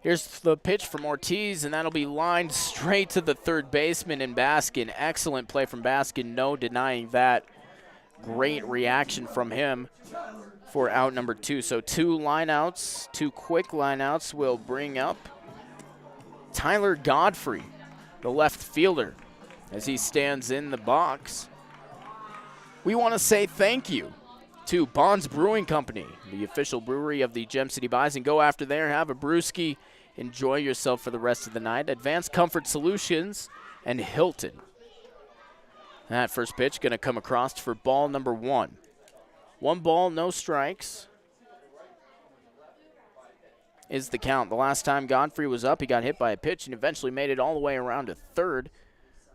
Here's the pitch from Ortiz, and that'll be lined straight to the third baseman in Baskin. Excellent play from Baskin, no denying that. Great reaction from him for out number 2. So 2 lineouts, 2 quick lineouts will bring up Tyler Godfrey, the left fielder, as he stands in the box. We want to say thank you to Bonds Brewing Company, the official brewery of the Gem City Bison. Go after there, have a brewski, enjoy yourself for the rest of the night. Advanced Comfort Solutions and Hilton. That first pitch going to come across for ball number 1. 1 ball, no strikes is the count. The last time Godfrey was up, he got hit by a pitch and eventually made it all the way around to third,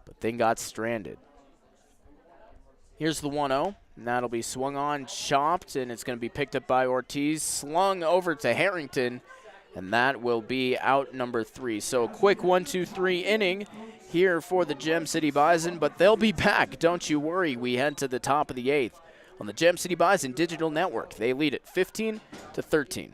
but then got stranded. Here's the 1-0, and that'll be swung on, chopped, and it's going to be picked up by Ortiz, slung over to Harrington, and that will be out number 3. So a quick 1-2-3 inning here for the Gem City Bison, but they'll be back. Don't you worry. We head to the top of the 8th on the Gem City Bison Digital Network. They lead it 15-13.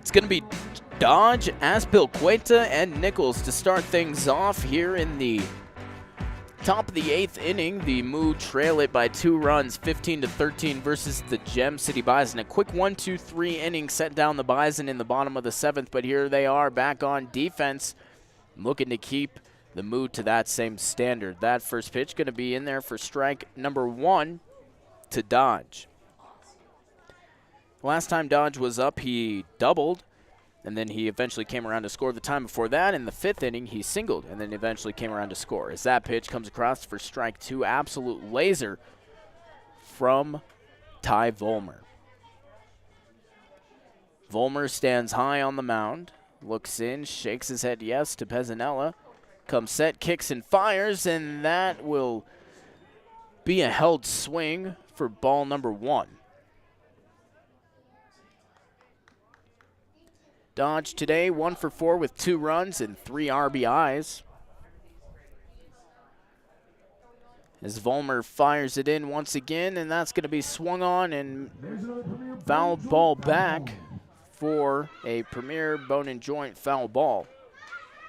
It's going to be Dodge, Aspilcueta, and Nichols to start things off here in the top of the 8th inning. The Moo trail it by 2 runs, 15-13 versus the Gem City Bison. A quick 1-2-3 inning set down the Bison in the bottom of the 7th, but here they are back on defense, looking to keep the Moo to that same standard. That first pitch going to be in there for strike number 1 to Dodge. Last time Dodge was up, he doubled, And then he eventually came around to score the time before that. In the 5th inning, he singled and then eventually came around to score. As that pitch comes across for strike 2, absolute laser from Ty Volmer. Volmer stands high on the mound, looks in, shakes his head yes to Pezzanella. Comes set, kicks and fires, and that will be a held swing for ball number 1. Dodge today 1 for 4 with 2 runs and 3 RBIs. As Volmer fires it in once again, and that's going to be swung on and foul ball back for a Premier Bone and Joint foul ball.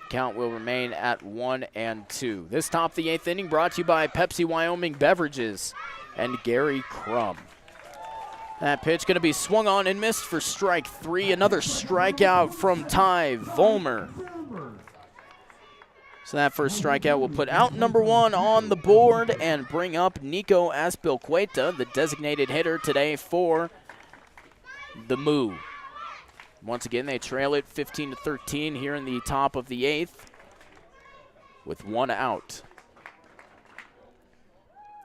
Count will remain at 1-2. This top of the 8th inning brought to you by Pepsi Wyoming Beverages and Gary Crum. That pitch going to be swung on and missed for strike 3. Another strikeout from Ty Volmer. So that first strikeout will put out number 1 on the board and bring up Nico Aspilcueta, the designated hitter today for the Moo. Once again, they trail it 15-13 here in the top of the 8th with 1 out.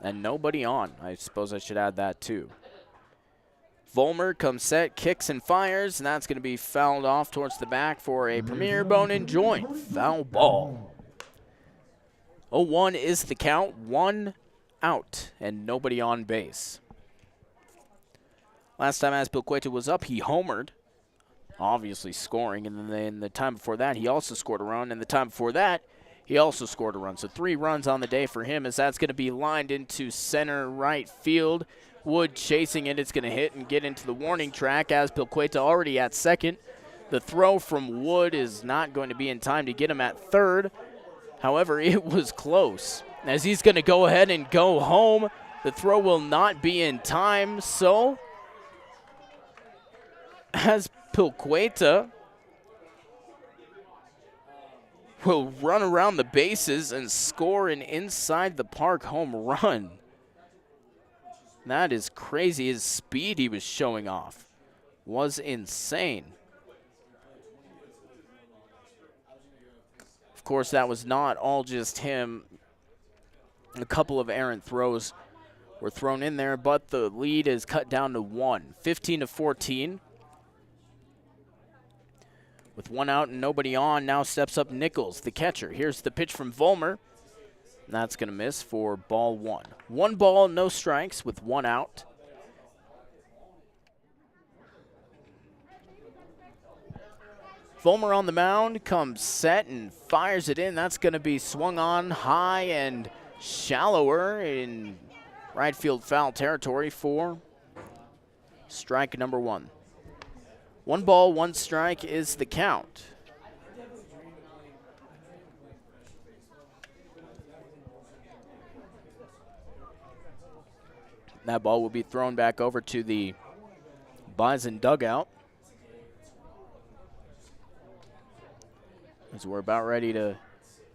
And nobody on. I suppose I should add that too. Volmer comes set, kicks and fires, and that's going to be fouled off towards the back for a Premier Bone and Joint foul ball. 0-1 is the count, 1 out, and nobody on base. Last time Aspilcueta was up, he homered, obviously scoring, and then the time before that, he also scored a run, and the time before that, he also scored a run. So 3 runs on the day for him, as that's going to be lined into center right field. Wood chasing it. It's going to hit and get into the warning track. Aspilcueta already at second. The throw from Wood is not going to be in time to get him at third. However, it was close. As he's going to go ahead and go home, the throw will not be in time. So Aspilcueta will run around the bases and score an inside the park home run. That is crazy. His speed he was showing off was insane. Of course, that was not all just him. A couple of errant throws were thrown in there, but the lead is cut down to 1, 15-14. With 1 out and nobody on, now steps up Nichols, the catcher. Here's the pitch from Volmer. That's going to miss for ball 1. 1 ball, no strikes with 1 out. Volmer on the mound, comes set and fires it in. That's going to be swung on high and shallower in right field foul territory for strike number 1. 1 ball, 1 strike is the count. That ball will be thrown back over to the Bison dugout. As we're about ready to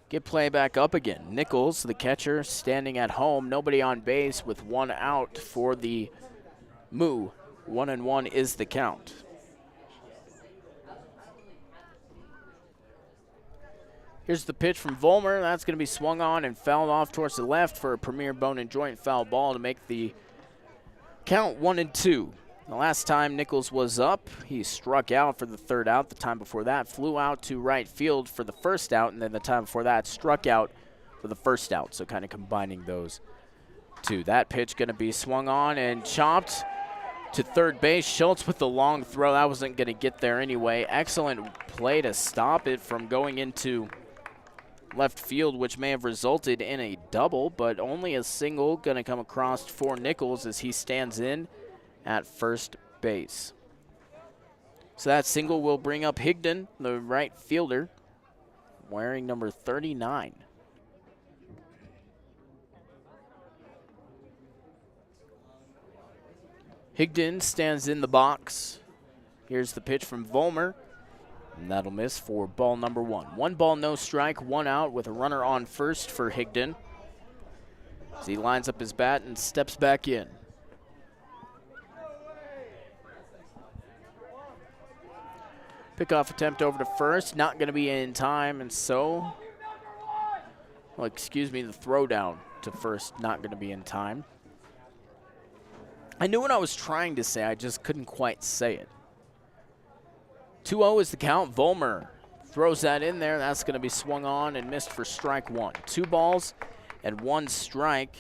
get play back up again. Nichols, the catcher, standing at home. Nobody on base with 1 out for the Moo. 1-1 is the count. Here's the pitch from Volmer. That's going to be swung on and fouled off towards the left for a Premier Bone and Joint foul ball to make the count 1-2. The last time Nichols was up, he struck out for the 3rd out. The time before that, flew out to right field for the 1st out, and then the time before that, struck out for the 1st out. So kind of combining those two. That pitch going to be swung on and chopped to third base. Schultz with the long throw. That wasn't going to get there anyway. Excellent play to stop it from going into left field, which may have resulted in a double, but only a single going to come across for Nichols as he stands in at first base. So that single will bring up Higdon, the right fielder, wearing number 39. Higdon stands in the box. Here's the pitch from Volmer. And that'll miss for ball number 1. 1 ball, no strike, 1 out with a runner on first for Higdon. As he lines up his bat and steps back in. Pickoff attempt over to first, not going to be in time, and so, well, excuse me, the throw down to first, not going to be in time. I knew what I was trying to say, I just couldn't quite say it. 2-0 is the count. Vollmer throws that in there. That's going to be swung on and missed for strike one. 2 balls and 1 strike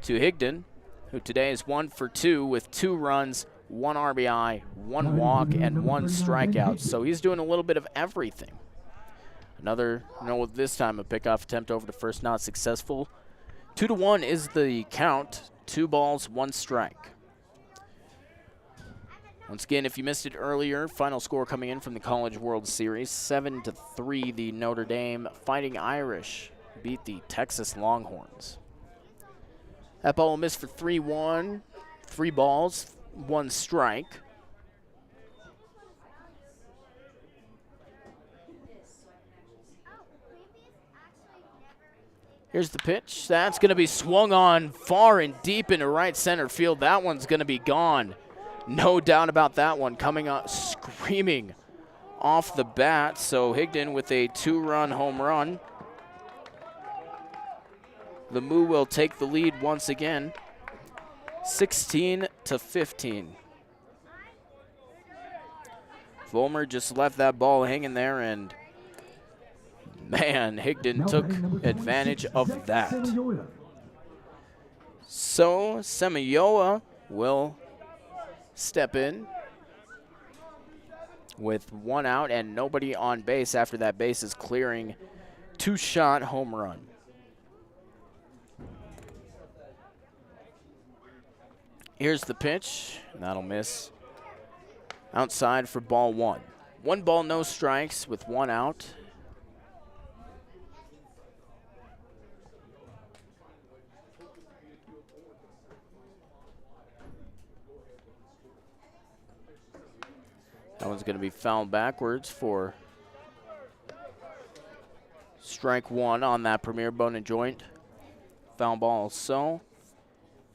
to Higdon, who today is 1 for 2 with 2 runs, 1 RBI, 1 walk, and 1 strikeout. So he's doing a little bit of everything. Another, this time a pickoff attempt over to first, not successful. 2-1 is the count. 2 balls, 1 strike. Once again, if you missed it earlier, final score coming in from the College World Series, 7-3, the Notre Dame Fighting Irish beat the Texas Longhorns. That ball will miss for 3-1, 3 balls, 1 strike. Here's the pitch. That's going to be swung on far and deep into right center field. That one's going to be gone. No doubt about that one, coming out screaming off the bat. So Higdon with a 2-run home run. The Moo will take the lead once again, 16-15. Vollmer just left that ball hanging there, and man, Higdon took advantage of that. So Semioa will step in with 1 out and nobody on base after that base is clearing. 2-shot home run. Here's the pitch. That'll miss. Outside for ball 1. 1 ball, no strikes with 1 out. That one's going to be fouled backwards for strike 1 on that premier bone and joint foul ball. So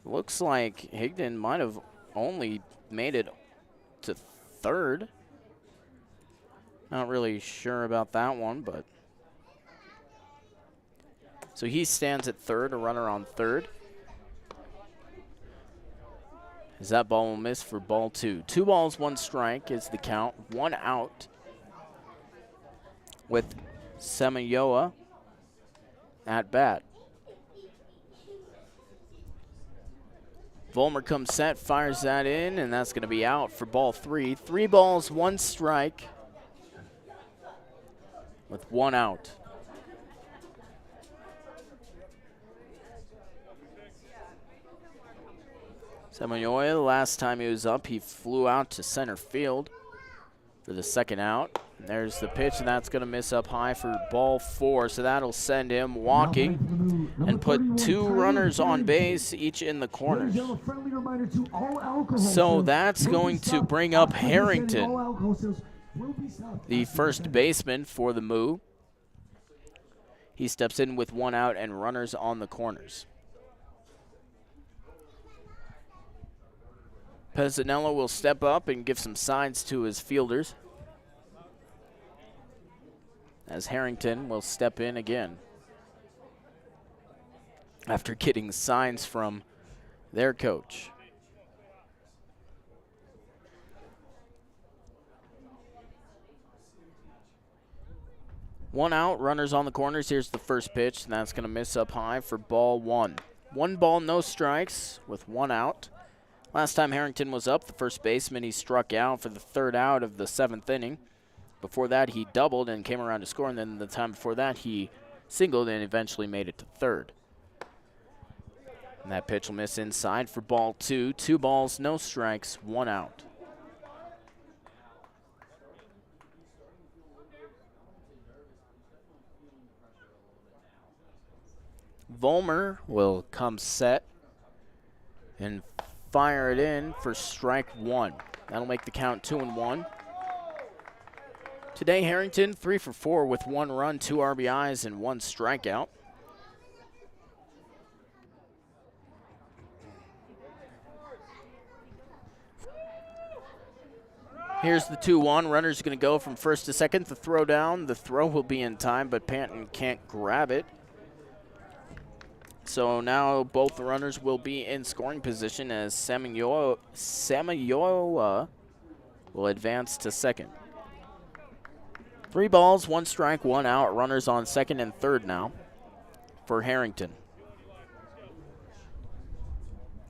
looks like Higdon might have only made it to third. Not really sure about that one, but so he stands at third, a runner on third. As that ball will miss for ball 2. 2 balls, 1 strike is the count. 1 out with Semioa at bat. Vollmer comes set, fires that in, and that's going to be out for ball 3. 3 balls, 1 strike with 1 out. Semioa, the last time he was up, he flew out to center field for the 2nd out. And there's the pitch, and that's going to miss up high for ball 4. So that'll send him walking and put 2 runners on base, each in the corners. So that's going to bring up Harrington, the first baseman for the Moo. He steps in with 1 out and runners on the corners. Pezzanello will step up and give some signs to his fielders, as Harrington will step in again after getting signs from their coach. One out, runners on the corners. Here's the first pitch, and that's going to miss up high for ball 1. 1 ball, no strikes with 1 out. Last time Harrington was up, the first baseman, he struck out for the 3rd out of the 7th inning. Before that, he doubled and came around to score, and then the time before that, he singled and eventually made it to 3rd. And that pitch will miss inside for ball 2. 2 balls, no strikes, 1 out. Vollmer will come set and fire it in for strike 1. That'll make the count 2-1. Today, Harrington 3 for 4 with 1 run, 2 RBIs, and 1 strikeout. Here's the 2-1. Runner's going to go from first to second. The throw down. The throw will be in time, but Panton can't grab it. So now both the runners will be in scoring position as Samayoa will advance to second. 3 balls, 1 strike, 1 out. Runners on second and third now for Harrington.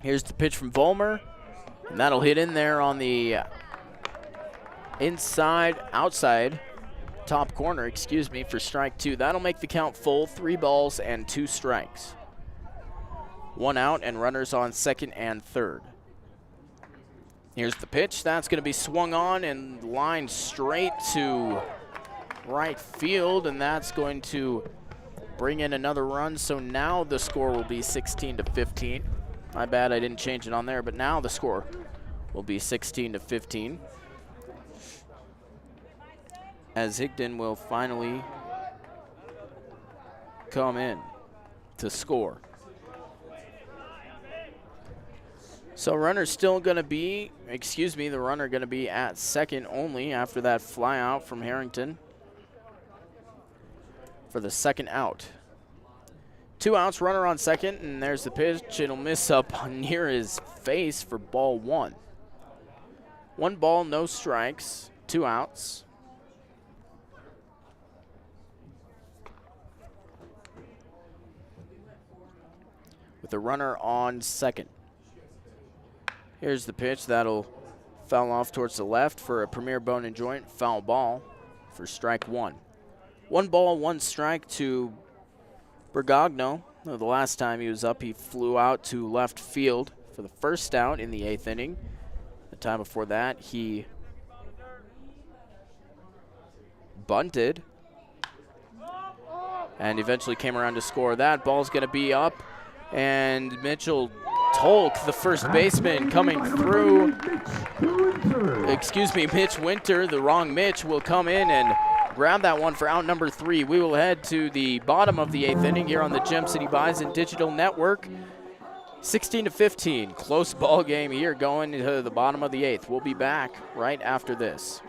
Here's the pitch from Vollmer, and that'll hit in there on the outside, top corner, for strike 2. That'll make the count full, 3 balls and 2 strikes. 1 out and runners on second and third. Here's the pitch. That's going to be swung on and lined straight to right field, and that's going to bring in another run. So now the score will be 16-15. My bad, I didn't change it on there, but now the score will be 16-15. As Higdon will finally come in to score. So runner's still going to be, the runner going to be at second only after that fly out from Harrington for the second out. 2 outs, runner on second, and there's the pitch. It'll miss up near his face for ball 1. 1 ball, no strikes, 2 outs. With the runner on second. Here's the pitch. That'll foul off towards the left for a premier bone and joint foul ball for strike 1. 1 ball, 1 strike to Bergogno. The last time he was up, he flew out to left field for the first out in the 8th inning. The time before that, he bunted and eventually came around to score. That ball's going to be up, and Mitchell Tolk, the first baseman, coming through. Mitch Winter, the wrong Mitch, will come in and grab that one for out number 3. We will head to the bottom of the 8th inning here on the Gem City Bison Digital Network. 16-15, close ball game here going to the bottom of the 8th. We'll be back right after this.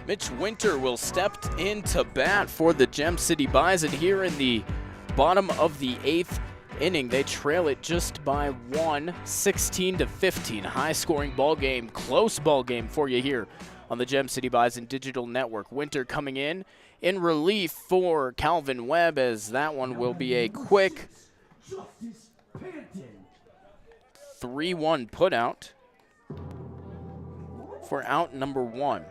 Mitch Winter will step into bat for the Gem City Bison here in the bottom of the 8th inning. They trail it just by 1, 16-15. High-scoring ball game, close ball game for you here on the Gem City Bison Digital Network. Winter coming in relief for Calvin Webb, as that one will be a quick 3-1 putout for out number 1.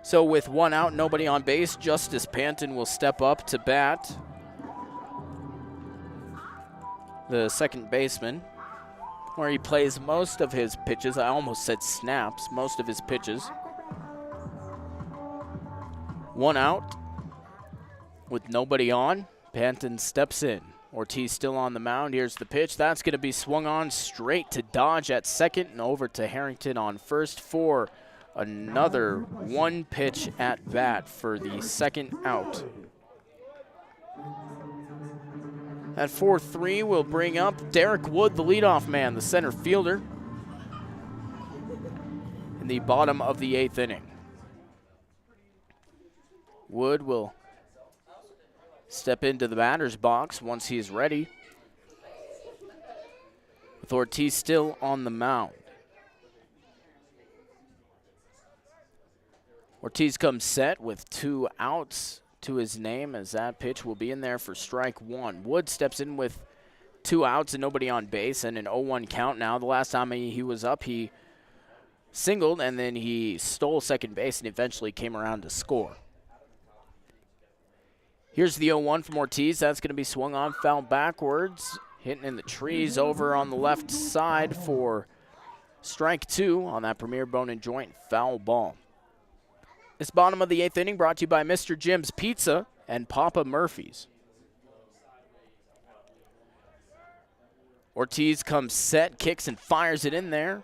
So with 1 out, nobody on base, Justice Panton will step up to bat. the second baseman, where he plays most of his pitches. I almost said snaps, most of his pitches. 1 out with nobody on. Panton steps in. Ortiz still on the mound. Here's the pitch. That's going to be swung on straight to Dodge at second and over to Harrington on first for another 1 pitch at bat for the second out. At 4-3, we'll bring up Derek Wood, the leadoff man, the center fielder, in the bottom of the 8th inning. Wood will step into the batter's box once he's ready, with Ortiz still on the mound. Ortiz comes set with 2 outs to his name, as that pitch will be in there for strike 1. Wood steps in with 2 outs and nobody on base and an 0-1 count now. The last time he was up, he singled and then he stole second base and eventually came around to score. Here's the 0-1 from Ortiz. That's going to be swung on, foul backwards, hitting in the trees over on the left side for strike 2 on that Premier Bone and Joint foul ball. This bottom of the 8th inning brought to you by Mr. Jim's Pizza and Papa Murphy's. Ortiz comes set, kicks and fires it in there.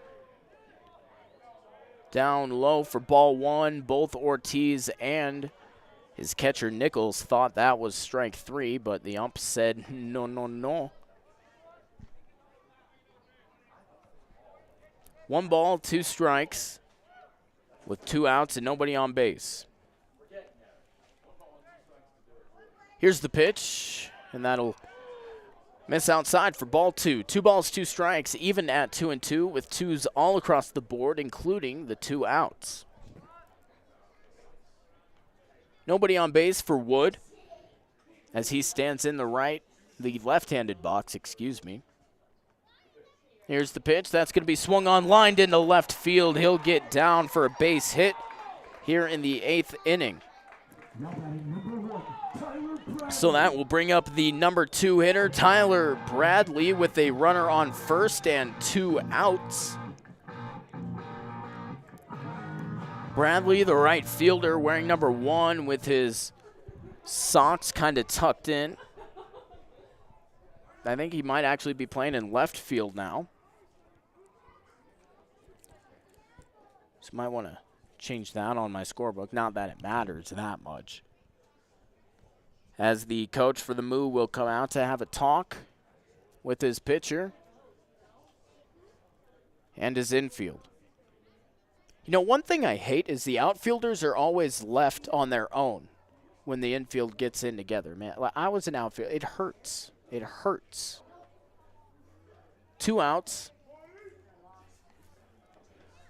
Down low for ball 1. Both Ortiz and his catcher Nichols thought that was strike 3, but the ump said no, no, no. 1 ball, 2 strikes, with 2 outs and nobody on base. Here's the pitch, and that'll miss outside for ball 2. 2 balls, 2 strikes, even at 2-2, with 2s all across the board, including the 2 outs. Nobody on base for Wood, as he stands in the left-handed box, excuse me. Here's the pitch. That's going to be swung on, lined into left field. He'll get down for a base hit here in the 8th inning. So that will bring up the number 2 hitter, Tyler Bradley, with a runner on first and 2 outs. Bradley, the right fielder, wearing number 1 with his socks kind of tucked in. I think he might actually be playing in left field now. So might want to change that on my scorebook. Not that it matters that much. As the coach for the Moo will come out to have a talk with his pitcher and his infield. You know, one thing I hate is the outfielders are always left on their own when the infield gets in together, man. Like, I was an outfielder. It hurts. It hurts. 2 outs.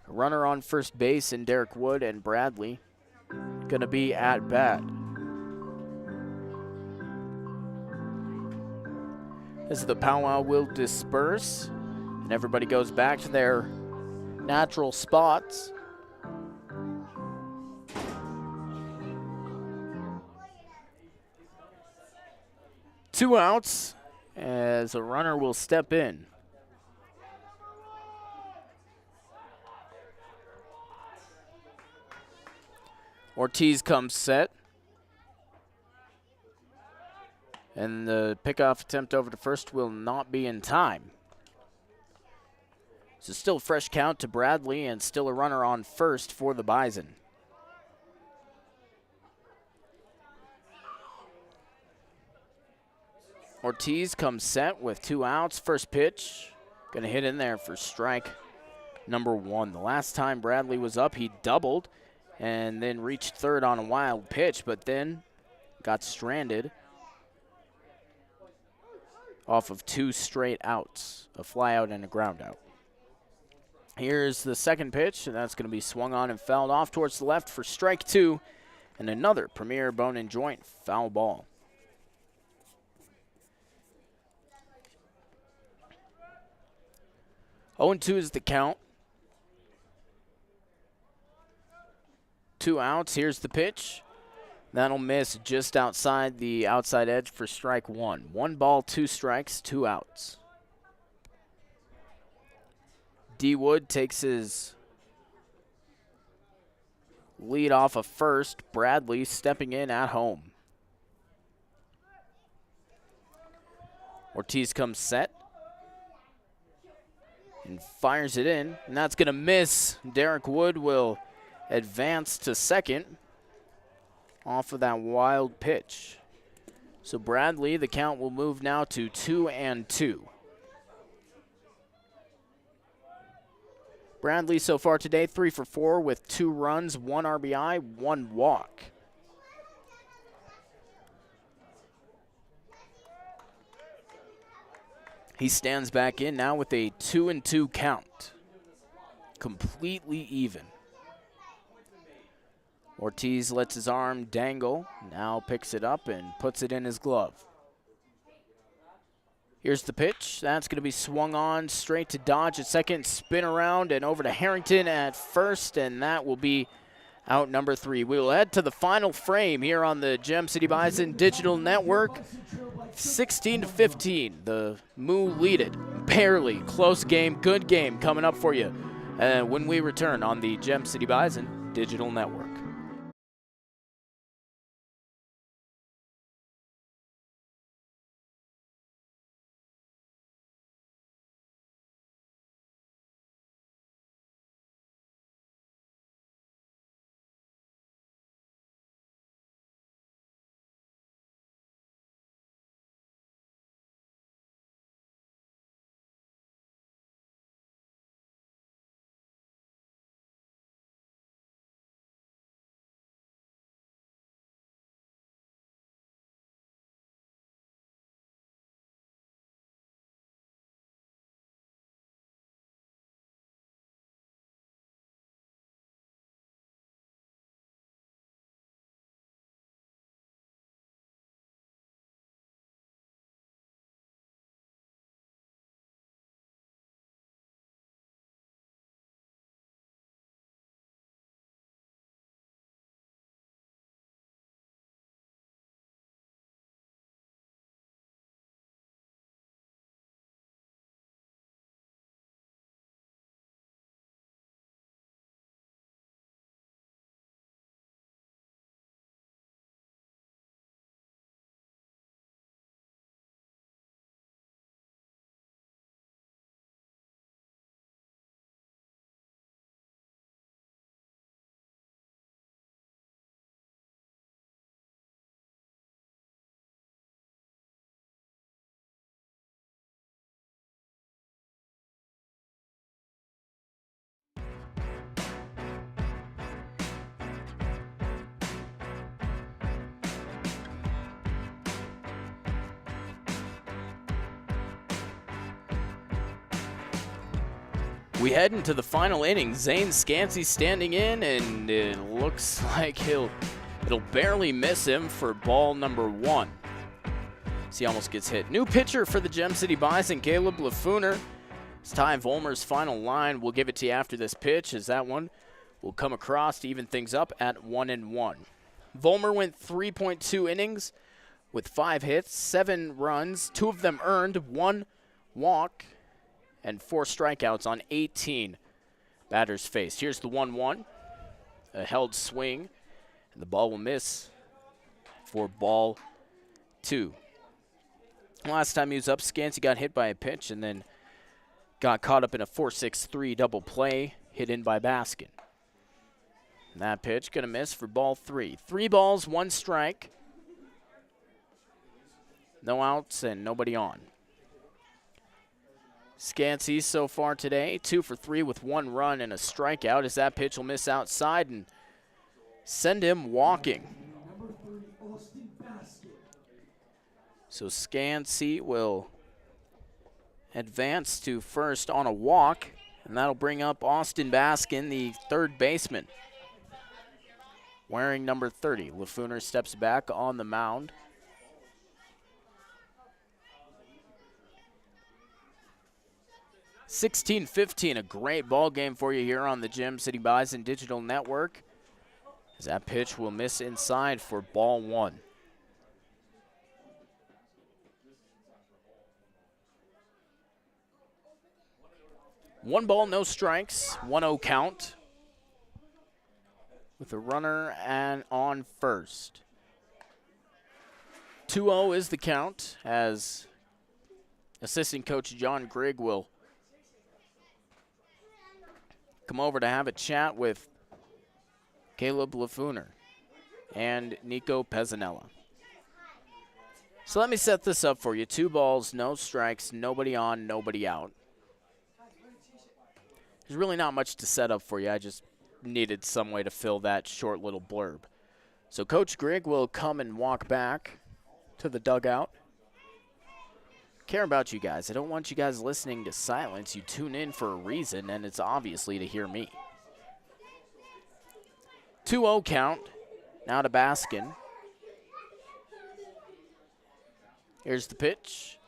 A runner on first base in Derek Wood, and Bradley going to be at bat. As the powwow will disperse and everybody goes back to their natural spots. Two outs as a runner will step in. Ortiz comes set. And the pickoff attempt over to first will not be in time. So still fresh count to Bradley and still a runner on first for the Bison. Ortiz comes set with 2 outs. First pitch, gonna hit in there for strike number 1. The last time Bradley was up, he doubled and then reached third on a wild pitch, but then got stranded off of 2 straight outs, a fly out and a ground out. Here's the second pitch, and that's going to be swung on and fouled off towards the left for strike 2, and another Premier Bone and Joint foul ball. Oh and 2 is the count. 2 outs. Here's the pitch. That'll miss just outside the outside edge for strike 1. 1 ball, 2 strikes, 2 outs. D. Wood takes his lead off of first. Bradley stepping in at home. Ortiz comes set and fires it in, and that's going to miss. Derek Wood will advance to second off of that wild pitch. So Bradley, the count will move now to 2-2. Bradley so far today, 3 for 4 with 2 runs, 1 RBI, 1 walk. He stands back in now with a 2-2 count. Completely even. Ortiz lets his arm dangle, now picks it up and puts it in his glove. Here's the pitch. That's going to be swung on straight to Dodge at second, spin around and over to Harrington at first, and that will be out number 3. We will head to the final frame here on the Gem City Bison Digital Network. 16-15, the Moo lead it. Barely, close game, good game coming up for you when we return on the Gem City Bison Digital Network. We head into the final inning. Zane Scansey standing in, and it looks like it'll barely miss him for ball number 1. So he almost gets hit. New pitcher for the Gem City Bison, Caleb Lafooner. It's Ty Volmer's final line. We'll give it to you after this pitch, as that one will come across to even things up at 1-1. Volmer went 3.2 innings with 5 hits, 7 runs, 2 of them earned, 1 walk, and 4 strikeouts on 18 batters faced. Here's the 1-1, a held swing, and the ball will miss for ball 2. Last time he was up, Scansey got hit by a pitch and then got caught up in a 4-6-3 double play, hit in by Baskin. And that pitch gonna miss for ball 3. 3 balls, 1 strike. No outs and nobody on. Scansey so far today, 2 for 3 with 1 run and a strikeout, as that pitch will miss outside and send him walking. So Scansey will advance to first on a walk, and that'll bring up Austin Baskin, the third baseman, wearing number 30. Lafooner steps back on the mound. (16-15), a great ball game for you here on the Gem City Bison Digital Network, as that pitch will miss inside for ball 1. 1 ball, no strikes, 1-0 count with a runner and on first. 2-0 is the count as assistant coach John Grigg will come over to have a chat with Caleb Lafooner and Nico Pezzanella. So let me set this up for you. 2 balls, no strikes, nobody on, nobody out. There's really not much to set up for you. I just needed some way to fill that short little blurb. So Coach Grigg will come and walk back to the dugout. Care about you guys. I don't want you guys listening to silence. You tune in for a reason, and it's obviously to hear me. 2-0 count. Now to Baskin. Here's the pitch.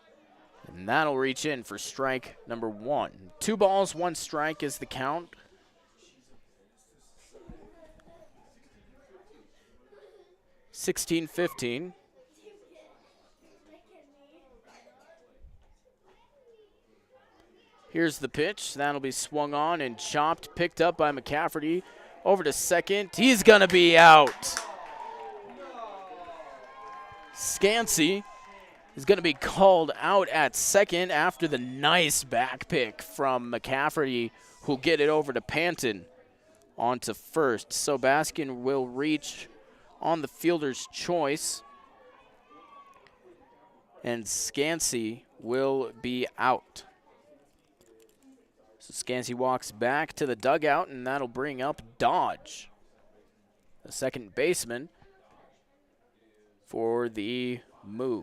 And that'll reach in for strike number 1. 2 balls, 1 strike is the count. (16-15). Here's the pitch. That'll be swung on and chopped, picked up by McCafferty. Over to second. He's going to be out. Scansey is going to be called out at second after the nice back pick from McCafferty, who'll get it over to Panton onto first. So Baskin will reach on the fielder's choice, and Scansey will be out. So Scansey walks back to the dugout, and that'll bring up Dodge, the second baseman for the Moo.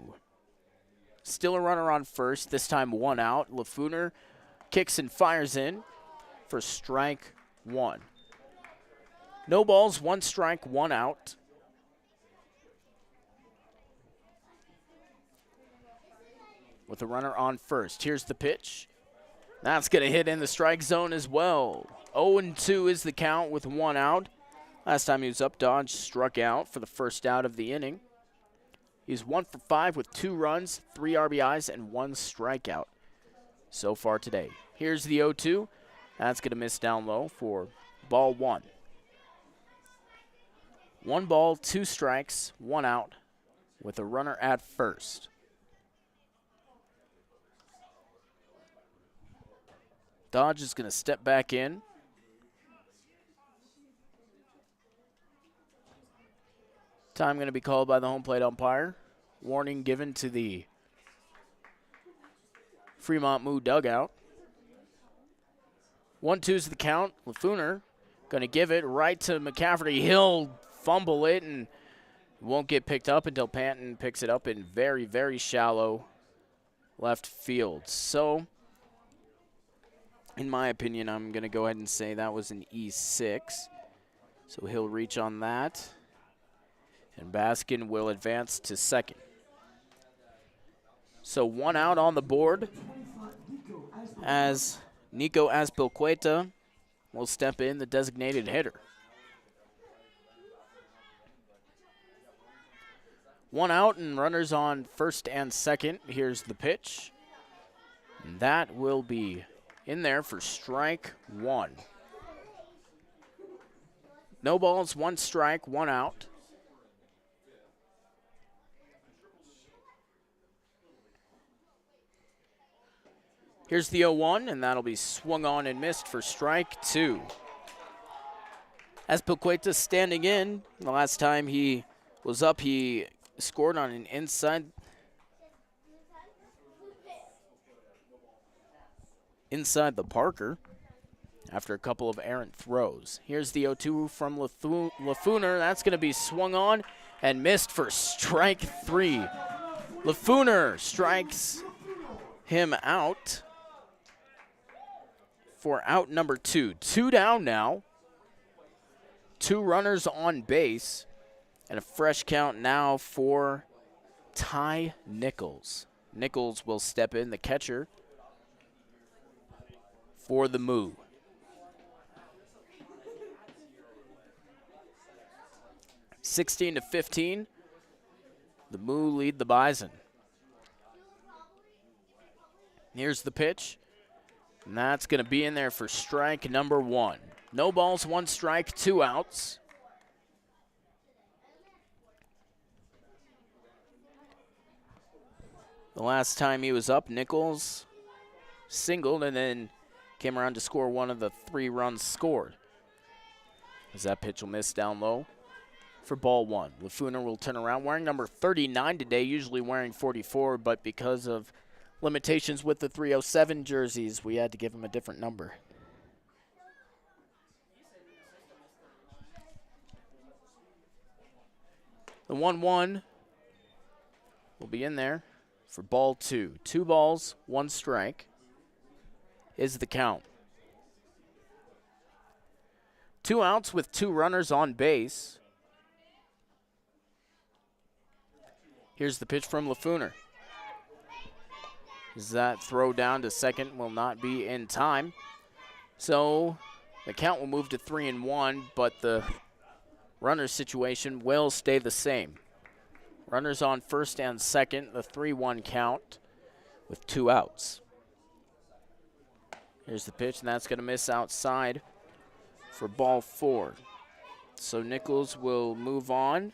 Still a runner on first, this time 1 out. Lafooner kicks and fires in for strike 1. No balls, 1 strike, 1 out. With a runner on first. Here's the pitch. That's going to hit in the strike zone as well. 0-2 is the count with 1 out. Last time he was up, Dodge struck out for the first out of the inning. He's 1 for 5 with 2 runs, 3 RBIs, and 1 strikeout so far today. Here's the 0-2. That's going to miss down low for ball 1. 1 ball, 2 strikes, 1 out with a runner at first. Dodge is going to step back in. Time going to be called by the home plate umpire. Warning given to the Fremont Moo dugout. 1-2's the count. Lafooner going to give it right to McCafferty. He'll fumble it and won't get picked up until Panton picks it up in very, very shallow left field. So, in my opinion, I'm going to go ahead and say that was an E6. So he'll reach on that. And Baskin will advance to second. So 1 out on the board as Nico Azpilcueta will step in, the designated hitter. 1 out and runners on first and second. Here's the pitch. And that will be in there for strike 1. No balls, 1 strike, 1 out. Here's the 0-1, and that'll be swung on and missed for strike 2. Azpilcueta standing in. The last time he was up, he scored on an inside the Parker after a couple of errant throws. Here's the 0-2 from Lafooner. That's going to be swung on and missed for strike 3. Lafooner strikes him out for out number 2. 2 down now. 2 runners on base. And a fresh count now for Ty Nichols. Nichols will step in, the catcher for the Moo. (16-15). The Moo lead the Bison. Here's the pitch. And that's going to be in there for strike number 1. No balls, 1 strike, 2 outs. The last time he was up, Nichols singled and then came around to score one of the 3 runs scored. As that pitch will miss down low for ball 1. Lafuna will turn around wearing number 39 today, usually wearing 44, but because of limitations with the 307 jerseys, we had to give him a different number. The 1-1 will be in there for ball 2. 2 balls, 1 strike is the count. 2 outs with 2 runners on base. Here's the pitch from Lafuna. That throw down to second will not be in time. So the count will move to 3-1, but the runner situation will stay the same. Runners on first and second, the 3-1 count with 2 outs. Here's the pitch, and that's going to miss outside for ball 4. So Nichols will move on,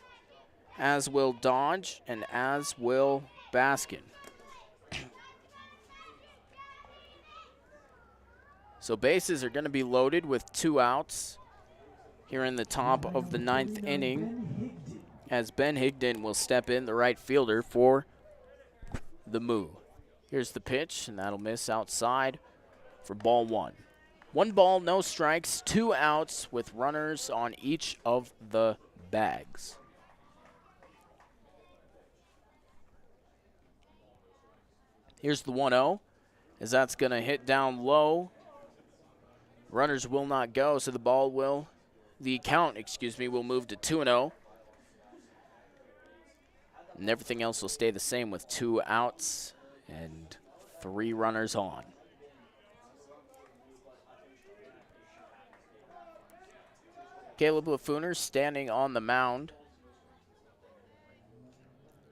as will Dodge, and as will Baskin. So bases are going to be loaded with 2 outs here in the top of the 9th inning, as Ben Higdon will step in, the right fielder, for the Moo. Here's the pitch, and that'll miss outside for ball 1. 1 ball, no strikes, 2 outs with runners on each of the bags. Here's the 1-0, as that's going to hit down low. Runners will not go, so the count will move to 2-0. And everything else will stay the same with 2 outs and 3 runners on. Caleb Lafuna standing on the mound.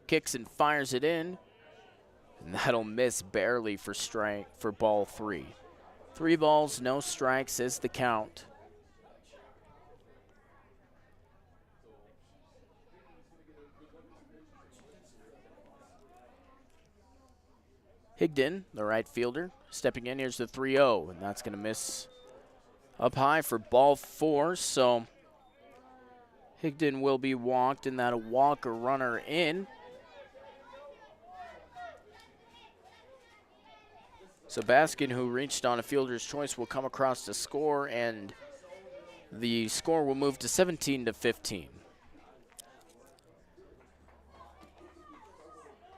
Kicks and fires it in. And that'll miss barely for ball 3. 3 balls, no strikes is the count. Higdon, the right fielder, stepping in. Here's the 3-0, and that's going to miss up high for ball 4. So Higdon will be walked, and that'll walk a runner in. So Baskin, who reached on a fielder's choice, will come across to score, and the score will move to 17-15.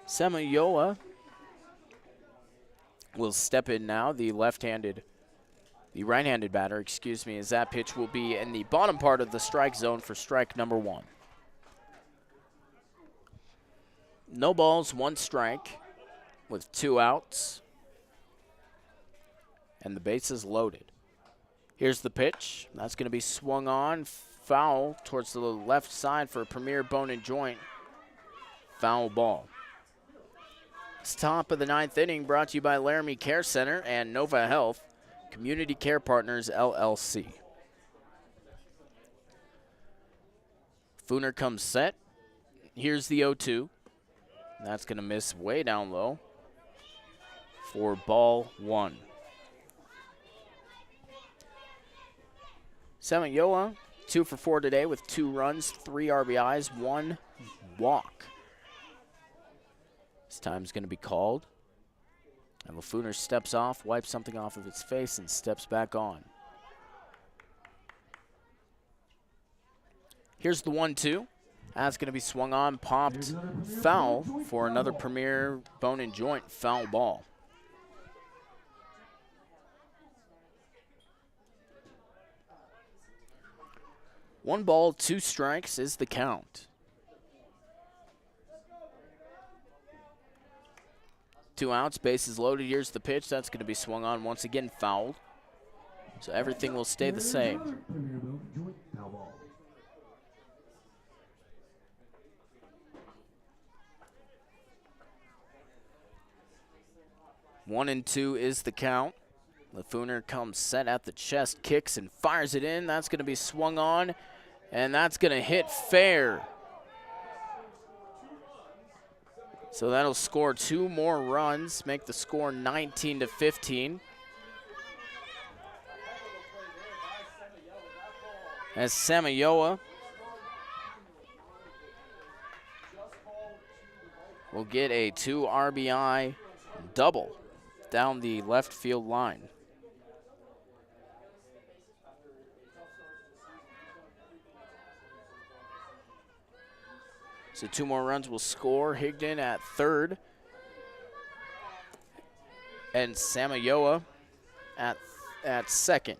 Samayoa will step in now, the right-handed batter, as that pitch will be in the bottom part of the strike zone for strike number 1. No balls, 1 strike with 2 outs. And the bases loaded. Here's the pitch. That's going to be swung on, foul towards the left side for a Premier Bone and Joint. Foul ball. It's top of the 9th inning, brought to you by Laramie Care Center and Nova Health, Community Care Partners, LLC. Fooner comes set. Here's the 0-2. That's going to miss way down low for ball 1. Samayoa, 2 for 4 today with 2 runs, 3 RBIs, 1 walk. This time's going to be called. And Lafuna steps off, wipes something off of its face, and steps back on. Here's the 1-2. That's going to be swung on, popped, foul for another Premier Bone and Joint foul ball. One ball, 2 strikes is the count. 2 outs, bases loaded. Here's the pitch. That's going to be swung on, once again fouled. So everything will stay the same. 1-2 is the count. Lafooner comes set at the chest, kicks and fires it in. That's going to be swung on, and that's going to hit fair. So that'll score 2 more runs, make the score 19-15. As Samayoa will get a 2 RBI double down the left field line. So 2 more runs will score. Higdon at third. And Samayoa at second.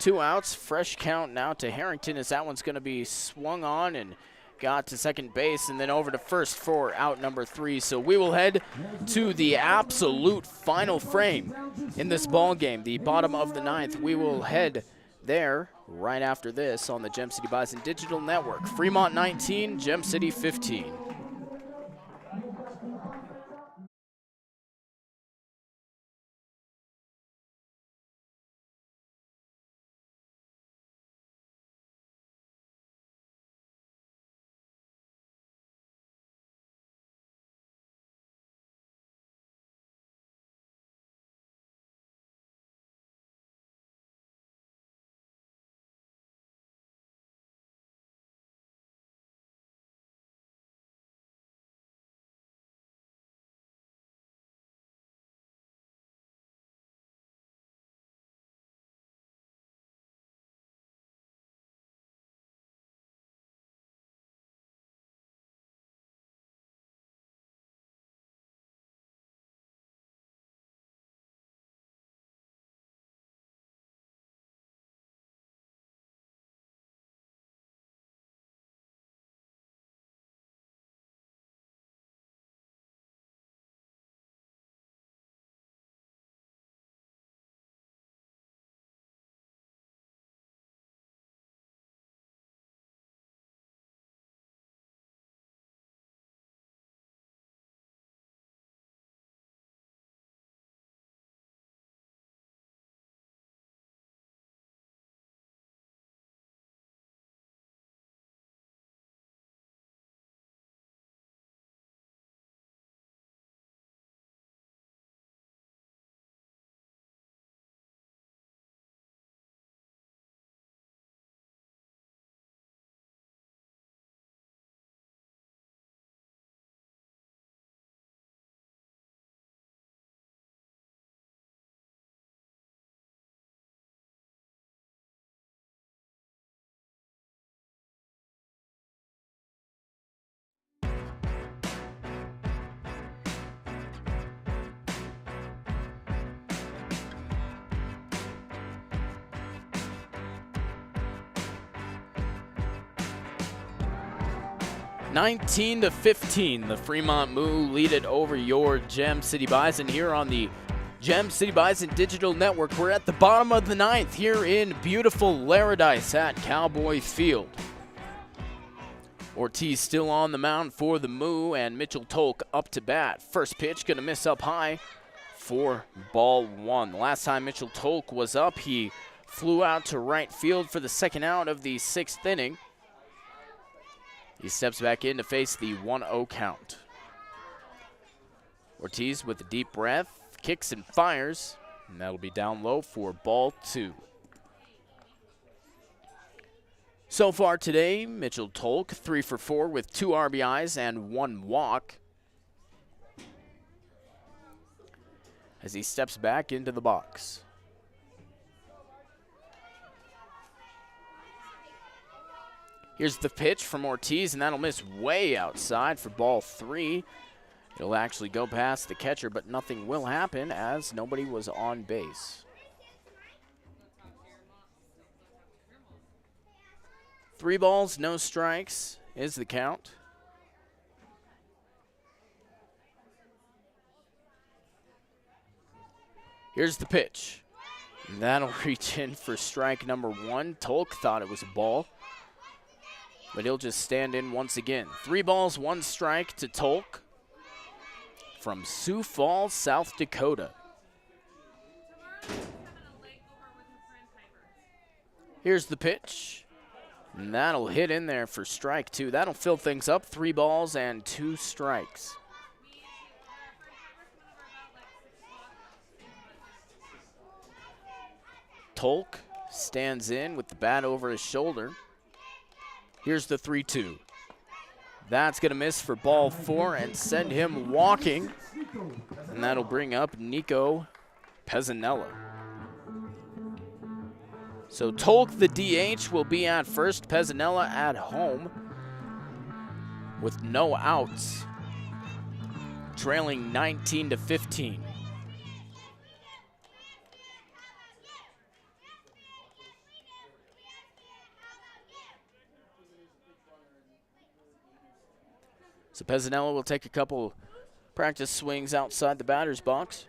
2 outs, fresh count now to Harrington as that one's going to be swung on and got to second base and then over to first for out number 3. So we will head to the absolute final frame in this ball game, the bottom of the 9th. We will head there right after this on the Gem City Bison Digital Network. Fremont 19, Gem City 15. (19-15), the Fremont Moo lead it over your Gem City Bison here on the Gem City Bison Digital Network. We're at the bottom of the 9th here in beautiful Laradice at Cowboy Field. Ortiz still on the mound for the Moo, and Mitchell Tolk up to bat. First pitch gonna miss up high for ball 1. The last time Mitchell Tolk was up, he flew out to right field for the second out of the 6th inning. He steps back in to face the 1-0 count. Ortiz with a deep breath, kicks and fires, and that'll be down low for ball 2. So far today, Mitchell Tolk 3 for 4 with 2 RBIs and 1 walk as he steps back into the box. Here's the pitch from Ortiz, and that'll miss way outside for ball 3. It'll actually go past the catcher, but nothing will happen as nobody was on base. 3 balls, no strikes is the count. Here's the pitch. And that'll reach in for strike number 1. Tolk thought it was a ball, but he'll just stand in once again. 3 balls, 1 strike to Tolk from Sioux Falls, South Dakota. Here's the pitch. And that'll hit in there for strike 2. That'll fill things up. 3 balls and 2 strikes. Tolk stands in with the bat over his shoulder. Here's the 3-2. That's going to miss for ball 4 and send him walking. And that'll bring up Nico Pezzanella. So Tolk, the DH, will be at first. Pezzanella at home with no outs, trailing 19-15. So Pezzanella will take a couple practice swings outside the batter's box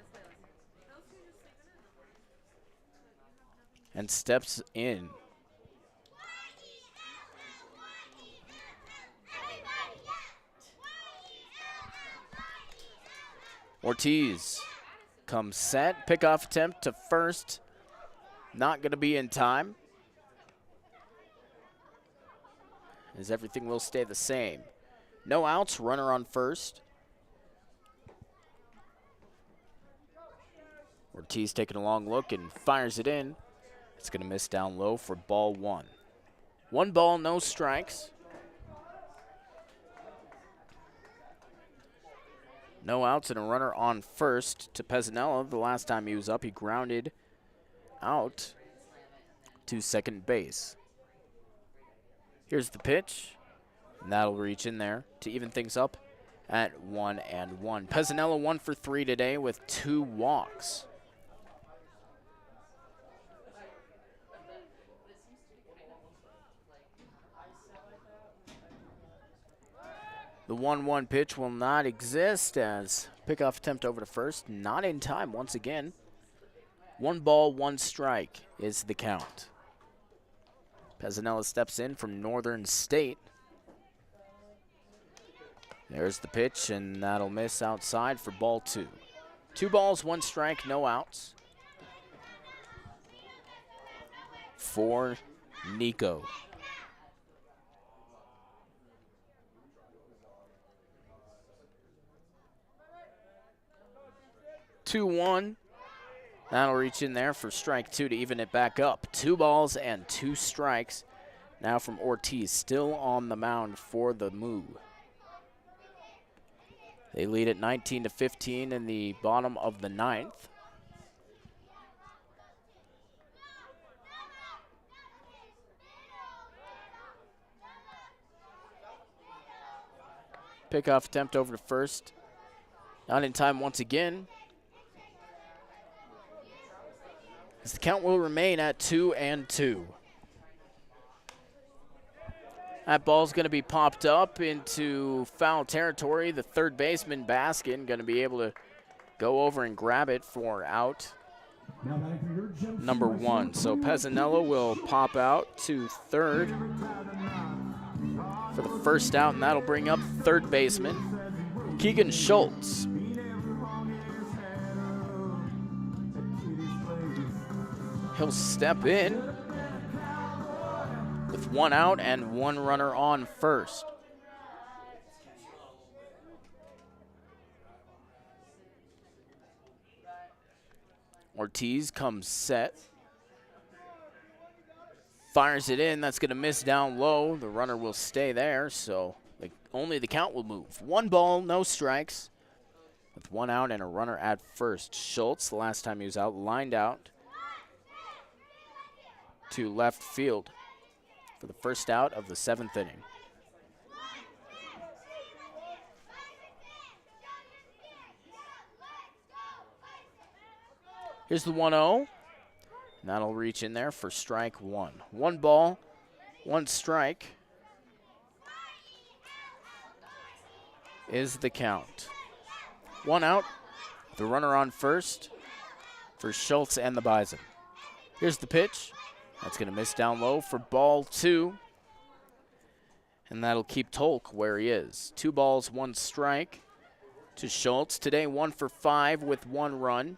and steps in. Ortiz comes set, pickoff attempt to first, not going to be in time, as everything will stay the same. No outs, runner on first. Ortiz taking a long look and fires it in. It's going to miss down low for ball 1. 1 ball, no strikes. No outs and a runner on first to Pezzanella. The last time he was up, he grounded out to second base. Here's the pitch. And that'll reach in there to even things up at 1-1. Pezzanella 1 for 3 today with 2 walks. The 1-1 pitch will not exist as pickoff attempt over to first. Not in time once again. 1 ball, 1 strike is the count. Pezzanella steps in from Northern State. There's the pitch, and that'll miss outside for ball 2. 2 balls, 1 strike, no outs. For Nico. Two, 1. That'll reach in there for strike 2 to even it back up. 2 balls and 2 strikes. Now from Ortiz, still on the mound for the Moo. They lead at 19-15 in the bottom of the 9th. Pickoff attempt over to first. Not in time once again. As the count will remain at 2-2. That ball's going to be popped up into foul territory. The third baseman, Baskin, going to be able to go over and grab it for out number 1. So Pezzanella will pop out to third for the first out, and that'll bring up third baseman, Keegan Schultz. He'll step in with 1 out and 1 runner on first. Ortiz comes set. Fires it in. That's going to miss down low. The runner will stay there, so only the count will move. 1 ball, no strikes, with 1 out and a runner at first. Schultz, the last time he was out, lined out to left field for the first out of the 7th inning. Here's the 1-0. And that'll reach in there for strike 1. 1 ball, 1 strike is the count. 1 out, the runner on first for Schultz and the Bison. Here's the pitch. That's going to miss down low for ball 2. And that'll keep Tolk where he is. 2 balls, 1 strike to Schultz. Today 1 for 5 with 1 run.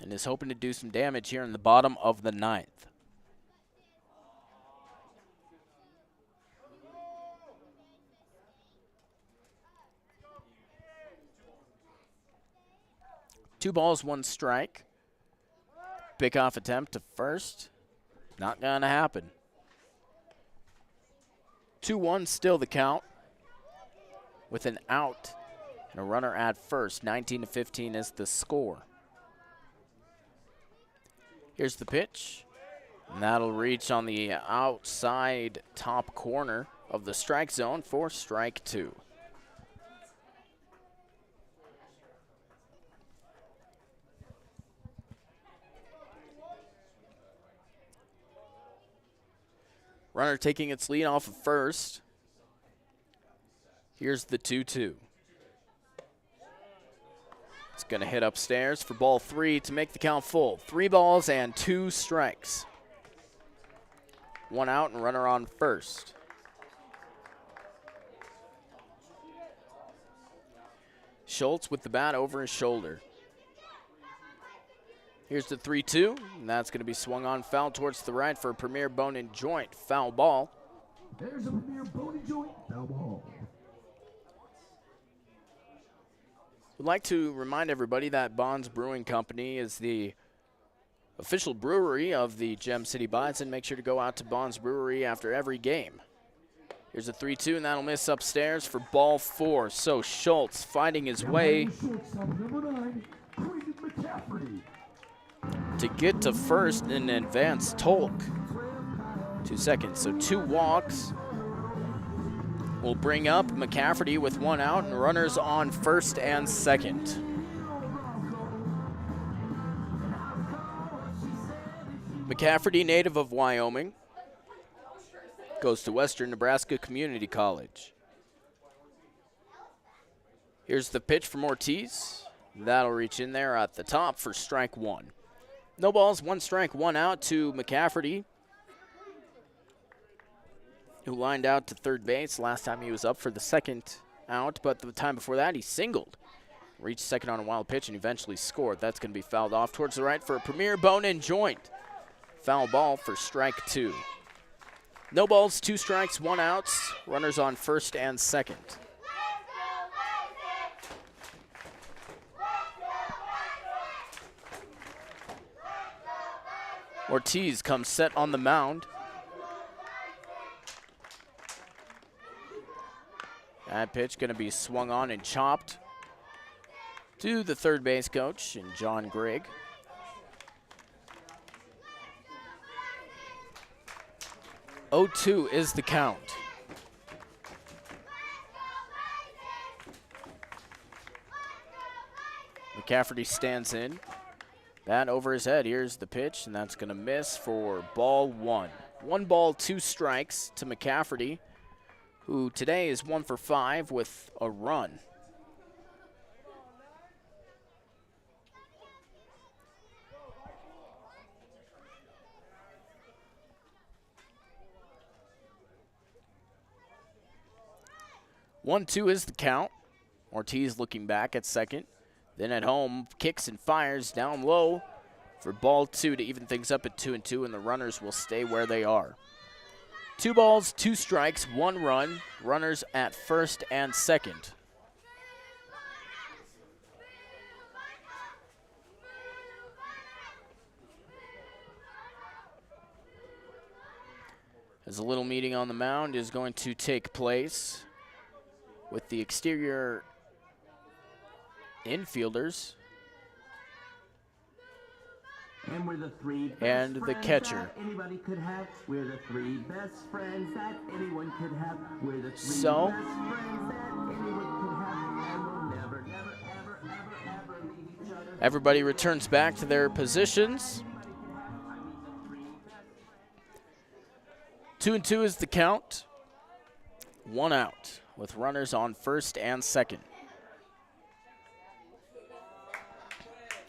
and is hoping to do some damage here in the bottom of the 9th. Two balls, one strike. Pickoff attempt to first. Not going to happen. 2-1 still the count with an out and a runner at first. 19-15 is the score. Here's the pitch. And that'll reach on the outside top corner of the strike zone for strike 2. Runner taking its lead off of first. Here's the 2-2. It's going to hit upstairs for ball 3 to make the count full. 3 balls and 2 strikes. 1 out and runner on first. Schultz with the bat over his shoulder. Here's the 3-2, and that's going to be swung on foul towards the right for a Premier Bone and Joint foul ball. There's a Premier Bone and Joint foul ball. We'd like to remind everybody that Bonds Brewing Company is the official brewery of the Gem City Bison. Make sure to go out to Bonds Brewery after every game. Here's a 3-2, and that'll miss upstairs for ball 4. So Schultz finding his way to get to first and advance Tolk. 2 seconds, so 2 walks. Will bring up McCafferty with 1 out and runners on first and second. McCafferty, native of Wyoming, goes to Western Nebraska Community College. Here's the pitch from Ortiz. That'll reach in there at the top for strike 1. No balls, 1 strike, 1 out to McCafferty, who lined out to third base. Last time he was up for the second out, but the time before that he singled. Reached second on a wild pitch and eventually scored. That's going to be fouled off towards the right for a Premier Bone and Joint. Foul ball for strike 2. No balls, 2 strikes, 1 out. Runners on first and second. Ortiz comes set on the mound. That pitch going to be swung on and chopped to the third base coach and John Grigg. 0-2 is the count. McCafferty stands in. Bat over his head. Here's the pitch, and that's going to miss for ball 1. 1 ball, 2 strikes to McCafferty, who today is 1 for 5 with a run. One, 2 is the count. Ortiz looking back at second. Then at home, kicks and fires down low for ball 2 to even things up at 2-2, and the runners will stay where they are. 2 balls, 2 strikes, 1 run. Runners at first and second. As a little meeting on the mound is going to take place with the exterior infielders and we're the 3 best and the catcher. that anybody could have. We're the 3 best friends that anyone could have. We're the 3 So, best friends that anyone could have. And we'll never, never, ever, ever, ever leave each other. everybody returns back to their positions. 2-2 is the count. 1 out with runners on first and second.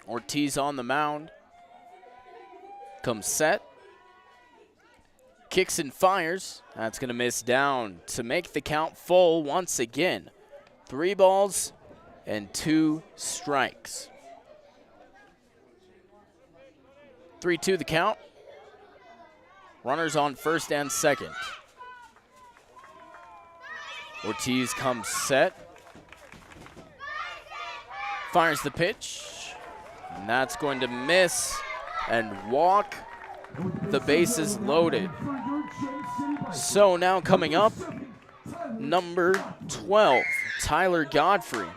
Ortiz on the mound. Comes set. Kicks and fires. That's going to miss down to make the count full once again. 3 balls and 2 strikes. 3-2 the count. Runners on first and second. Ortiz comes set. Fires the pitch. And that's going to miss and walk. The bases loaded. So now coming up, number 12, Tyler Godfrey.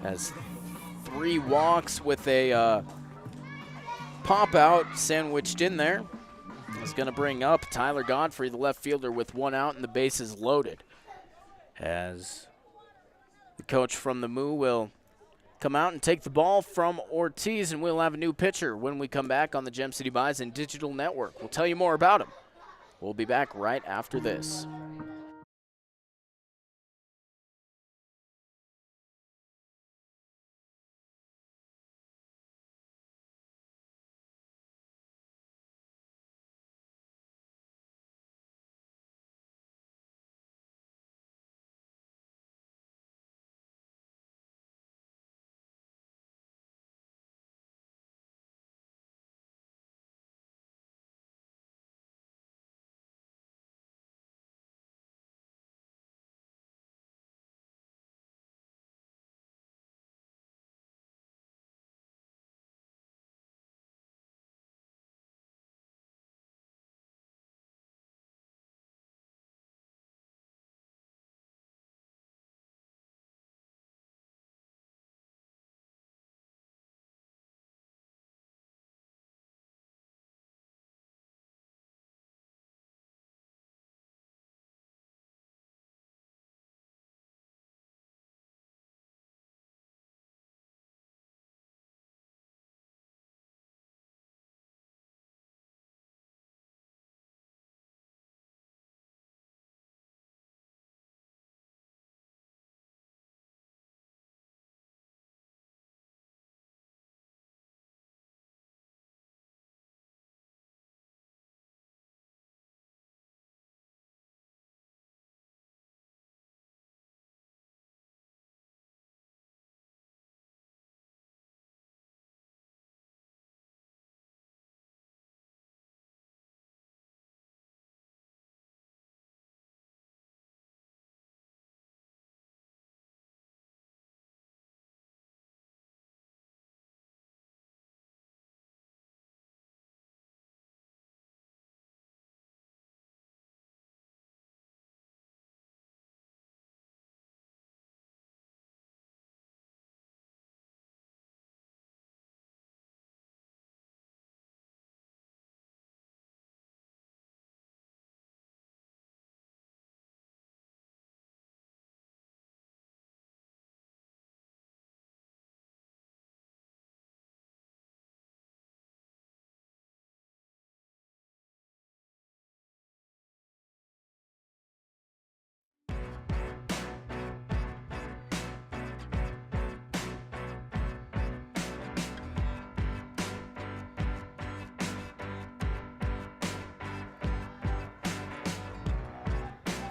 Has 3 walks with a pop out sandwiched in there. Is going to bring up Tyler Godfrey, the left fielder, with 1 out and the bases loaded. As the coach from the Moo will come out and take the ball from Ortiz, and we'll have a new pitcher when we come back on the Gem City Bison Digital Network. We'll tell you more about him. We'll be back right after this.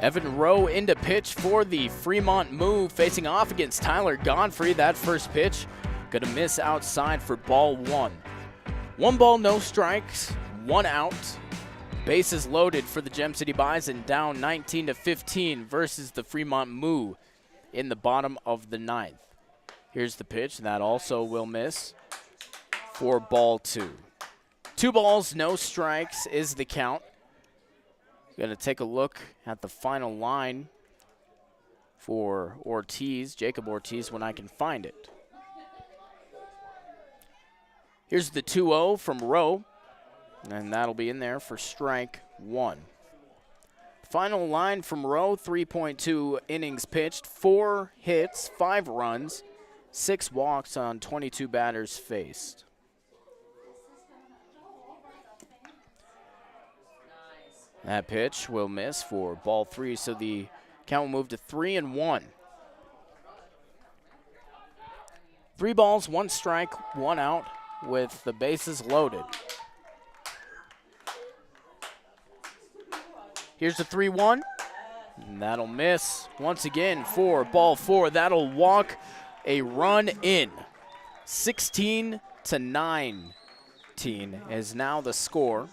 Evan Rowe into pitch for the Fremont Moo, facing off against Tyler Godfrey. That first pitch gonna miss outside for ball 1. 1 ball, no strikes, 1 out. Bases loaded for the Gem City Bison, down 19-15 versus the Fremont Moo in the bottom of the 9th. Here's the pitch, and that also will miss for ball 2. 2 balls, no strikes is the count. Going to take a look at the final line for Ortiz, Jacob Ortiz, when I can find it. Here's the 2-0 from Rowe, and that'll be in there for strike 1. Final line from Rowe, 3.2 innings pitched, 4 hits, 5 runs, 6 walks on 22 batters faced. That pitch will miss for ball 3, so the count will move to 3-1. 3 balls, 1 strike, 1 out with the bases loaded. Here's the 3-1, and that'll miss once again for ball 4. That'll walk a run in. 16-9 is now the score,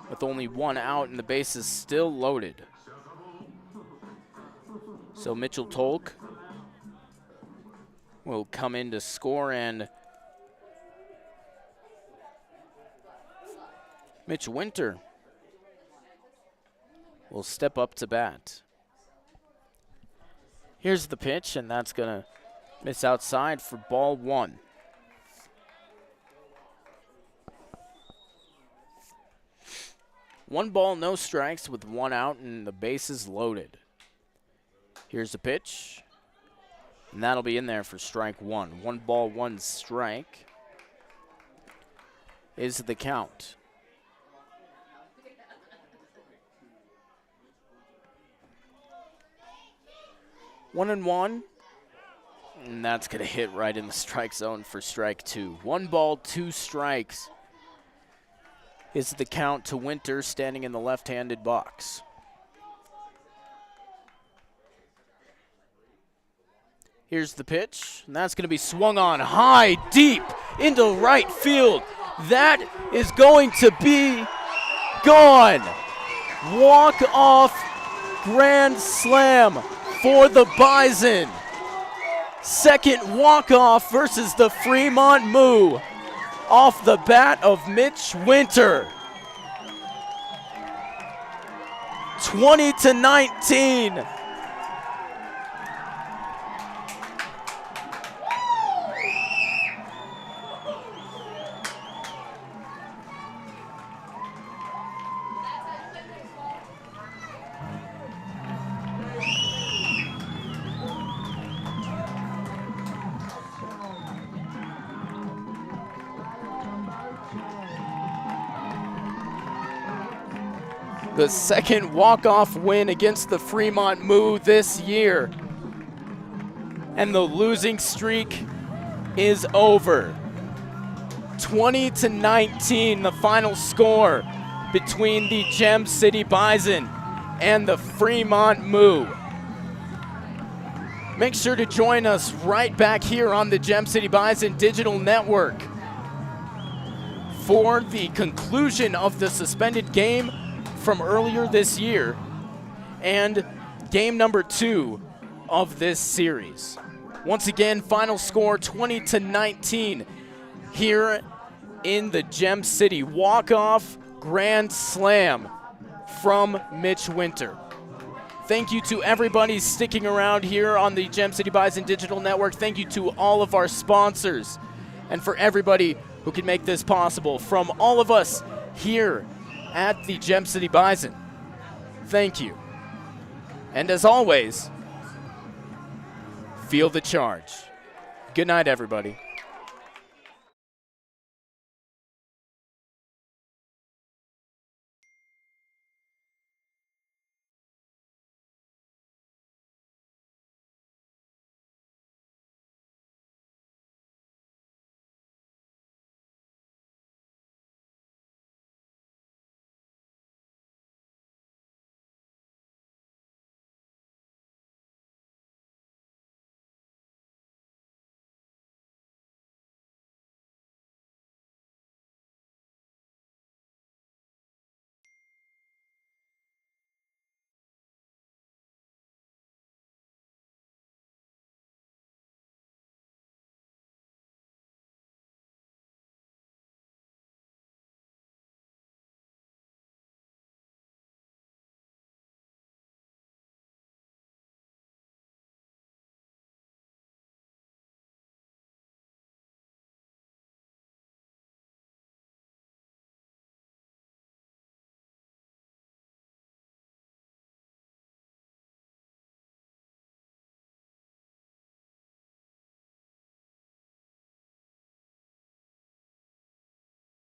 with only one out and the bases still loaded. So Mitchell Tolk will come in to score, and Mitch Winter will step up to bat. Here's the pitch, and that's going to miss outside for ball one. One ball, no strikes with one out and the bases loaded. Here's the pitch, and that'll be in there for strike one. 1 ball, 1 strike is the count. One and one, and that's going to hit right in the strike zone for strike two. 1 ball, 2 strikes is the count to Winter, standing in the left-handed box. Here's the pitch, and that's going to be swung on high, deep into right field. That is going to be gone. Walk-off grand slam for the Bison. Second walk-off versus the Fremont Moo off the bat of Mitch Winter. 20-19. The second walk-off win against the Fremont Moo this year. And the losing streak is over. 20-19, the final score between the Gem City Bison and the Fremont Moo. Make sure to join us right back here on the Gem City Bison Digital Network for the conclusion of the suspended game from earlier this year and game number 2 of this series. Once again, final score 20-19 here in the Gem City. Walk-off grand slam from Mitch Winter. Thank you to everybody sticking around here on the Gem City Bison Digital Network. Thank you to all of our sponsors and for everybody who can make this possible. From all of us here at the Gem City Bison, thank you. And as always, feel the charge. Good night, everybody.